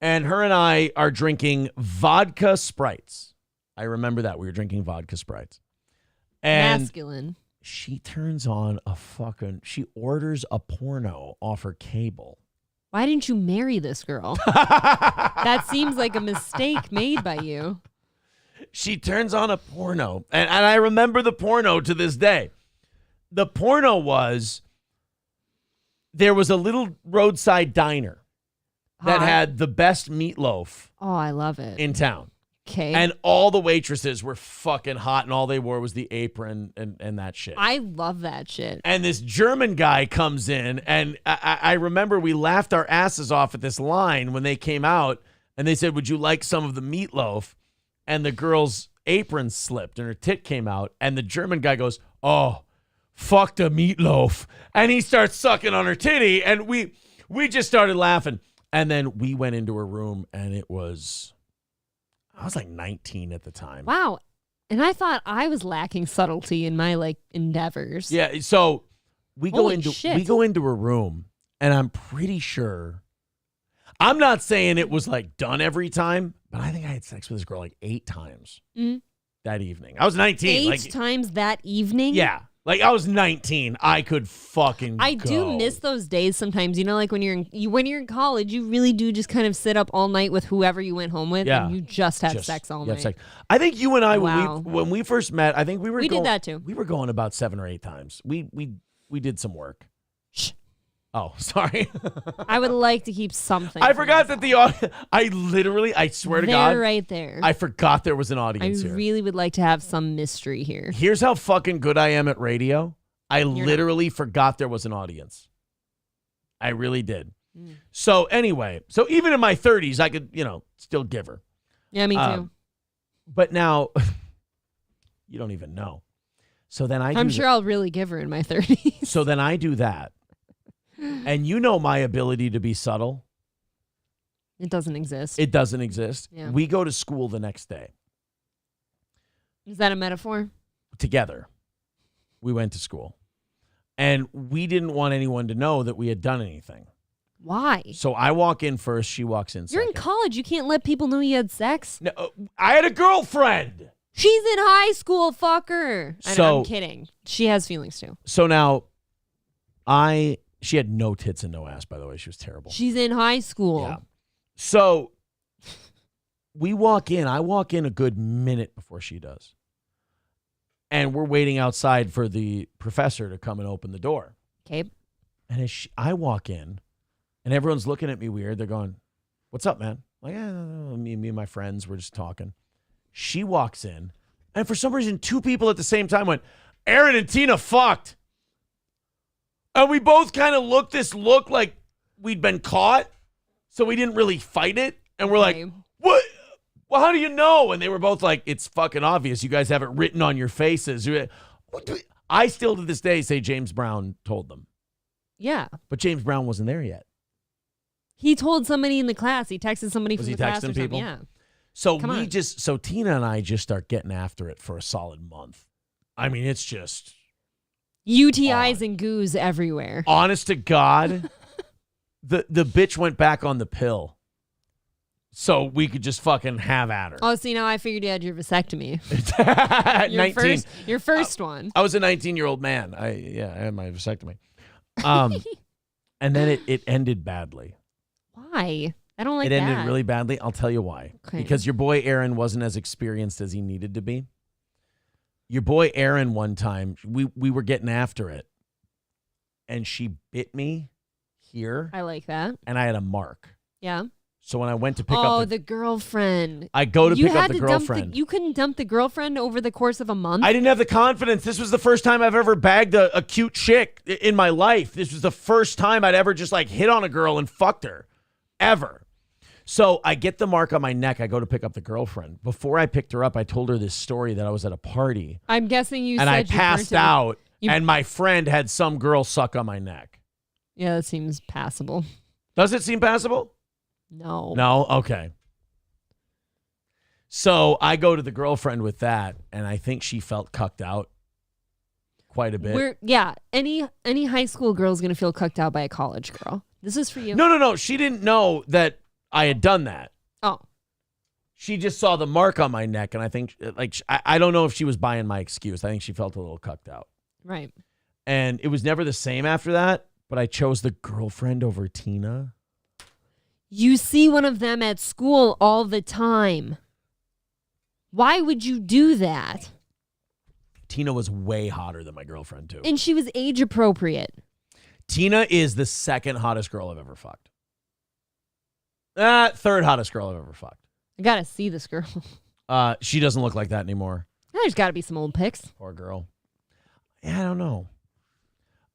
B: And her and I are drinking vodka Sprites. I remember that. We were drinking vodka Sprites. And
C: masculine.
B: She turns on she orders a porno off her cable.
C: Why didn't you marry this girl? That seems like a mistake made by you.
B: She turns on a porno. And I remember the porno to this day. The porno was, there was a little roadside diner that had the best meatloaf.
C: Oh, I love it.
B: In town.
C: Okay.
B: And all the waitresses were fucking hot, and all they wore was the apron and that shit.
C: I love that shit.
B: And this German guy comes in, and I remember we laughed our asses off at this line when they came out, and they said, would you like some of the meatloaf? And the girl's apron slipped, and her tit came out, and the German guy goes, oh, fuck the meatloaf. And he starts sucking on her titty, and we just started laughing. And then we went into her room, and I was like 19 at the time.
C: Wow. And I thought I was lacking subtlety in my endeavors.
B: Yeah, so we go into her room, and I'm pretty sure, I'm not saying it was done every time, but I think I had sex with this girl 8 times that evening. I was 19.
C: 8 times that evening?
B: Yeah. I was 19. I could fucking
C: I do miss those days sometimes. You know, when you're in college, you really do just kind of sit up all night with whoever you went home with, and you just have sex all night.
B: I think you and I,
C: Wow.
B: when we first met, I think we
C: did that too.
B: We were going about 7 or 8 times. We did some work. Shh. Oh, sorry.
C: I would like to keep something.
B: I forgot that I swear to God.
C: They're right there.
B: I forgot there was an audience here.
C: I really would like to have some mystery here.
B: Here's how fucking good I am at radio. I literally forgot there was an audience. I really did. So anyway, even in my 30s, I could, still give her.
C: Yeah, me too.
B: But now, you don't even know. So then
C: I'm sure I'll really give her in my 30s.
B: So then I do that. And my ability to be subtle.
C: It doesn't exist.
B: It doesn't exist.
C: Yeah.
B: We go to school the next day.
C: Is that a metaphor?
B: Together. We went to school. And we didn't want anyone to know that we had done anything.
C: Why?
B: So I walk in first, she walks in second.
C: You're in college. You can't let people know you had sex.
B: No, I had a girlfriend.
C: She's in high school, fucker. I'm kidding. She has feelings too.
B: So now, she had no tits and no ass, by the way. She was terrible.
C: She's in high school.
B: Yeah. So we walk in. I walk in a good minute before she does. And we're waiting outside for the professor to come and open the door.
C: Okay.
B: And as I walk in, and everyone's looking at me weird. They're going, what's up, man? Like, me and my friends, we're just talking. She walks in, and for some reason, 2 people at the same time went, Aaron and Tina fucked. And we both kind of look like we'd been caught, so we didn't really fight it. And we're like, what? Well, how do you know? And they were both like, it's fucking obvious. You guys have it written on your faces. I still to this day say James Brown told them.
C: Yeah.
B: But James Brown wasn't there yet.
C: He told somebody in the class. He texted somebody from the class or something.
B: People?
C: Yeah.
B: So Tina and I just start getting after it for a solid month. I mean, it's just
C: UTIs and goos everywhere.
B: Honest to God, the bitch went back on the pill. So we could just fucking have at her.
C: Oh, see, now I figured you had your vasectomy. Your first one.
B: I was a 19-year-old man. I had my vasectomy. And then it ended badly.
C: Why? I don't like
B: that. It ended really badly. I'll tell you why.
C: Okay.
B: Because your boy Aaron wasn't as experienced as he needed to be. Your boy Aaron, one time, we were getting after it. and she bit me here,
C: I like that.
B: and I had a mark.
C: Yeah.
B: So when I went to pick up
C: Oh, the girlfriend.
B: I go to
C: You
B: pick up
C: had
B: the
C: to
B: girlfriend.
C: you couldn't dump the girlfriend over the course of a month?
B: I didn't have the confidence. This was the first time I've ever bagged a cute chick in my life. This was the first time I'd ever just like hit on a girl and fucked her. Ever. So I get the mark on my neck. I go to pick up the girlfriend. Before I picked her up, I told her this story that I was at a party.
C: I'm guessing you
B: and
C: said
B: I
C: you
B: passed
C: burnt it.
B: out, and my friend had some girl suck on my neck.
C: Yeah, that seems passable.
B: Does it seem passable?
C: No.
B: No? Okay. So I go to the girlfriend with that, and I think she felt cucked out quite a bit.
C: Any high school girl is going to feel cucked out by a college girl. This is for you.
B: No. She didn't know that I had done that.
C: Oh.
B: She just saw the mark on my neck, and I think, I don't know if she was buying my excuse. I think she felt a little cucked out.
C: Right.
B: And it was never the same after that, but I chose the girlfriend over Tina.
C: You see one of them at school all the time. Why would you do that?
B: Tina was way hotter than my girlfriend, too.
C: And she was age appropriate.
B: Tina is the second hottest girl I've ever fucked. Third hottest girl I've ever fucked.
C: I got to see this girl.
B: She doesn't look like that anymore.
C: There's got to be some old pics.
B: Poor girl. Yeah, I don't know.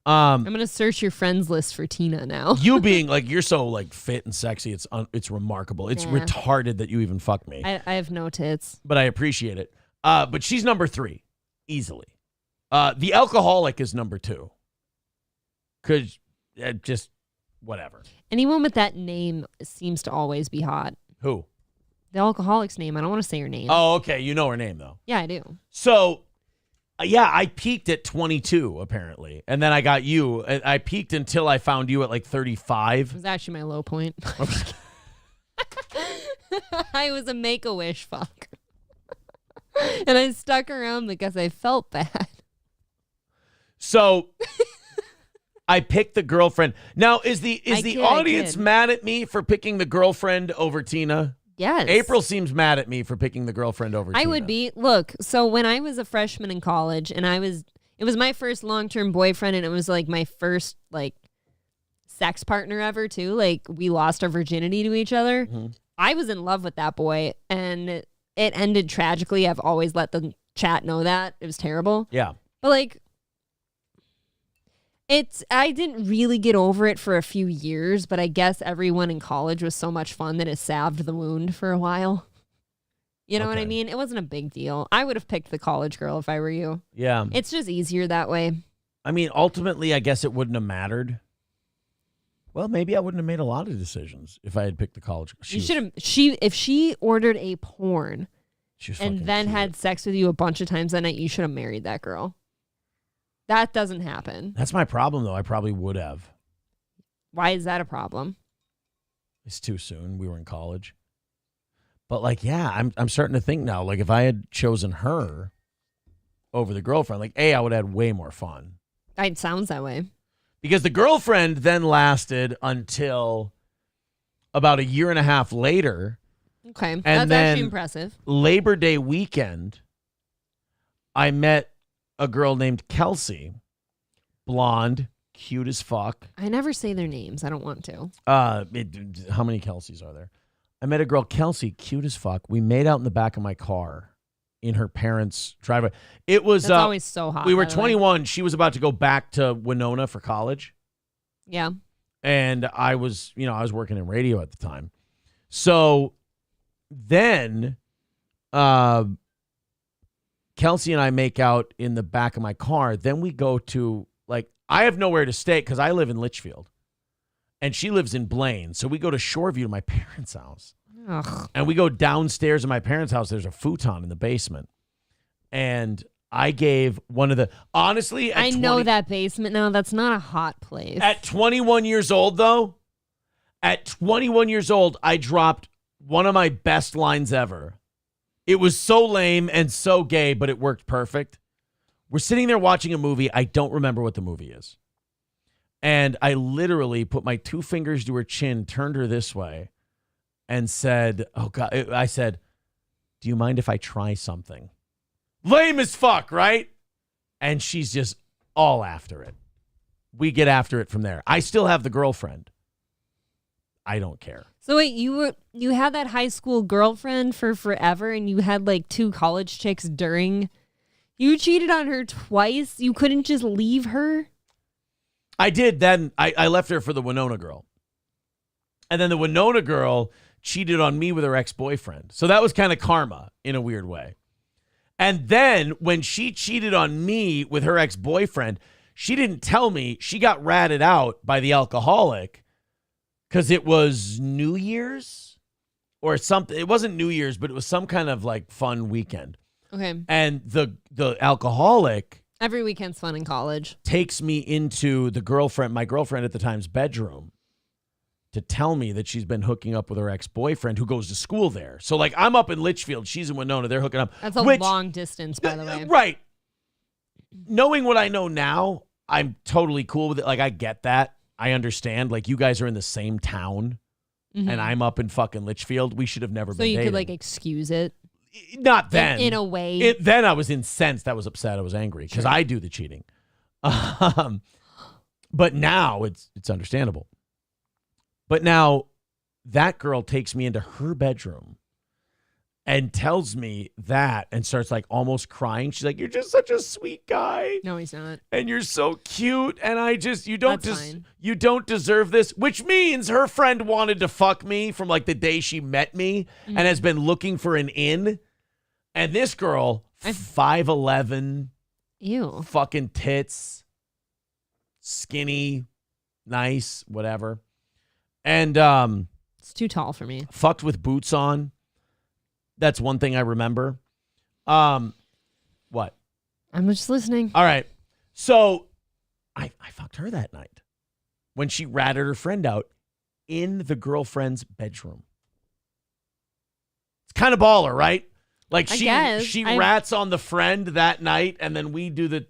C: I'm going to search your friends list for Tina now.
B: You being like, you're so like fit and sexy. It's remarkable. It's retarded that you even fuck me.
C: I have no tits.
B: But I appreciate it. But she's number 3, easily. The alcoholic is number 2. Cause just whatever.
C: Anyone with that name seems to always be hot.
B: Who?
C: The alcoholic's name. I don't want to say her name.
B: Oh, okay. You know her name though.
C: Yeah, I do.
B: So, yeah, I peaked at 22 apparently, and then I got you. I peaked until I found you at like 35.
C: It was actually my low point. I was a Make-A-Wish fuck. And I stuck around because I felt bad.
B: So I picked the girlfriend. Now, is the audience mad at me for picking the girlfriend over Tina?
C: Yes.
B: April seems mad at me for picking the girlfriend over Tina.
C: I would be. Look, so when I was a freshman in college and it was my first long-term boyfriend and it was like my first like sex partner ever too. Like we lost our virginity to each other. Mm-hmm. I was in love with that boy and it ended tragically. I've always let the chat know that. It was terrible.
B: Yeah.
C: But like I didn't really get over it for a few years, but I guess everyone in college was so much fun that it salved the wound for a while. You know what I mean? It wasn't a big deal. I would have picked the college girl if I were you.
B: Yeah.
C: It's just easier that way.
B: I mean, ultimately, I guess it wouldn't have mattered. Well, maybe I wouldn't have made a lot of decisions if I had picked the college girl.
C: If she ordered a porn and then
B: cute.
C: had sex with you a bunch of times that night, you should have married that girl. That doesn't happen.
B: That's my problem, though. I probably would have.
C: Why is that a problem?
B: It's too soon. We were in college. But, like, yeah, I'm starting to think now, like, if I had chosen her over the girlfriend, like, I would have had way more fun.
C: It sounds that way.
B: Because the girlfriend then lasted until about a year and a half later.
C: Okay.
B: And
C: that's
B: then
C: actually impressive.
B: Labor Day weekend, I met a girl named Kelsey, blonde, cute as fuck.
C: I never say their names. I don't want to.
B: How many Kelseys are there? I met a girl, Kelsey, cute as fuck. We made out in the back of my car in her parents' driveway. It was
C: That's always so hot.
B: We were 21. She was about to go back to Winona for college.
C: Yeah.
B: And I was working in radio at the time. So then Kelsey and I make out in the back of my car. Then we go to, like, I have nowhere to stay because I live in Litchfield. And she lives in Blaine. So we go to Shoreview to my parents' house.
C: Ugh.
B: And we go downstairs in my parents' house. There's a futon in the basement. And I gave one of the, honestly,
C: I know that basement now. That's not a hot place.
B: At 21 years old, though, I dropped one of my best lines ever. It was so lame and so gay, but it worked perfect. We're sitting there watching a movie. I don't remember what the movie is. And I literally put my 2 fingers to her chin, turned her this way, and said, oh, God. I said, do you mind if I try something? Lame as fuck, right? And she's just all after it. we get after it from there. I still have the girlfriend. I don't care.
C: So wait, you had that high school girlfriend for forever, and you had like 2 college chicks during. You cheated on her twice. You couldn't just leave her.
B: I did. Then I left her for the Winona girl, and then the Winona girl cheated on me with her ex-boyfriend. So that was kind of karma in a weird way. And then when she cheated on me with her ex-boyfriend, she didn't tell me. She got ratted out by the alcoholic. Because it was New Year's or something. It wasn't New Year's, but it was some kind of like fun weekend.
C: Okay.
B: And the alcoholic
C: Every weekend's fun in college.
B: takes me into my girlfriend at the time's bedroom to tell me that she's been hooking up with her ex-boyfriend who goes to school there. So like I'm up in Litchfield, she's in Winona, they're hooking up.
C: That's a long distance, by the way.
B: Right. Knowing what I know now, I'm totally cool with it. Like I get that. I understand, like, you guys are in the same town, and I'm up in fucking Litchfield. We should have never been dating.
C: So you could, like, excuse it?
B: Not then.
C: In a way.
B: Then I was incensed. I was upset. I was angry, because I do the cheating. But now it's understandable. But now that girl takes me into her bedroom and tells me that and starts like almost crying. She's like, "You're just such a sweet guy."
C: No, he's not.
B: And you're so cute. And you don't deserve this, which means her friend wanted to fuck me from like the day she met me and has been looking for an in. And this girl, 5'11",
C: ew,
B: fucking tits, skinny, nice, whatever. And
C: it's too tall for me.
B: Fucked with boots on. That's one thing I remember. What?
C: I'm just listening.
B: All right. So I fucked her that night when she ratted her friend out in the girlfriend's bedroom. It's kind of baller, right? Like she rats on the friend that night, and then we do the.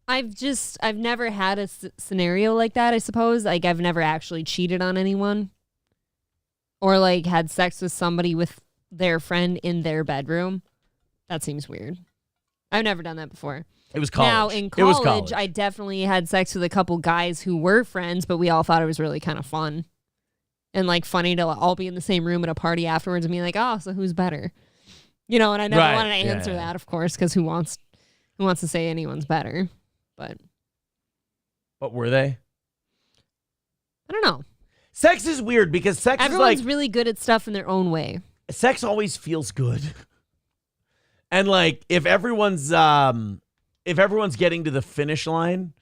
C: I've never had a scenario like that, I suppose. Like I've never actually cheated on anyone. Or like had sex with somebody with their friend in their bedroom. That seems weird. I've never done that before.
B: It was college.
C: Now in college, I definitely had sex with a couple guys who were friends, but we all thought it was really kind of fun. And like funny to all be in the same room at a party afterwards and be like, "Oh, so who's better?" You know, and I never wanted to answer that, of course, because who wants to say anyone's better? But
B: were they?
C: I don't know.
B: Sex is weird because
C: everyone's really good at stuff in their own way.
B: Sex always feels good. And like if everyone's getting to the finish line,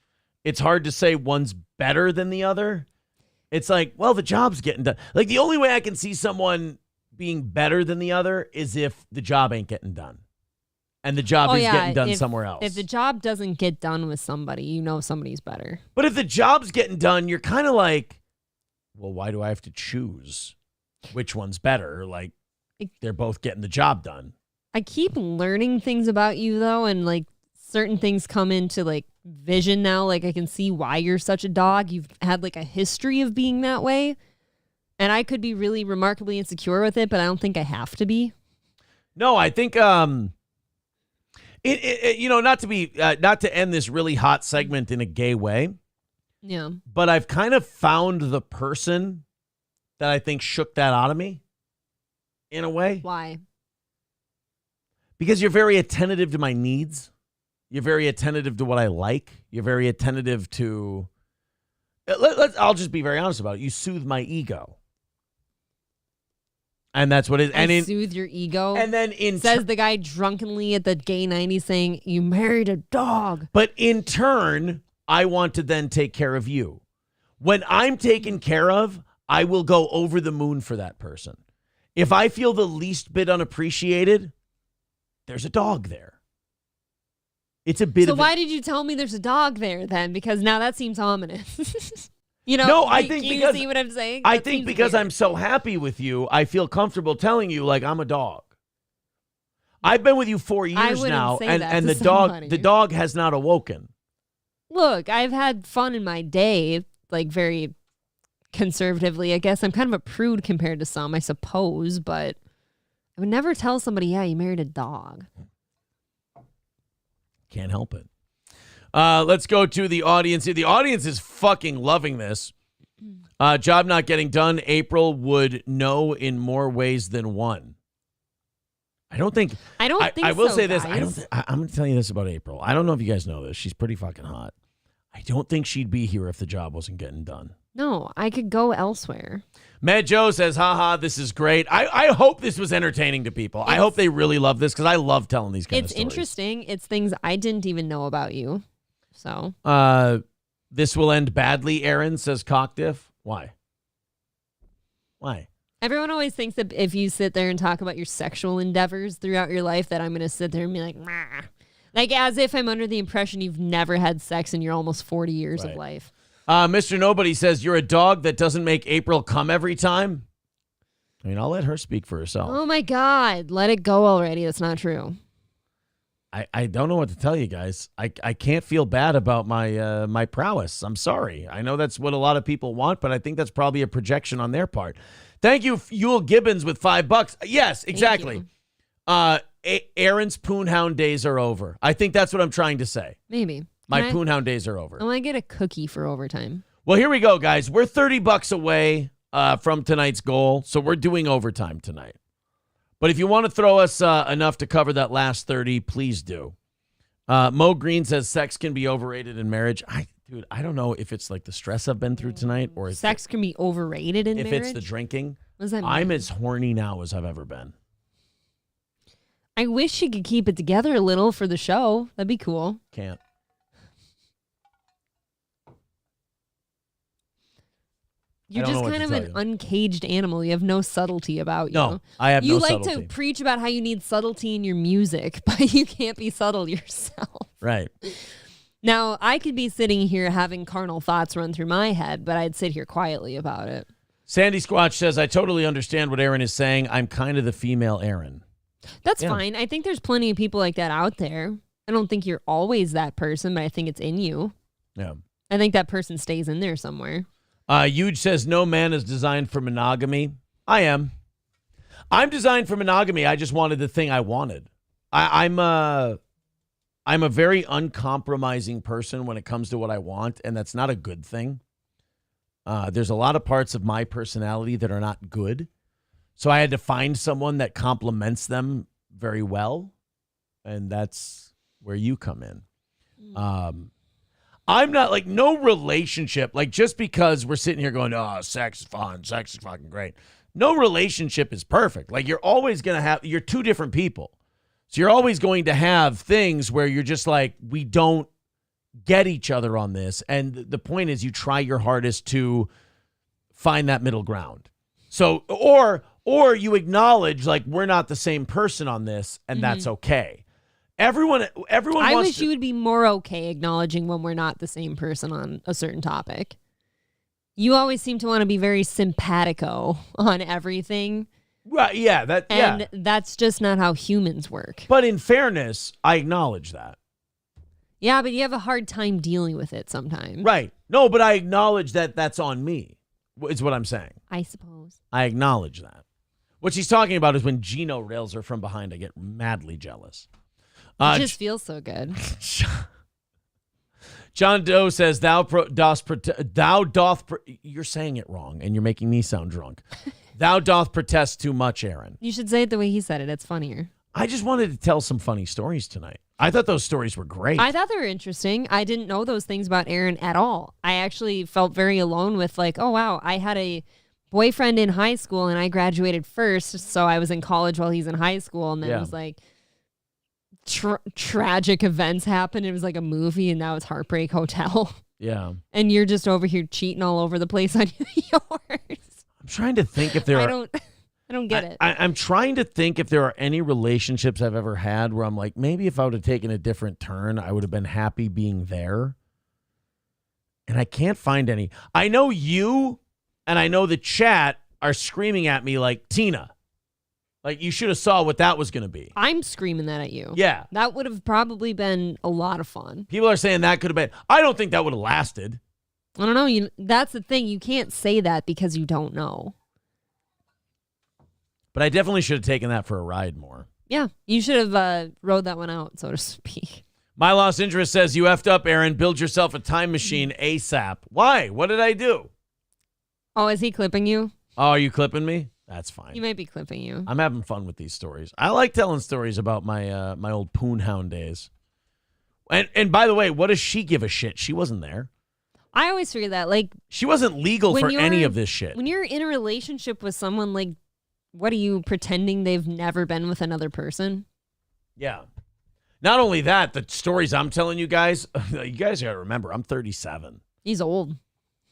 B: it's hard to say one's better than the other. It's like, well, the job's getting done. Like the only way I can see someone being better than the other is if the job ain't getting done. And the job is getting done somewhere else.
C: If the job doesn't get done with somebody, you know somebody's better.
B: But if the job's getting done, you're kind of like, well, why do I have to choose which one's better? Like, they're both getting the job done.
C: I keep learning things about you, though, and, like, certain things come into, like, vision now. Like, I can see why you're such a dog. You've had, like, a history of being that way. And I could be really remarkably insecure with it, but I don't think I have to be.
B: No, I think, not to end this really hot segment in a gay way.
C: Yeah.
B: But I've kind of found the person that I think shook that out of me in a way.
C: Why?
B: Because you're very attentive to my needs. You're very attentive to what I like. You're very attentive to... I'll just be very honest about it. You soothe my ego. And that's what it is.
C: Soothe your ego.
B: And then
C: says the guy drunkenly at the gay 90s saying, "You married a dog."
B: But in turn, I want to then take care of you. When I'm taken care of, I will go over the moon for that person. If I feel the least bit unappreciated, there's a dog there. It's a bit
C: So why did you tell me there's a dog there then? Because now that seems ominous. You know,
B: no, I think because,
C: see what I'm saying?
B: I think because I'm so happy with you, I feel comfortable telling you like I'm a dog. I've been with you 4 years now, and the dog has not awoken.
C: Look, I've had fun in my day, like very conservatively. I guess I'm kind of a prude compared to some, I suppose, but I would never tell somebody, "Yeah, you married a dog."
B: Can't help it. Let's go to the audience. The audience is fucking loving this. Job not getting done. April would know in more ways than one. I don't think. I will say this. I'm going to tell you this about April. I don't know if you guys know this. She's pretty fucking hot. I don't think she'd be here if the job wasn't getting done.
C: No, I could go elsewhere.
B: Mad Joe says, haha, this is great. I hope this was entertaining to people. I hope they really love this because I love telling these kind of stories.
C: It's interesting. It's things I didn't even know about you. So.
B: This will end badly, Aaron, says Cockdiff. Why?
C: Everyone always thinks that if you sit there and talk about your sexual endeavors throughout your life, that I'm going to sit there and be like, nah. Like as if I'm under the impression you've never had sex in your almost 40 years of life.
B: Mr. Nobody says, you're a dog that doesn't make April come every time. I mean, I'll let her speak for herself.
C: Oh, my God. Let it go already. That's not true.
B: I don't know what to tell you guys. I can't feel bad about my my prowess. I'm sorry. I know that's what a lot of people want, but I think that's probably a projection on their part. Thank you, Yule Gibbons with $5. Yes, exactly. Aaron's Poonhound days are over. I think that's what I'm trying to say.
C: Maybe.
B: My Poonhound days are over.
C: I want to get a cookie for overtime.
B: Well, here we go, guys. We're $30 away from tonight's goal, so we're doing overtime tonight. But if you want to throw us enough to cover that last 30, please do. Mo Green says sex can be overrated in marriage. Dude, I don't know if it's like the stress I've been through tonight or if
C: sex can be overrated in marriage.
B: If it's the drinking.
C: What does that mean?
B: I'm as horny now as I've ever been.
C: I wish you could keep it together a little for the show. That'd be cool.
B: Can't.
C: You're just kind of an uncaged animal. You have no subtlety about you.
B: No, I have no subtlety.
C: You like to preach about how you need subtlety in your music, but you can't be subtle yourself.
B: Right.
C: Now, I could be sitting here having carnal thoughts run through my head, but I'd sit here quietly about it.
B: Sandy Squatch says, I totally understand what Aaron is saying. I'm kind of the female Aaron.
C: That's fine. I think there's plenty of people like that out there. I don't think you're always that person, but I think it's in you.
B: Yeah.
C: I think that person stays in there somewhere.
B: Huge says, no man is designed for monogamy. I am. I'm designed for monogamy. I just wanted the thing I wanted. I'm a very uncompromising person when it comes to what I want, and that's not a good thing. There's a lot of parts of my personality that are not good. So I had to find someone that complements them very well, and that's where you come in. I'm not like no relationship, like just because we're sitting here going, oh, sex is fun, sex is fucking great. No relationship is perfect. Like you're always going to you're two different people. So you're always going to have things where you're just like, we don't get each other on this. And the point is you try your hardest to find that middle ground. So, or you acknowledge like we're not the same person on this and that's okay. Everyone
C: I
B: wants
C: wish you would be more okay acknowledging when we're not the same person on a certain topic. You always seem to want to be very simpatico on everything.
B: Right, yeah,
C: and that's just not how humans work.
B: But in fairness, I acknowledge that.
C: Yeah, but you have a hard time dealing with it sometimes.
B: Right. No, but I acknowledge that that's on me, is what I'm saying.
C: I suppose.
B: I acknowledge that. What she's talking about is when Gino rails her from behind, I get madly jealous.
C: It just feels so good.
B: John Doe says, you're saying it wrong, and you're making me sound drunk. Thou doth protest too much, Aaron.
C: You should say it the way he said it. It's funnier.
B: I just wanted to tell some funny stories tonight. I thought those stories were great.
C: I thought they were interesting. I didn't know those things about Aaron at all. I actually felt very alone with like, oh, wow, I had a boyfriend in high school, and I graduated first, so I was in college while he's in high school, and then it was like, tragic events happened. It was like a movie, and now it's Heartbreak Hotel.
B: Yeah.
C: And you're just over here cheating all over the place on yours.
B: I'm trying to think if there are...
C: I don't get it.
B: I'm trying to think if there are any relationships I've ever had where I'm like, maybe if I would have taken a different turn, I would have been happy being there. And I can't find any. I know you and I know the chat are screaming at me like, Tina. Like, you should have saw what that was going to be.
C: I'm screaming that at you.
B: Yeah.
C: That would have probably been a lot of fun.
B: People are saying that could have been. I don't think that would have lasted.
C: I don't know. That's the thing. You can't say that because you don't know.
B: But I definitely should have taken that for a ride more.
C: Yeah. You should have rode that one out, so to speak.
B: My Lost Interest says, you effed up, Aaron. Build yourself a time machine ASAP. Why? What did I do?
C: Oh, is he clipping you?
B: Oh, are you clipping me? That's fine.
C: He might be clipping you.
B: I'm having fun with these stories. I like telling stories about my my old Poonhound days. And by the way, what does she give a shit? She wasn't there.
C: I always figure that. Like,
B: she wasn't legal for any of this shit.
C: When you're in a relationship with someone, like, what are you pretending they've never been with another person?
B: Yeah. Not only that, the stories I'm telling you guys got to remember, I'm 37.
C: He's old.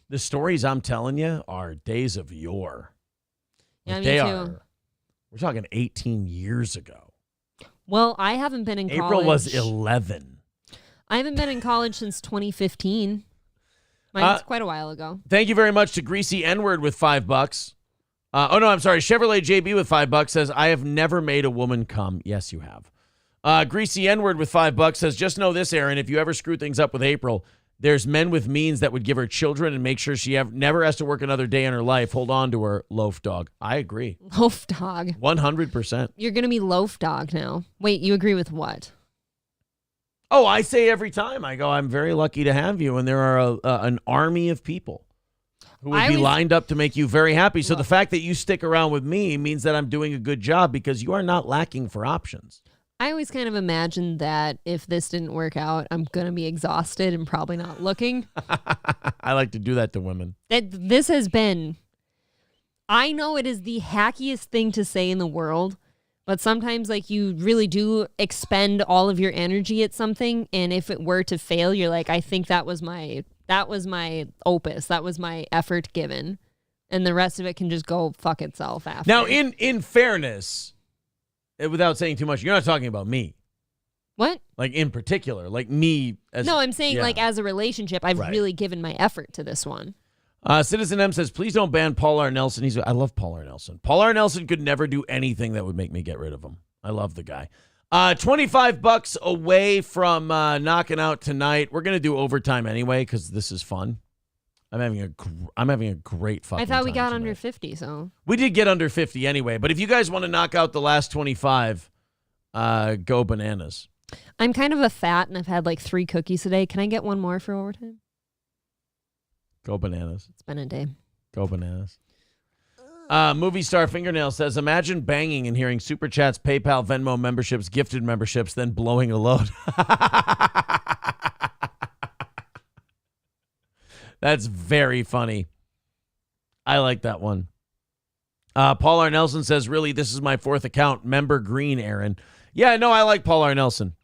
B: The stories I'm telling you are days of yore.
C: Yeah,
B: like
C: me too.
B: We're talking 18 years ago.
C: Well, I haven't been in college.
B: April was 11.
C: I haven't been in college since 2015. Mine's quite a while ago.
B: Thank you very much to Greasy N-Word with $5. Oh, no, I'm sorry. Chevrolet JB with $5 says, I have never made a woman come. Yes, you have. Greasy N-Word with $5 says, just know this, Aaron, if you ever screw things up with April, there's men with means that would give her children and make sure she never has to work another day in her life. Hold on to her, loaf dog. I agree.
C: Loaf dog.
B: 100%.
C: You're going to be loaf dog now. Wait, you agree with what?
B: Oh, I say every time. I go, I'm very lucky to have you. And there are an army of people who would be lined up to make you very happy. So the fact that you stick around with me means that I'm doing a good job because you are not lacking for options.
C: I always kind of imagined that if this didn't work out, I'm going to be exhausted and probably not looking.
B: I like to do that to women.
C: This has been, I know it is the hackiest thing to say in the world, but sometimes like you really do expend all of your energy at something. And if it were to fail, you're like, I think that was my opus. That was my effort given. And the rest of it can just go fuck itself after.
B: Now, in fairness, without saying too much, you're not talking about me.
C: What?
B: Like in particular, like me.
C: No, I'm saying like as a relationship, I've really given my effort to this one.
B: Citizen M says, please don't ban Paul R. Nelson. I love Paul R. Nelson. Paul R. Nelson could never do anything that would make me get rid of him. I love the guy. $25 away from knocking out tonight. We're going to do overtime anyway because this is fun. I'm having a great fucking time.
C: I thought we got
B: tonight.
C: under 50, so.
B: We did get under 50 anyway, but if you guys want to knock out the last 25, go bananas.
C: I'm kind of a fat and I've had like 3 cookies today. Can I get one more for overtime?
B: Go bananas.
C: It's been a day.
B: Go bananas. Movie Star Fingernail says, imagine banging and hearing Super Chats, PayPal, Venmo memberships, gifted memberships, then blowing a load. That's very funny. I like that one. Paul R. Nelson says, really, this is my 4th account. Member Green, Aaron. Yeah, no, I like Paul R. Nelson.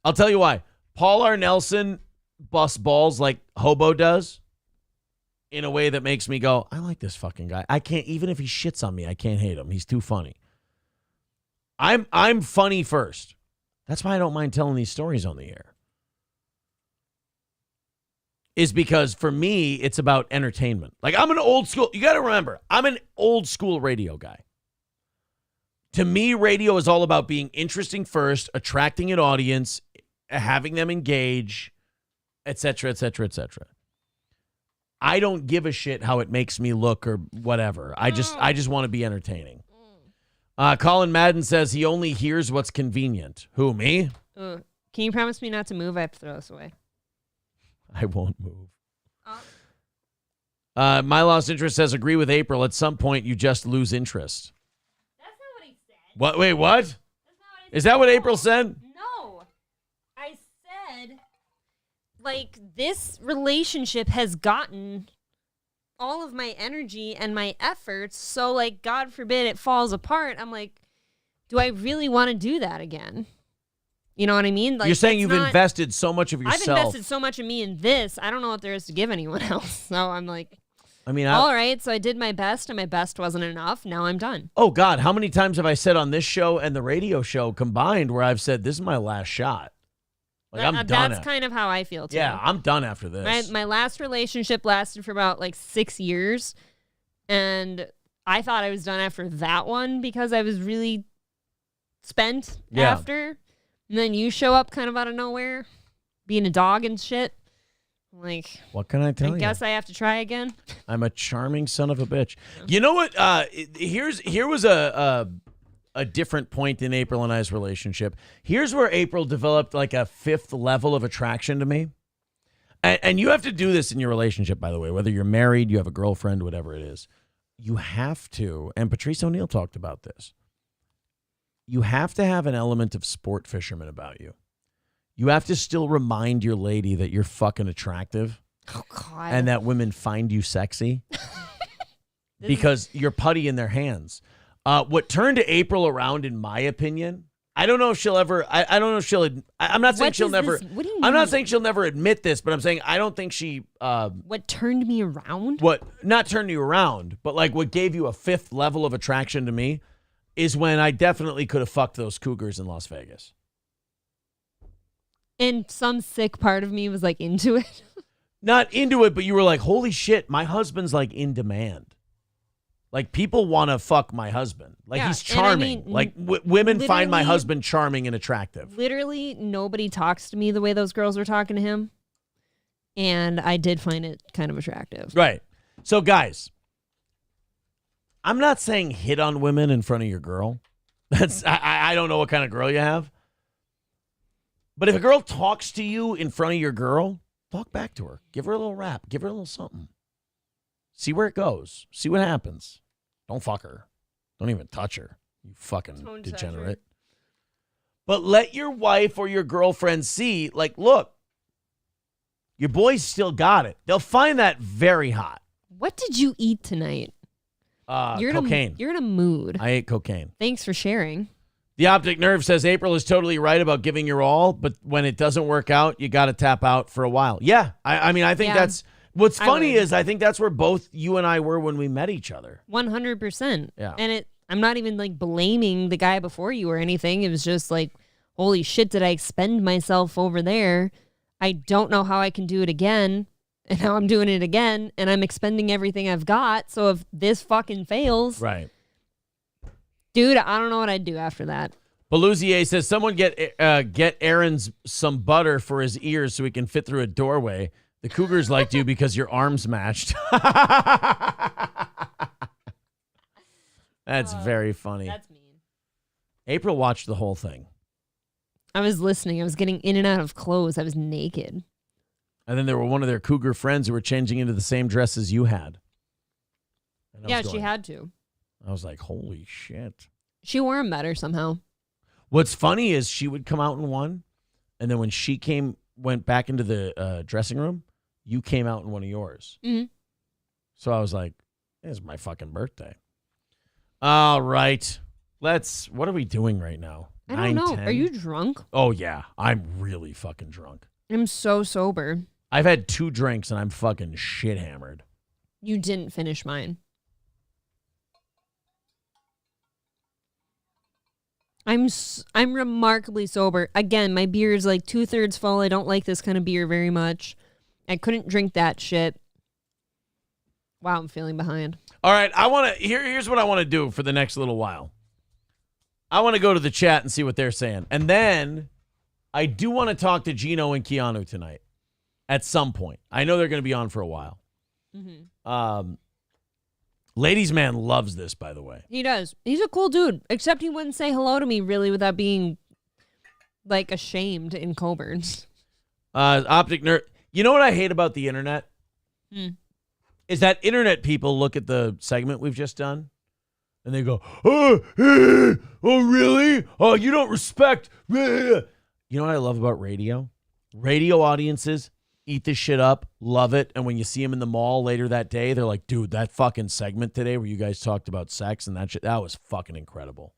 B: I'll tell you why. Paul R. Nelson busts balls like Hobo does in a way that makes me go, I like this fucking guy. I can't, even if he shits on me, I can't hate him. He's too funny. I'm funny first. That's why I don't mind telling these stories on the air. Is because for me, it's about entertainment. Like I'm an old school, you got to remember, I'm an old school radio guy. To me, radio is all about being interesting first, attracting an audience, having them engage, etc., etc., etc. I don't give a shit how it makes me look or whatever. I just want to be entertaining. Colin Madden says he only hears what's convenient. Who, me?
C: Can you promise me not to move? I have to throw this away.
B: I won't move. My Lost Interest says, agree with April. At some point, you just lose interest.
C: That's not what he said.
B: What? Wait, what? Is that what April said?
C: No. I said, like, this relationship has gotten all of my energy and my efforts. So, like, God forbid it falls apart. I'm like, do I really want to do that again? You know what I mean? Like,
B: you're saying you've invested so much of yourself.
C: I've invested so much of me in this. I don't know what there is to give anyone else. So I'm like,
B: I mean,
C: all right. So I did my best and my best wasn't enough. Now I'm done.
B: Oh, God. How many times have I said on this show and the radio show combined where I've said, this is my last shot? Like, I'm done.
C: That's kind of how I feel, too.
B: Yeah, I'm done after this.
C: My last relationship lasted for about like 6 years. And I thought I was done after that one because I was really spent after. And then you show up kind of out of nowhere, being a dog and shit. Like,
B: what can I tell you?
C: I guess I have to try again.
B: I'm a charming son of a bitch. You know what? Here was a different point in April and I's relationship. Here's where April developed like a fifth level of attraction to me. And you have to do this in your relationship, by the way, whether you're married, you have a girlfriend, whatever it is. You have to, and Patrice O'Neill talked about this, you have to have an element of sport fisherman about you. You have to still remind your lady that you're fucking attractive.
C: Oh, God.
B: And that women find you sexy because you're putty in their hands. What turned April around, in my opinion, I don't know if she'll ever. I don't know if she'll. I'm not saying she'll never.
C: What do you mean?
B: I'm not saying she'll never admit this, but I'm saying I don't think she.
C: What turned me around?
B: What not turned you around, but like what gave you a fifth level of attraction to me is when I definitely could have fucked those Cougars in Las Vegas.
C: And some sick part of me was like into it.
B: Not into it, but you were like, holy shit, my husband's like in demand. Like people want to fuck my husband. Like he's charming. Like women find my husband charming and attractive.
C: Literally nobody talks to me the way those girls were talking to him. And I did find it kind of attractive.
B: Right. So guys, I'm not saying hit on women in front of your girl. That's I don't know what kind of girl you have. But if a girl talks to you in front of your girl, talk back to her. Give her a little rap. Give her a little something. See where it goes. See what happens. Don't fuck her. Don't even touch her. You fucking degenerate. But let your wife or your girlfriend see, like, look, your boy's still got it. They'll find that very hot.
C: What did you eat tonight?
B: Cocaine.
C: You're in a mood.
B: I ate cocaine.
C: Thanks for sharing.
B: The Optic Nerve says April is totally right about giving your all, but when it doesn't work out, you got to tap out for a while. Yeah. I mean, I think that's... What's funny is I think that's where both you and I were when we met each other.
C: 100%.
B: Yeah.
C: And I'm not even like blaming the guy before you or anything. It was just like, holy shit, did I expend myself over there? I don't know how I can do it again. And now I'm doing it again. And I'm expending everything I've got. So if this fucking fails.
B: Right.
C: Dude, I don't know what I'd do after that.
B: Belusier says someone get Aaron's some butter for his ears so he can fit through a doorway. The Cougars liked you because your arms matched. That's very funny.
C: That's mean.
B: April watched the whole thing.
C: I was listening. I was getting in and out of clothes. I was naked.
B: And then there were one of their Cougar friends who were changing into the same dress as you had.
C: Yeah, she had to.
B: I was like, holy shit.
C: She wore them better somehow.
B: What's funny is she would come out in one, and then when she went back into the dressing room, you came out in one of yours.
C: Mm-hmm.
B: So I was like, it's my fucking birthday. All right. What are we doing right now?
C: I don't know.
B: 10?
C: Are you drunk?
B: Oh, yeah. I'm really fucking drunk.
C: I'm so sober.
B: I've had 2 drinks, and I'm fucking shit hammered.
C: You didn't finish mine. I'm remarkably sober. Again, my beer is like 2/3 full. I don't like this kind of beer very much. I couldn't drink that shit. Wow, I'm feeling behind.
B: All right, here's what I want to do for the next little while. I want to go to the chat and see what they're saying. And then I do want to talk to Gino and Keanu tonight at some point. I know they're going to be on for a while. Mm-hmm. Ladies Man loves this, by the way.
C: He does. He's a cool dude, except he wouldn't say hello to me really without being like ashamed in Coburn.
B: Optic Nerd. You know what I hate about the internet? Is that internet people look at the segment we've just done and they go, oh really? Oh, you don't respect. You know what I love about radio? Radio audiences eat this shit up, love it, and when you see them in the mall later that day, they're like, dude, that fucking segment today where you guys talked about sex and that shit, that was fucking incredible.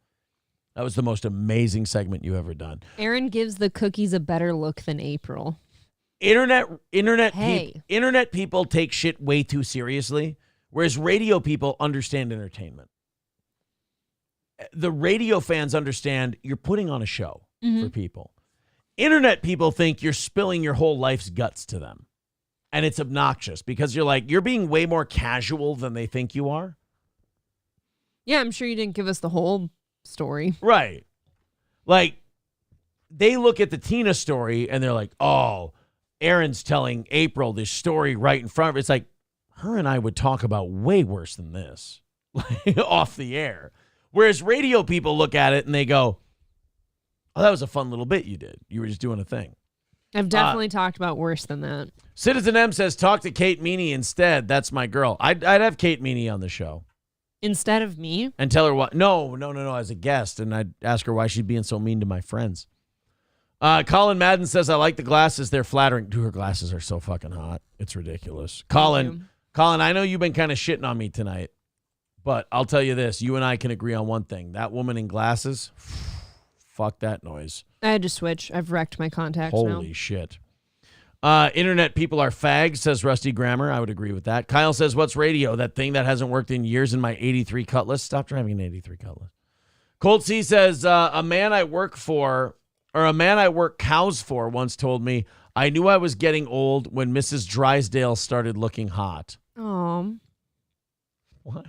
B: That was the most amazing segment you ever done.
C: Aaron gives the cookies a better look than April.
B: Internet people take shit way too seriously, whereas radio people understand entertainment. The radio fans understand you're putting on a show for people. Internet people think you're spilling your whole life's guts to them. And it's obnoxious because you're being way more casual than they think you are.
C: Yeah, I'm sure you didn't give us the whole story.
B: Right. Like, they look at the Tina story and they're like, oh, Aaron's telling April this story right in front of her. It's like, her and I would talk about way worse than this, like, off the air. Whereas radio people look at it and they go, oh, that was a fun little bit you did. You were just doing a thing.
C: I've definitely talked about worse than that.
B: Citizen M says, talk to Kate Meany instead. That's my girl. I'd have Kate Meany on the show.
C: Instead of me?
B: And tell her what. No, as a guest. And I'd ask her why she's being so mean to my friends. Colin Madden says, I like the glasses. They're flattering. Dude, her glasses are so fucking hot. It's ridiculous. Colin, I know you've been kind of shitting on me tonight. But I'll tell you this. You and I can agree on one thing. That woman in glasses, fuck that noise.
C: I had to switch. I've wrecked my contacts now.
B: Holy shit. Internet people are fags, says Rusty Grammar. I would agree with that. Kyle says, what's radio? That thing that hasn't worked in years in my 83 Cutlass. Stop driving an 83 Cutlass. Cold C says, a man I work cows for once told me, I knew I was getting old when Mrs. Drysdale started looking hot.
C: Oh.
B: What?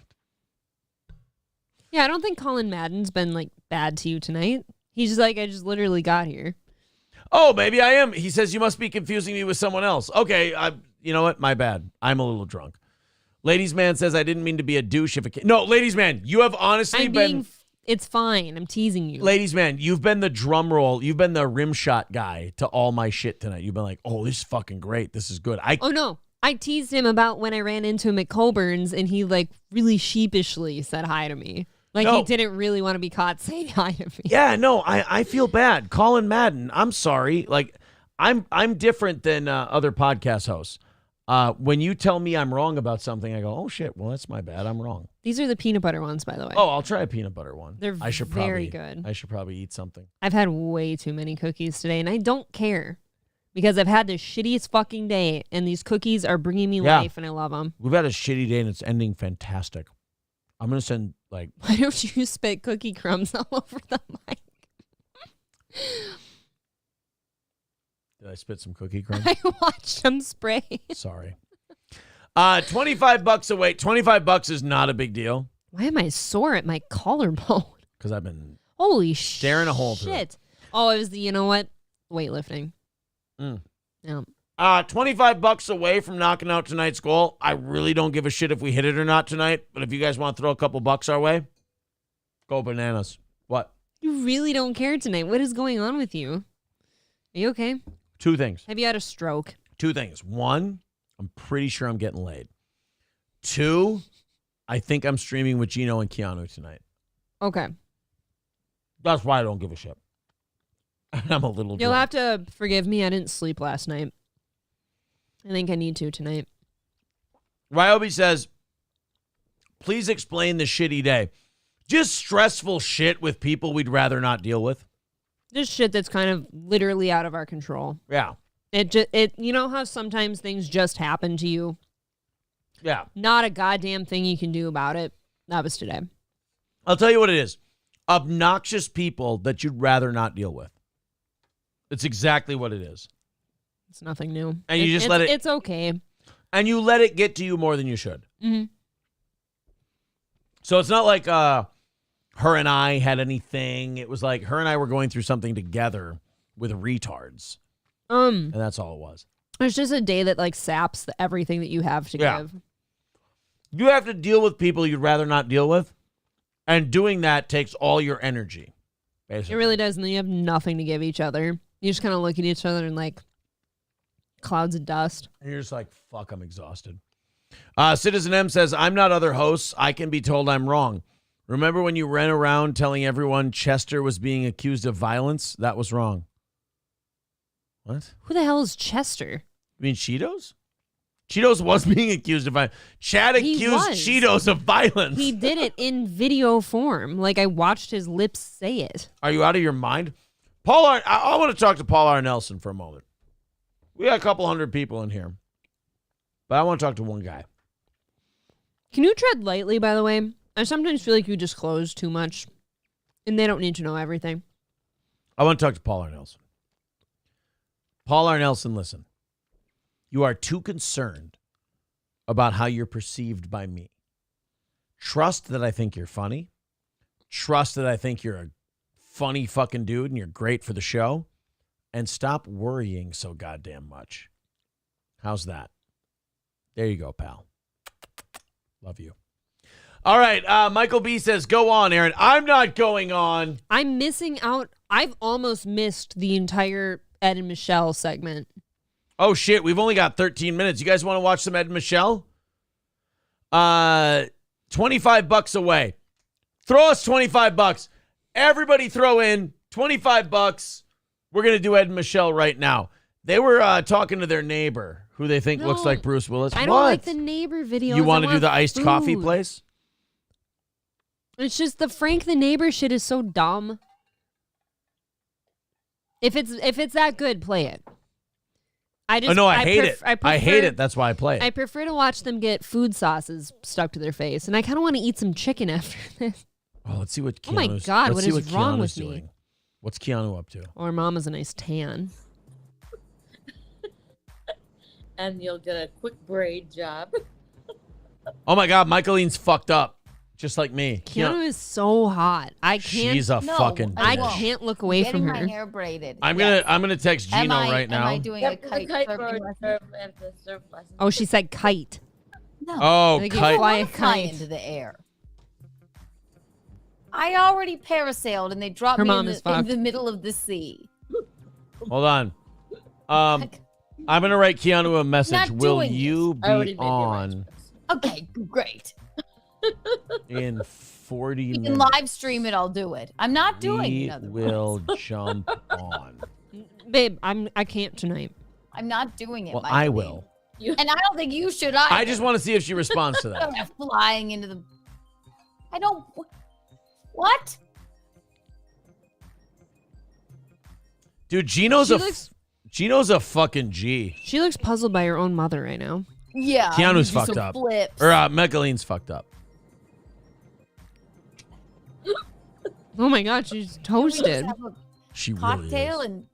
C: Yeah, I don't think Colin Madden's been like bad to you tonight. He's just like, I just literally got here.
B: Oh, maybe I am. He says, you must be confusing me with someone else. Okay, you know what? My bad. I'm a little drunk. Ladies Man says, I didn't mean to be a douche. No, Ladies Man, you have honestly been...
C: It's fine. I'm teasing you.
B: Ladies Man, you've been the drum roll. You've been the rim shot guy to all my shit tonight. You've been like, oh, this is fucking great. This is good.
C: Oh, no. I teased him about when I ran into him at Colburn's and he like really sheepishly said hi to me. Like he didn't really want to be caught saying hi to me.
B: Yeah, no, I feel bad. Colin Madden, I'm sorry. Like, I'm different than other podcast hosts. When you tell me I'm wrong about something, I go, oh, shit, well, that's my bad. I'm wrong.
C: These are the peanut butter ones, by the way.
B: Oh, I'll try a peanut butter one.
C: They're very good.
B: I should probably eat something.
C: I've had way too many cookies today, and I don't care because I've had the shittiest fucking day, and these cookies are bringing me life, and I love them.
B: We've had a shitty day, and it's ending fantastic. I'm going to send, like...
C: Why don't you spit cookie crumbs all over the mic?
B: Did I spit some cookie crumbs?
C: I watched them spray.
B: Sorry. $25 away. $25 is not a big deal.
C: Why am I sore at my collarbone?
B: Because I've been...
C: Holy
B: staring a hole through it.
C: Oh, it was the, you know what? Weightlifting. Yeah.
B: $25 away from knocking out tonight's goal. I really don't give a shit if we hit it or not tonight, but if you guys want to throw a couple bucks our way, go bananas. What?
C: You really don't care tonight. What is going on with you? Are you okay?
B: Two things.
C: Have you had a stroke?
B: Two things. One, I'm pretty sure I'm getting laid. Two, I think I'm streaming with Gino and Keanu tonight.
C: Okay.
B: That's why I don't give a shit. I'm a little
C: You'll
B: drunk.
C: have to forgive me. I didn't sleep last night. I think I need to tonight.
B: Ryobi says, please explain the shitty day. Just stressful shit with people we'd rather not deal with.
C: Just shit that's kind of literally out of our control.
B: Yeah.
C: It you know how sometimes things just happen to you?
B: Yeah.
C: Not a goddamn thing you can do about it. That was today.
B: I'll tell you what it is. Obnoxious people that you'd rather not deal with. It's exactly what it is.
C: It's nothing new.
B: And you just let it...
C: It's okay.
B: And you let it get to you more than you should.
C: Mm-hmm.
B: So it's not like her and I had anything. It was like her and I were going through something together with retards. And that's all it was.
C: It's just a day that like saps everything that you have to give.
B: You have to deal with people you'd rather not deal with. And doing that takes all your energy. Basically.
C: It really does. And then you have nothing to give each other. You just kind of look at each other and like clouds of dust.
B: And you're just like, fuck, I'm exhausted. Citizen M says, I'm not other hosts. I can be told I'm wrong. Remember when you ran around telling everyone Chester was being accused of violence? That was wrong. What?
C: Who the hell is Chester?
B: You mean Cheetos? Cheetos was being accused of violence. Chad accused Cheetos of violence.
C: He did it in video form. Like, I watched his lips say it.
B: Are you out of your mind? I want to talk to Paul R. Nelson for a moment. We got a couple hundred people in here. But I want to talk to one guy.
C: Can you tread lightly, by the way? I sometimes feel like you disclose too much, and they don't need to know everything.
B: I want to talk to Paul R. Nelson. Paul R. Nelson, listen. You are too concerned about how you're perceived by me. Trust that I think you're funny. Trust that I think you're a funny fucking dude and you're great for the show. And stop worrying so goddamn much. How's that? There you go, pal. Love you. All right. Michael B says, go on, Aaron. I'm not going on.
C: I'm missing out. I've almost missed the entire Ed and Michelle segment.
B: Oh, shit. We've only got 13 minutes. You guys want to watch some Ed and Michelle? $25 away. Throw us $25. Everybody throw in $25. We're going to do Ed and Michelle right now. They were talking to their neighbor, who they think looks like Bruce Willis.
C: I don't like the neighbor videos.
B: You want to do the iced
C: food.
B: coffee place?
C: It's just the Frank the neighbor shit is so dumb. If it's that good, play it. I
B: hate it. I hate it. That's why I play it.
C: I prefer to watch them get food sauces stuck to their face, and I kind of want to eat some chicken after this.
B: Oh, let's see what Keanu's,
C: oh my God, what is wrong
B: Keanu's
C: with
B: doing.
C: me?
B: What's Keanu up to?
C: Or mom has a nice tan.
J: And you'll get a quick braid job.
B: Oh my God, Michaeline's fucked up. Just like me.
C: Keanu is so hot. I can't.
B: She's a fucking
C: I
B: bitch.
C: can't look away from her.
F: Getting my hair braided.
B: I'm gonna text Gino right now.
F: Am I doing a kite surfing lesson?
J: Surf lesson.
C: Oh, she said kite.
F: No.
B: Oh,
C: Like you
B: kite.
C: fly a
F: Fly
C: kite.
F: into the air. I already parasailed and they dropped
C: Her
F: me
C: mom
F: in
C: is
F: the
C: fucked.
F: middle of the sea.
B: Hold on. I'm gonna write Keanu a message.
F: Not
B: Will
F: doing
B: you
J: I already
B: be
J: made the
B: on
J: arrangements.
F: Okay, great.
B: in 40
F: You
B: minutes?
F: can live stream it. I'll do it. I'm not doing
B: We
F: it. otherwise.
B: will jump on.
C: Babe, I can't tonight.
F: I'm not doing it.
B: Well,
F: Michael
B: I
F: Bean.
B: will.
F: And I don't think you should either.
B: I just want to see if she responds to that.
F: I'm flying into the. I don't. What?
B: Dude, Gino's
C: She
B: a
C: looks-
B: Gino's a fucking G.
C: She looks puzzled by her own mother right now.
F: Yeah.
B: Keanu's
F: you do
B: fucked
F: some
B: up.
F: Flips.
B: Or Michaeline's fucked up.
C: Oh my God, she's toasted.
F: Have a
B: She really
F: cocktail
B: is.
F: and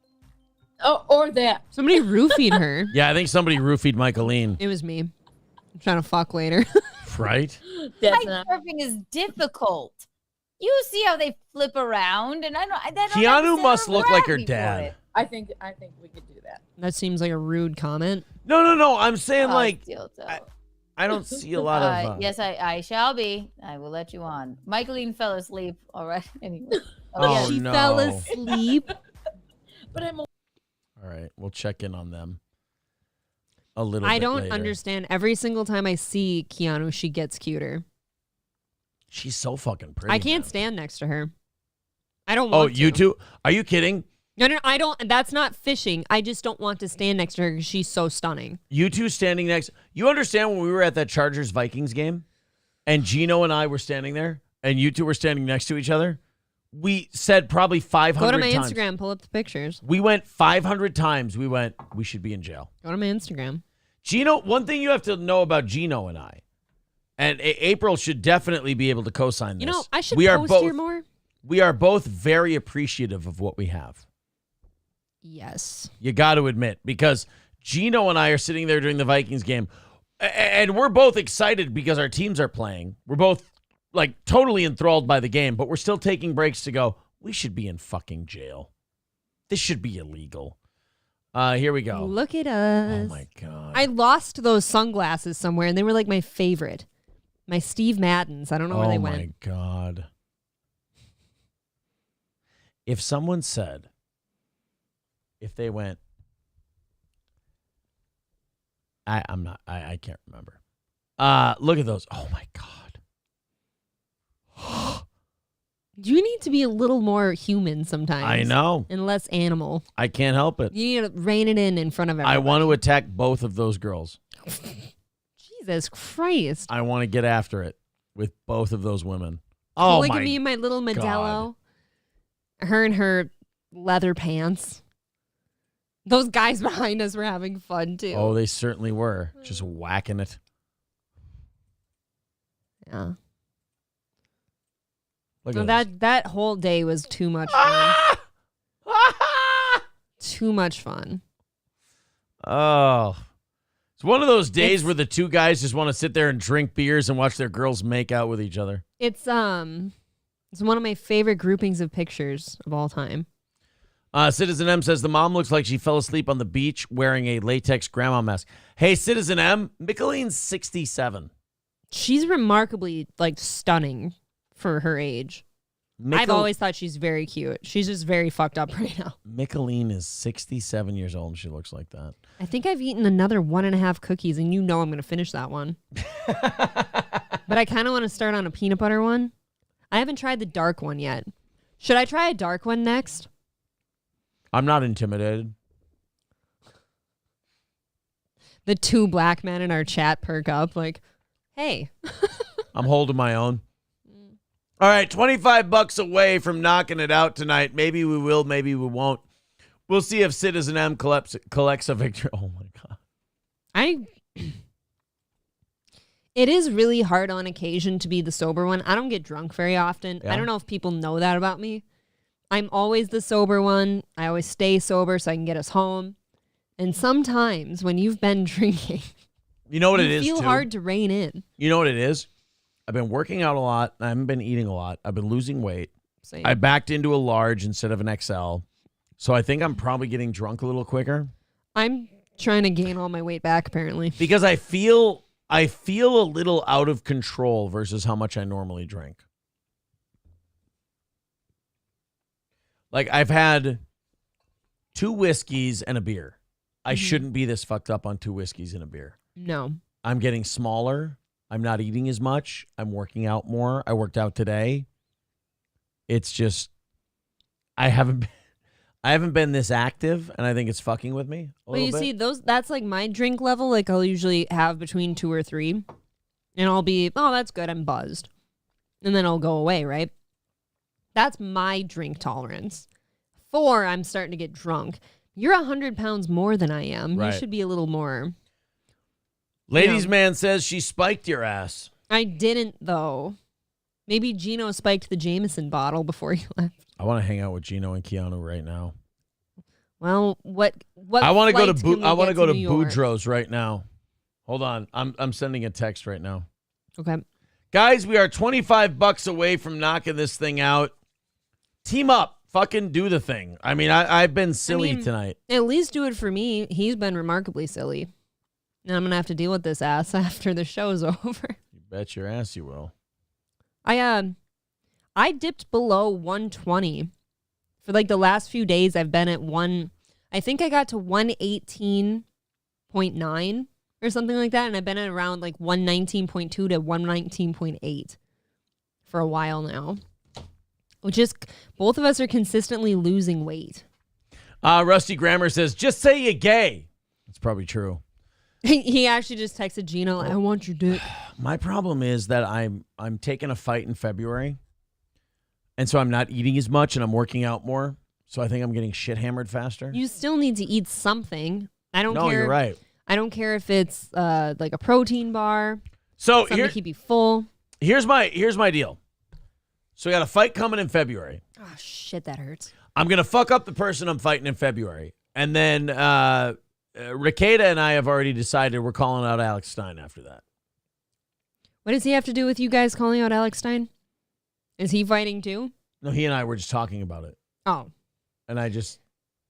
J: Oh, or that.
C: Somebody roofied her.
B: Yeah, I think somebody roofied Michaeline.
C: It was me. I'm trying to fuck later.
B: Right?
J: That's
F: kite
J: not.
F: surfing is difficult. You see how they flip around, and I don't.
B: Keanu must look like her dad.
J: I think we could do that.
C: That seems like a rude comment.
B: No. I'm saying like
F: Steel toe.
B: I don't see a lot of.
F: Yes, I shall be. I will let you on. Michaeline fell asleep already. Anyway.
B: Oh,
C: She
B: no.
C: fell asleep.
J: But I'm.
B: All right, we'll check in on them a little.
C: I
B: bit
C: don't
B: later.
C: understand. Every single time I see Keanu, she gets cuter.
B: She's so fucking pretty.
C: I can't
B: man.
C: stand next to her. I don't
B: Oh,
C: want to.
B: you two? Are you kidding?
C: No, I don't. That's not fishing. I just don't want to stand next to her because she's so stunning.
B: You two standing next. You understand when we were at that Chargers Vikings game, and Gino and I were standing there, and you two were standing next to each other. We said probably 500
C: Go to my
B: times.
C: Instagram. Pull up the pictures.
B: We went 500 times. We went. We should be in jail.
C: Go to my Instagram.
B: Gino. One thing you have to know about Gino and I, and April should definitely be able to co-sign this.
C: You know, I should
B: we are
C: post
B: both,
C: here more.
B: We are both very appreciative of what we have.
C: Yes.
B: You got to admit, because Gino and I are sitting there during the Vikings game, and we're both excited because our teams are playing. We're both like totally enthralled by the game, but we're still taking breaks to go, we should be in fucking jail. This should be illegal. Here we go.
C: Look at us.
B: Oh my God.
C: I lost those sunglasses somewhere, and they were like my favorite. My Steve Maddens. I don't know where they
B: Oh
C: went.
B: my God. If someone said, if they went, I can't remember. Look at those. Oh my God.
C: You need to be a little more human sometimes.
B: I know.
C: And less animal.
B: I can't help it.
C: You need to rein it in front of everyone.
B: I want to attack both of those girls.
C: Jesus Christ.
B: I want to get after it with both of those women. Oh
C: Look
B: my
C: at me in my little
B: God.
C: Modelo. Her in her leather pants. Those guys behind us were having fun too.
B: Oh, they certainly were. Just whacking it.
C: Yeah.
B: Look
C: No,
B: at
C: that whole day was too much fun. Too much fun.
B: Oh. It's one of those days where the two guys just want to sit there and drink beers and watch their girls make out with each other.
C: It's one of my favorite groupings of pictures of all time.
B: Citizen M says the mom looks like she fell asleep on the beach wearing a latex grandma mask. Hey, Citizen M, Micheline's 67.
C: She's remarkably stunning for her age. I've always thought she's very cute. She's just very fucked up right now.
B: Micheline is 67 years old and she looks like that.
C: I think I've eaten another 1.5 cookies, and I'm going to finish that one. But I kind of want to start on a peanut butter one. I haven't tried the dark one yet. Should I try a dark one next?
B: I'm not intimidated.
C: The 2 black men in our chat perk up hey.
B: I'm holding my own. All right, $25 away from knocking it out tonight. Maybe we will, maybe we won't. We'll see if Citizen M collects a victory. Oh, my God.
C: It is really hard on occasion to be the sober one. I don't get drunk very often.
B: Yeah.
C: I don't know if people know that about me. I'm always the sober one. I always stay sober so I can get us home. And sometimes when you've been drinking,
B: you know what it is,
C: feel
B: too?
C: hard to rein in.
B: You know what it is? I've been working out a lot. I haven't been eating a lot. I've been losing weight.
C: Same.
B: I backed into a large instead of an XL. So I think I'm probably getting drunk a little quicker.
C: I'm trying to gain all my weight back, apparently.
B: Because I feel a little out of control versus how much I normally drink. I've had 2 whiskeys and a beer. I shouldn't be this fucked up on 2 whiskeys and a beer.
C: No.
B: I'm getting smaller. I'm not eating as much. I'm working out more. I worked out today. It's just I haven't been this active, and I think it's fucking with me a little bit.
C: See, that's my drink level. I'll usually have between 2 or 3, and I'll be, oh, that's good. I'm buzzed. And then I'll go away, right? That's my drink tolerance. 4, I'm starting to get drunk. You're 100 pounds more than I am.
B: Right.
C: You should be a little more.
B: Ladies' man says she spiked your ass.
C: I didn't, though. Maybe Gino spiked the Jameson bottle before he left.
B: I want to hang out with Gino and Keanu right now.
C: Well, what
B: I want to go to
C: New York?
B: Boudreaux's right now. Hold on. I'm sending a text right now.
C: Okay.
B: Guys, we are $25 away from knocking this thing out. Team up. Fucking do the thing. I mean, I've been silly tonight.
C: At least do it for me. He's been remarkably silly. And I'm going to have to deal with this ass after the show's over.
B: You bet your ass you will.
C: I dipped below 120. For the last few days, I've been at I think I got to 118.9 or something like that. And I've been at around 119.2 to 119.8 for a while now. Which is, both of us are consistently losing weight.
B: Rusty Grammer says, just say you're gay. That's probably true.
C: He actually just texted Gino, I want your dick.
B: My problem is that I'm taking a fight in February. And so I'm not eating as much and I'm working out more. So I think I'm getting shit hammered faster.
C: You still need to eat something. I don't care.
B: No, you're right.
C: I don't care if it's a protein bar.
B: So
C: something to keep you full.
B: Here's my deal. So we got a fight coming in February.
C: Oh, shit, that hurts.
B: I'm going to fuck up the person I'm fighting in February. And then Ricada and I have already decided we're calling out Alex Stein after that.
C: What does he have to do with you guys calling out Alex Stein? Is he fighting too?
B: No, he and I were just talking about it.
C: Oh.
B: And I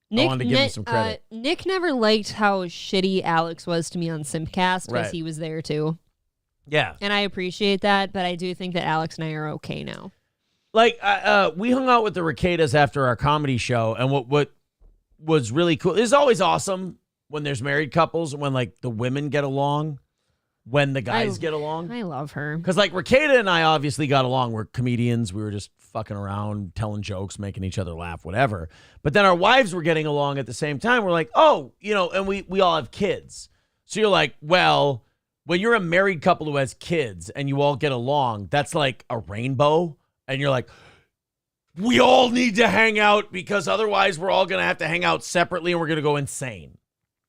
B: wanted to give him some credit.
C: Nick never liked how shitty Alex was to me on Simpcast because he was there too.
B: Yeah.
C: And I appreciate that, but I do think that Alex and I are okay now.
B: We hung out with the Ricadas after our comedy show, and what was really cool. It's always awesome when there's married couples, when the women get along, when the guys get along.
C: I love her.
B: Because Ricada and I obviously got along. We're comedians. We were just fucking around, telling jokes, making each other laugh, whatever. But then our wives were getting along at the same time. We're like, oh, and we all have kids. So you're like, well, when you're a married couple who has kids and you all get along, that's like a rainbow. And you're like, we all need to hang out because otherwise we're all going to have to hang out separately and we're going to go insane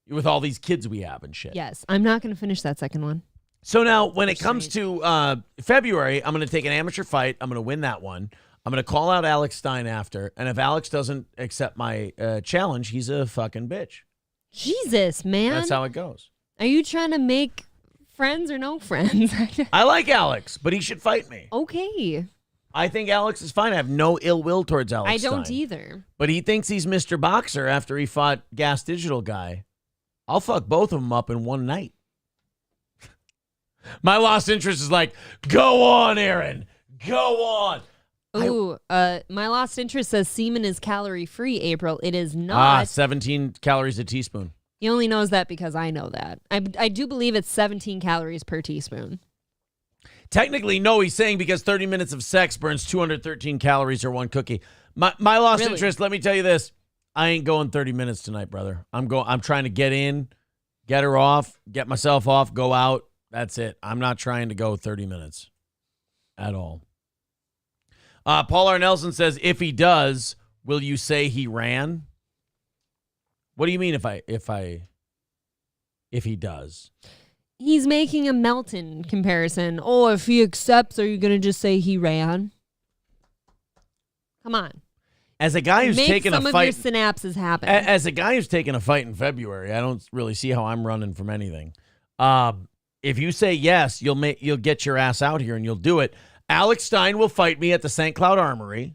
B: with all these kids we have and shit.
C: Yes, I'm not going to finish that second one.
B: So now when it comes to February, I'm going to take an amateur fight. I'm going to win that one. I'm going to call out Alex Stein after. And if Alex doesn't accept my challenge, he's a fucking bitch.
C: Jesus, man.
B: That's how it goes.
C: Are you trying to make friends or no friends?
B: I like Alex, but he should fight me.
C: Okay.
B: I think Alex is fine. I have no ill will towards Alex
C: I don't
B: Stein.
C: either.
B: But he thinks he's Mr. Boxer after he fought Gas Digital Guy. I'll fuck both of them up in one night. My lost interest is like, go on, Aaron. Go on.
C: Ooh, my lost interest says semen is calorie free, April. It is not.
B: 17 calories a teaspoon.
C: He only knows that because I know that. I do believe it's 17 calories per teaspoon.
B: Technically, no, he's saying because 30 minutes of sex burns 213 calories or one cookie. My lost interest, let me tell you this. I ain't going 30 minutes tonight, brother. I'm trying to get in, get her off, get myself off, go out. That's it. I'm not trying to go 30 minutes at all. Paul R. Nelson says, if he does, will you say he ran? What do you mean if he does?
C: He's making a Melton comparison. Oh, if he accepts, are you going to just say he ran? Come on.
B: As a guy who's taken a fight,
C: some of your synapses happen.
B: As a guy who's taken a fight in February, I don't really see how I'm running from anything. If you say yes, you'll get your ass out here and you'll do it. Alex Stein will fight me at the St. Cloud Armory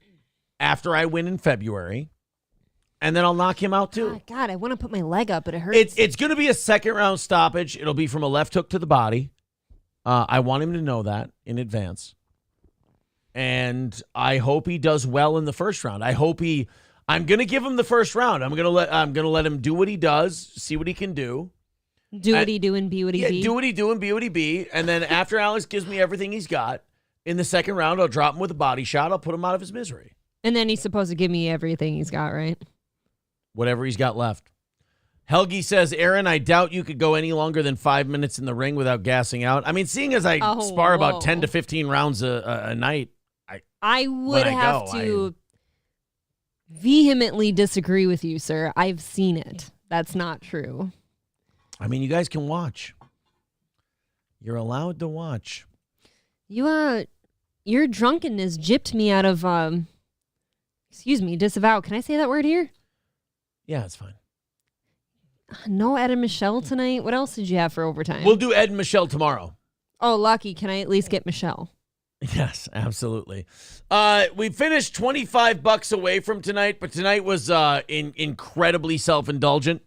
B: after I win in February, and then I'll knock him out too.
C: Oh, God, I want to put my leg up, but it hurts.
B: It's going to be a second round stoppage. It'll be from a left hook to the body. I want him to know that in advance. And I hope he does well in the first round. I'm going to give him the first round. I'm going to let him do what he does, see what he can do.
C: Do what he do and be what he be.
B: Do what he do and be what he be. And then after Alex gives me everything he's got, in the second round, I'll drop him with a body shot. I'll put him out of his misery.
C: And then he's supposed to give me everything he's got, right?
B: Whatever he's got left. Helgi says, Aaron, I doubt you could go any longer than 5 minutes in the ring without gassing out. I mean, seeing as I spar about 10 to 15 rounds a night,
C: I would have to vehemently disagree with you, sir. I've seen it. That's not true.
B: I mean, you guys can watch. You're allowed to watch.
C: Your drunkenness gypped me out of, disavow. Can I say that word here?
B: Yeah, it's fine.
C: No Ed and Michelle tonight? What else did you have for overtime?
B: We'll do Ed and Michelle tomorrow.
C: Oh, lucky. Can I at least get Michelle?
B: Yes, absolutely. We finished $25 away from tonight, but tonight was incredibly self-indulgent.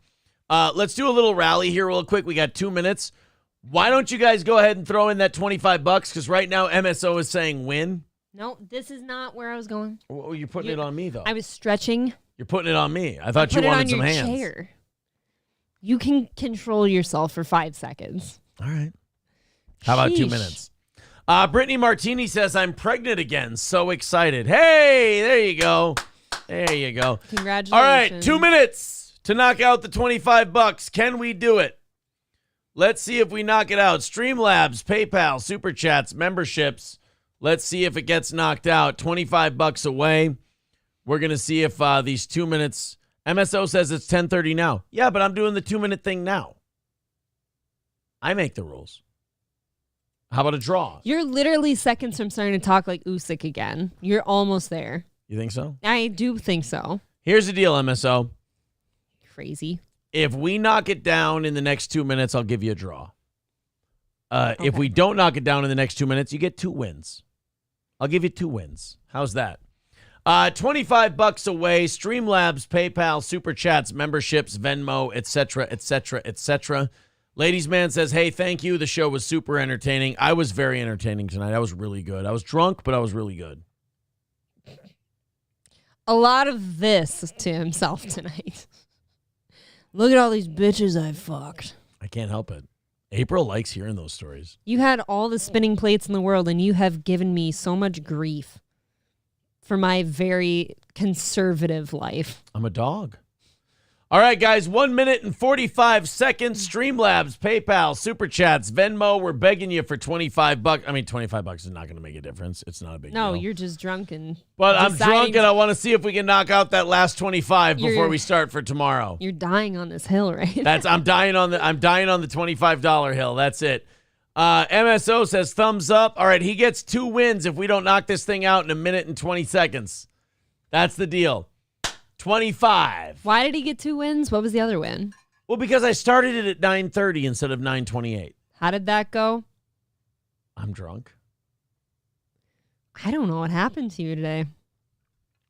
B: Let's do a little rally here real quick. We got 2 minutes. Why don't you guys go ahead and throw in that $25? Because right now MSO is saying win.
C: No, this is not where I was going.
B: Well, you're putting it on me, though.
C: I was stretching.
B: You're putting it on me. I thought you wanted some hands.
C: Chair. You can control yourself for 5 seconds.
B: All right. How about 2 minutes? Brittany Martini says, I'm pregnant again. So excited. Hey, there you go. There you go.
C: Congratulations.
B: All right, 2 minutes to knock out the $25. Can we do it? Let's see if we knock it out. Streamlabs, PayPal, Super Chats, memberships. Let's see if it gets knocked out. $25 away. We're going to see if these 2 minutes. MSO says it's 10:30 now. Yeah, but I'm doing the 2 minute thing now. I make the rules. How about a draw?
C: You're literally seconds from starting to talk like Usyk again. You're almost there.
B: You think so?
C: I do think so.
B: Here's the deal, MSO.
C: Crazy.
B: If we knock it down in the next 2 minutes, I'll give you a draw.
C: Okay.
B: If we don't knock it down in the next 2 minutes, you get 2 wins. I'll give you 2 wins. How's that? $25 away. Streamlabs, PayPal, Super Chats, memberships, Venmo, etc., etc., etc. Ladies Man says, hey, thank you. The show was super entertaining. I was very entertaining tonight. I was really good. I was drunk, but I was really good.
C: A lot of this to himself tonight. Look at all these bitches I fucked.
B: I can't help it. April likes hearing those stories.
C: You had all the spinning plates in the world, and you have given me so much grief for my very conservative life.
B: I'm a dog. All right, guys, 1 minute and 45 seconds. Streamlabs, PayPal, Super Chats, Venmo. We're begging you for $25. I mean, $25 is not going to make a difference. It's not a big deal.
C: No, you're just drunk and.
B: But I'm drunk, and I want to see if we can knock out that last 25 before we start for tomorrow.
C: You're dying on this hill, right?
B: I'm dying on the $25 hill. That's it. MSO says thumbs up. All right, he gets 2 wins if we don't knock this thing out in 1 minute and 20 seconds. That's the deal. 25.
C: Why did he get 2 wins? What was the other win?
B: Well, because I started it at 9:30 instead of 9:28.
C: How did that go?
B: I'm drunk.
C: I don't know what happened to you today.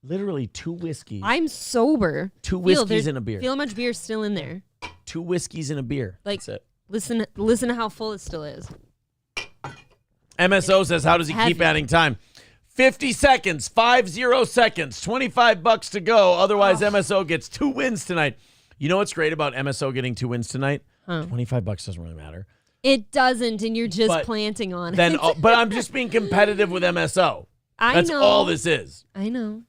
B: Literally 2 whiskeys.
C: I'm sober.
B: 2 whiskeys and a beer.
C: Feel how much beer's still in there.
B: 2 whiskeys and a beer.
C: Like,
B: that's it.
C: Listen to how full it still is.
B: MSO says, how does he keep adding time? 50 seconds, 50 seconds, $25 to go. Otherwise, MSO gets 2 wins tonight. You know what's great about MSO getting 2 wins tonight? $25 doesn't really matter.
C: It doesn't, and you're just planting on it.
B: But I'm just being competitive with MSO. That's all this is.
C: I know.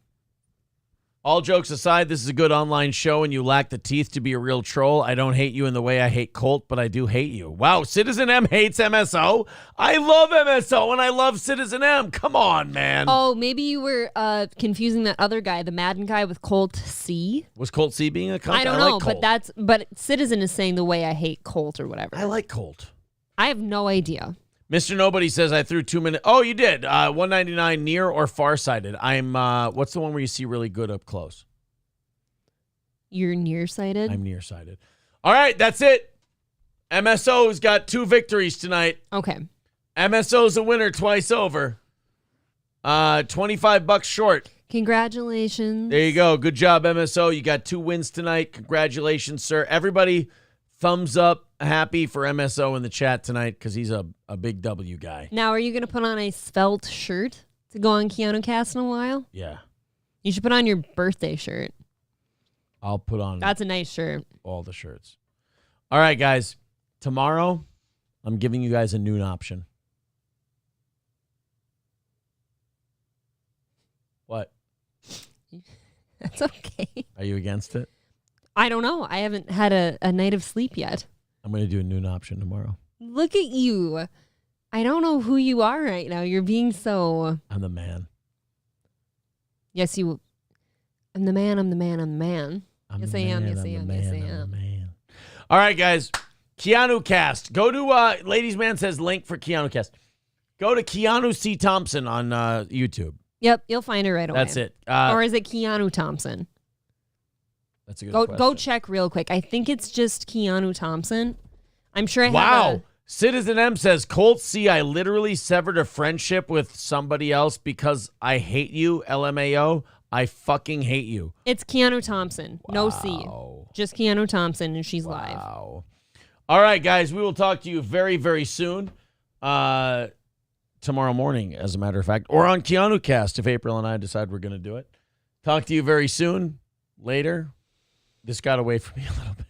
B: All jokes aside, this is a good online show, and you lack the teeth to be a real troll. I don't hate you in the way I hate Colt, but I do hate you. Wow, Citizen M hates MSO. I love MSO, and I love Citizen M. Come on, man.
C: Oh, maybe you were confusing that other guy, the Madden guy, with Colt C.
B: Was Colt C being a cunt?
C: I don't know,
B: like
C: but Citizen is saying the way I hate Colt or whatever.
B: I like Colt.
C: I have no idea.
B: Mr. Nobody says I threw 2 minutes. Oh, you did. 199 near or farsighted. I'm. What's the one where you see really good up close?
C: You're nearsighted?
B: I'm nearsighted. All right, that's it. MSO's got 2 victories tonight.
C: Okay.
B: MSO's a winner twice over. $25 short.
C: Congratulations.
B: There you go. Good job, MSO. You got 2 wins tonight. Congratulations, sir. Everybody, thumbs up. Happy for MSO in the chat tonight because he's a big W guy.
C: Now, are you going to put on a svelte shirt to go on Keanu Cast in a while?
B: Yeah.
C: You should put on your birthday shirt.
B: I'll put on.
C: That's a nice shirt.
B: All the shirts. All right, guys. Tomorrow, I'm giving you guys a noon option. What?
C: That's okay.
B: Are you against it?
C: I don't know. I haven't had a night of sleep yet.
B: I'm going to do a noon option tomorrow.
C: Look at you. I don't know who you are right now. You're being so...
B: I'm the man.
C: Yes, you... I'm the man, I'm the man, I'm the man. Yes, I am, yes, I am, yes, I am.
B: All right, guys. Keanu Cast. Go to... Ladies Man says link for Keanu Cast. Go to Keanu C. Thompson on YouTube.
C: Yep, you'll find it right away.
B: That's it.
C: Or is it Keanu Thompson?
B: That's a good question.
C: Go check real quick. I think it's just Keanu Thompson. I'm sure I have
B: Wow. Citizen M says, Colt C, I literally severed a friendship with somebody else because I hate you, LMAO. I fucking hate you.
C: It's Keanu Thompson.
B: Wow.
C: No C. Just Keanu Thompson, and she's live.
B: Wow. All right, guys. We will talk to you very, very soon. Tomorrow morning, as a matter of fact. Or on Keanu Cast if April and I decide we're going to do it. Talk to you very soon. Later. This got away from me a little bit.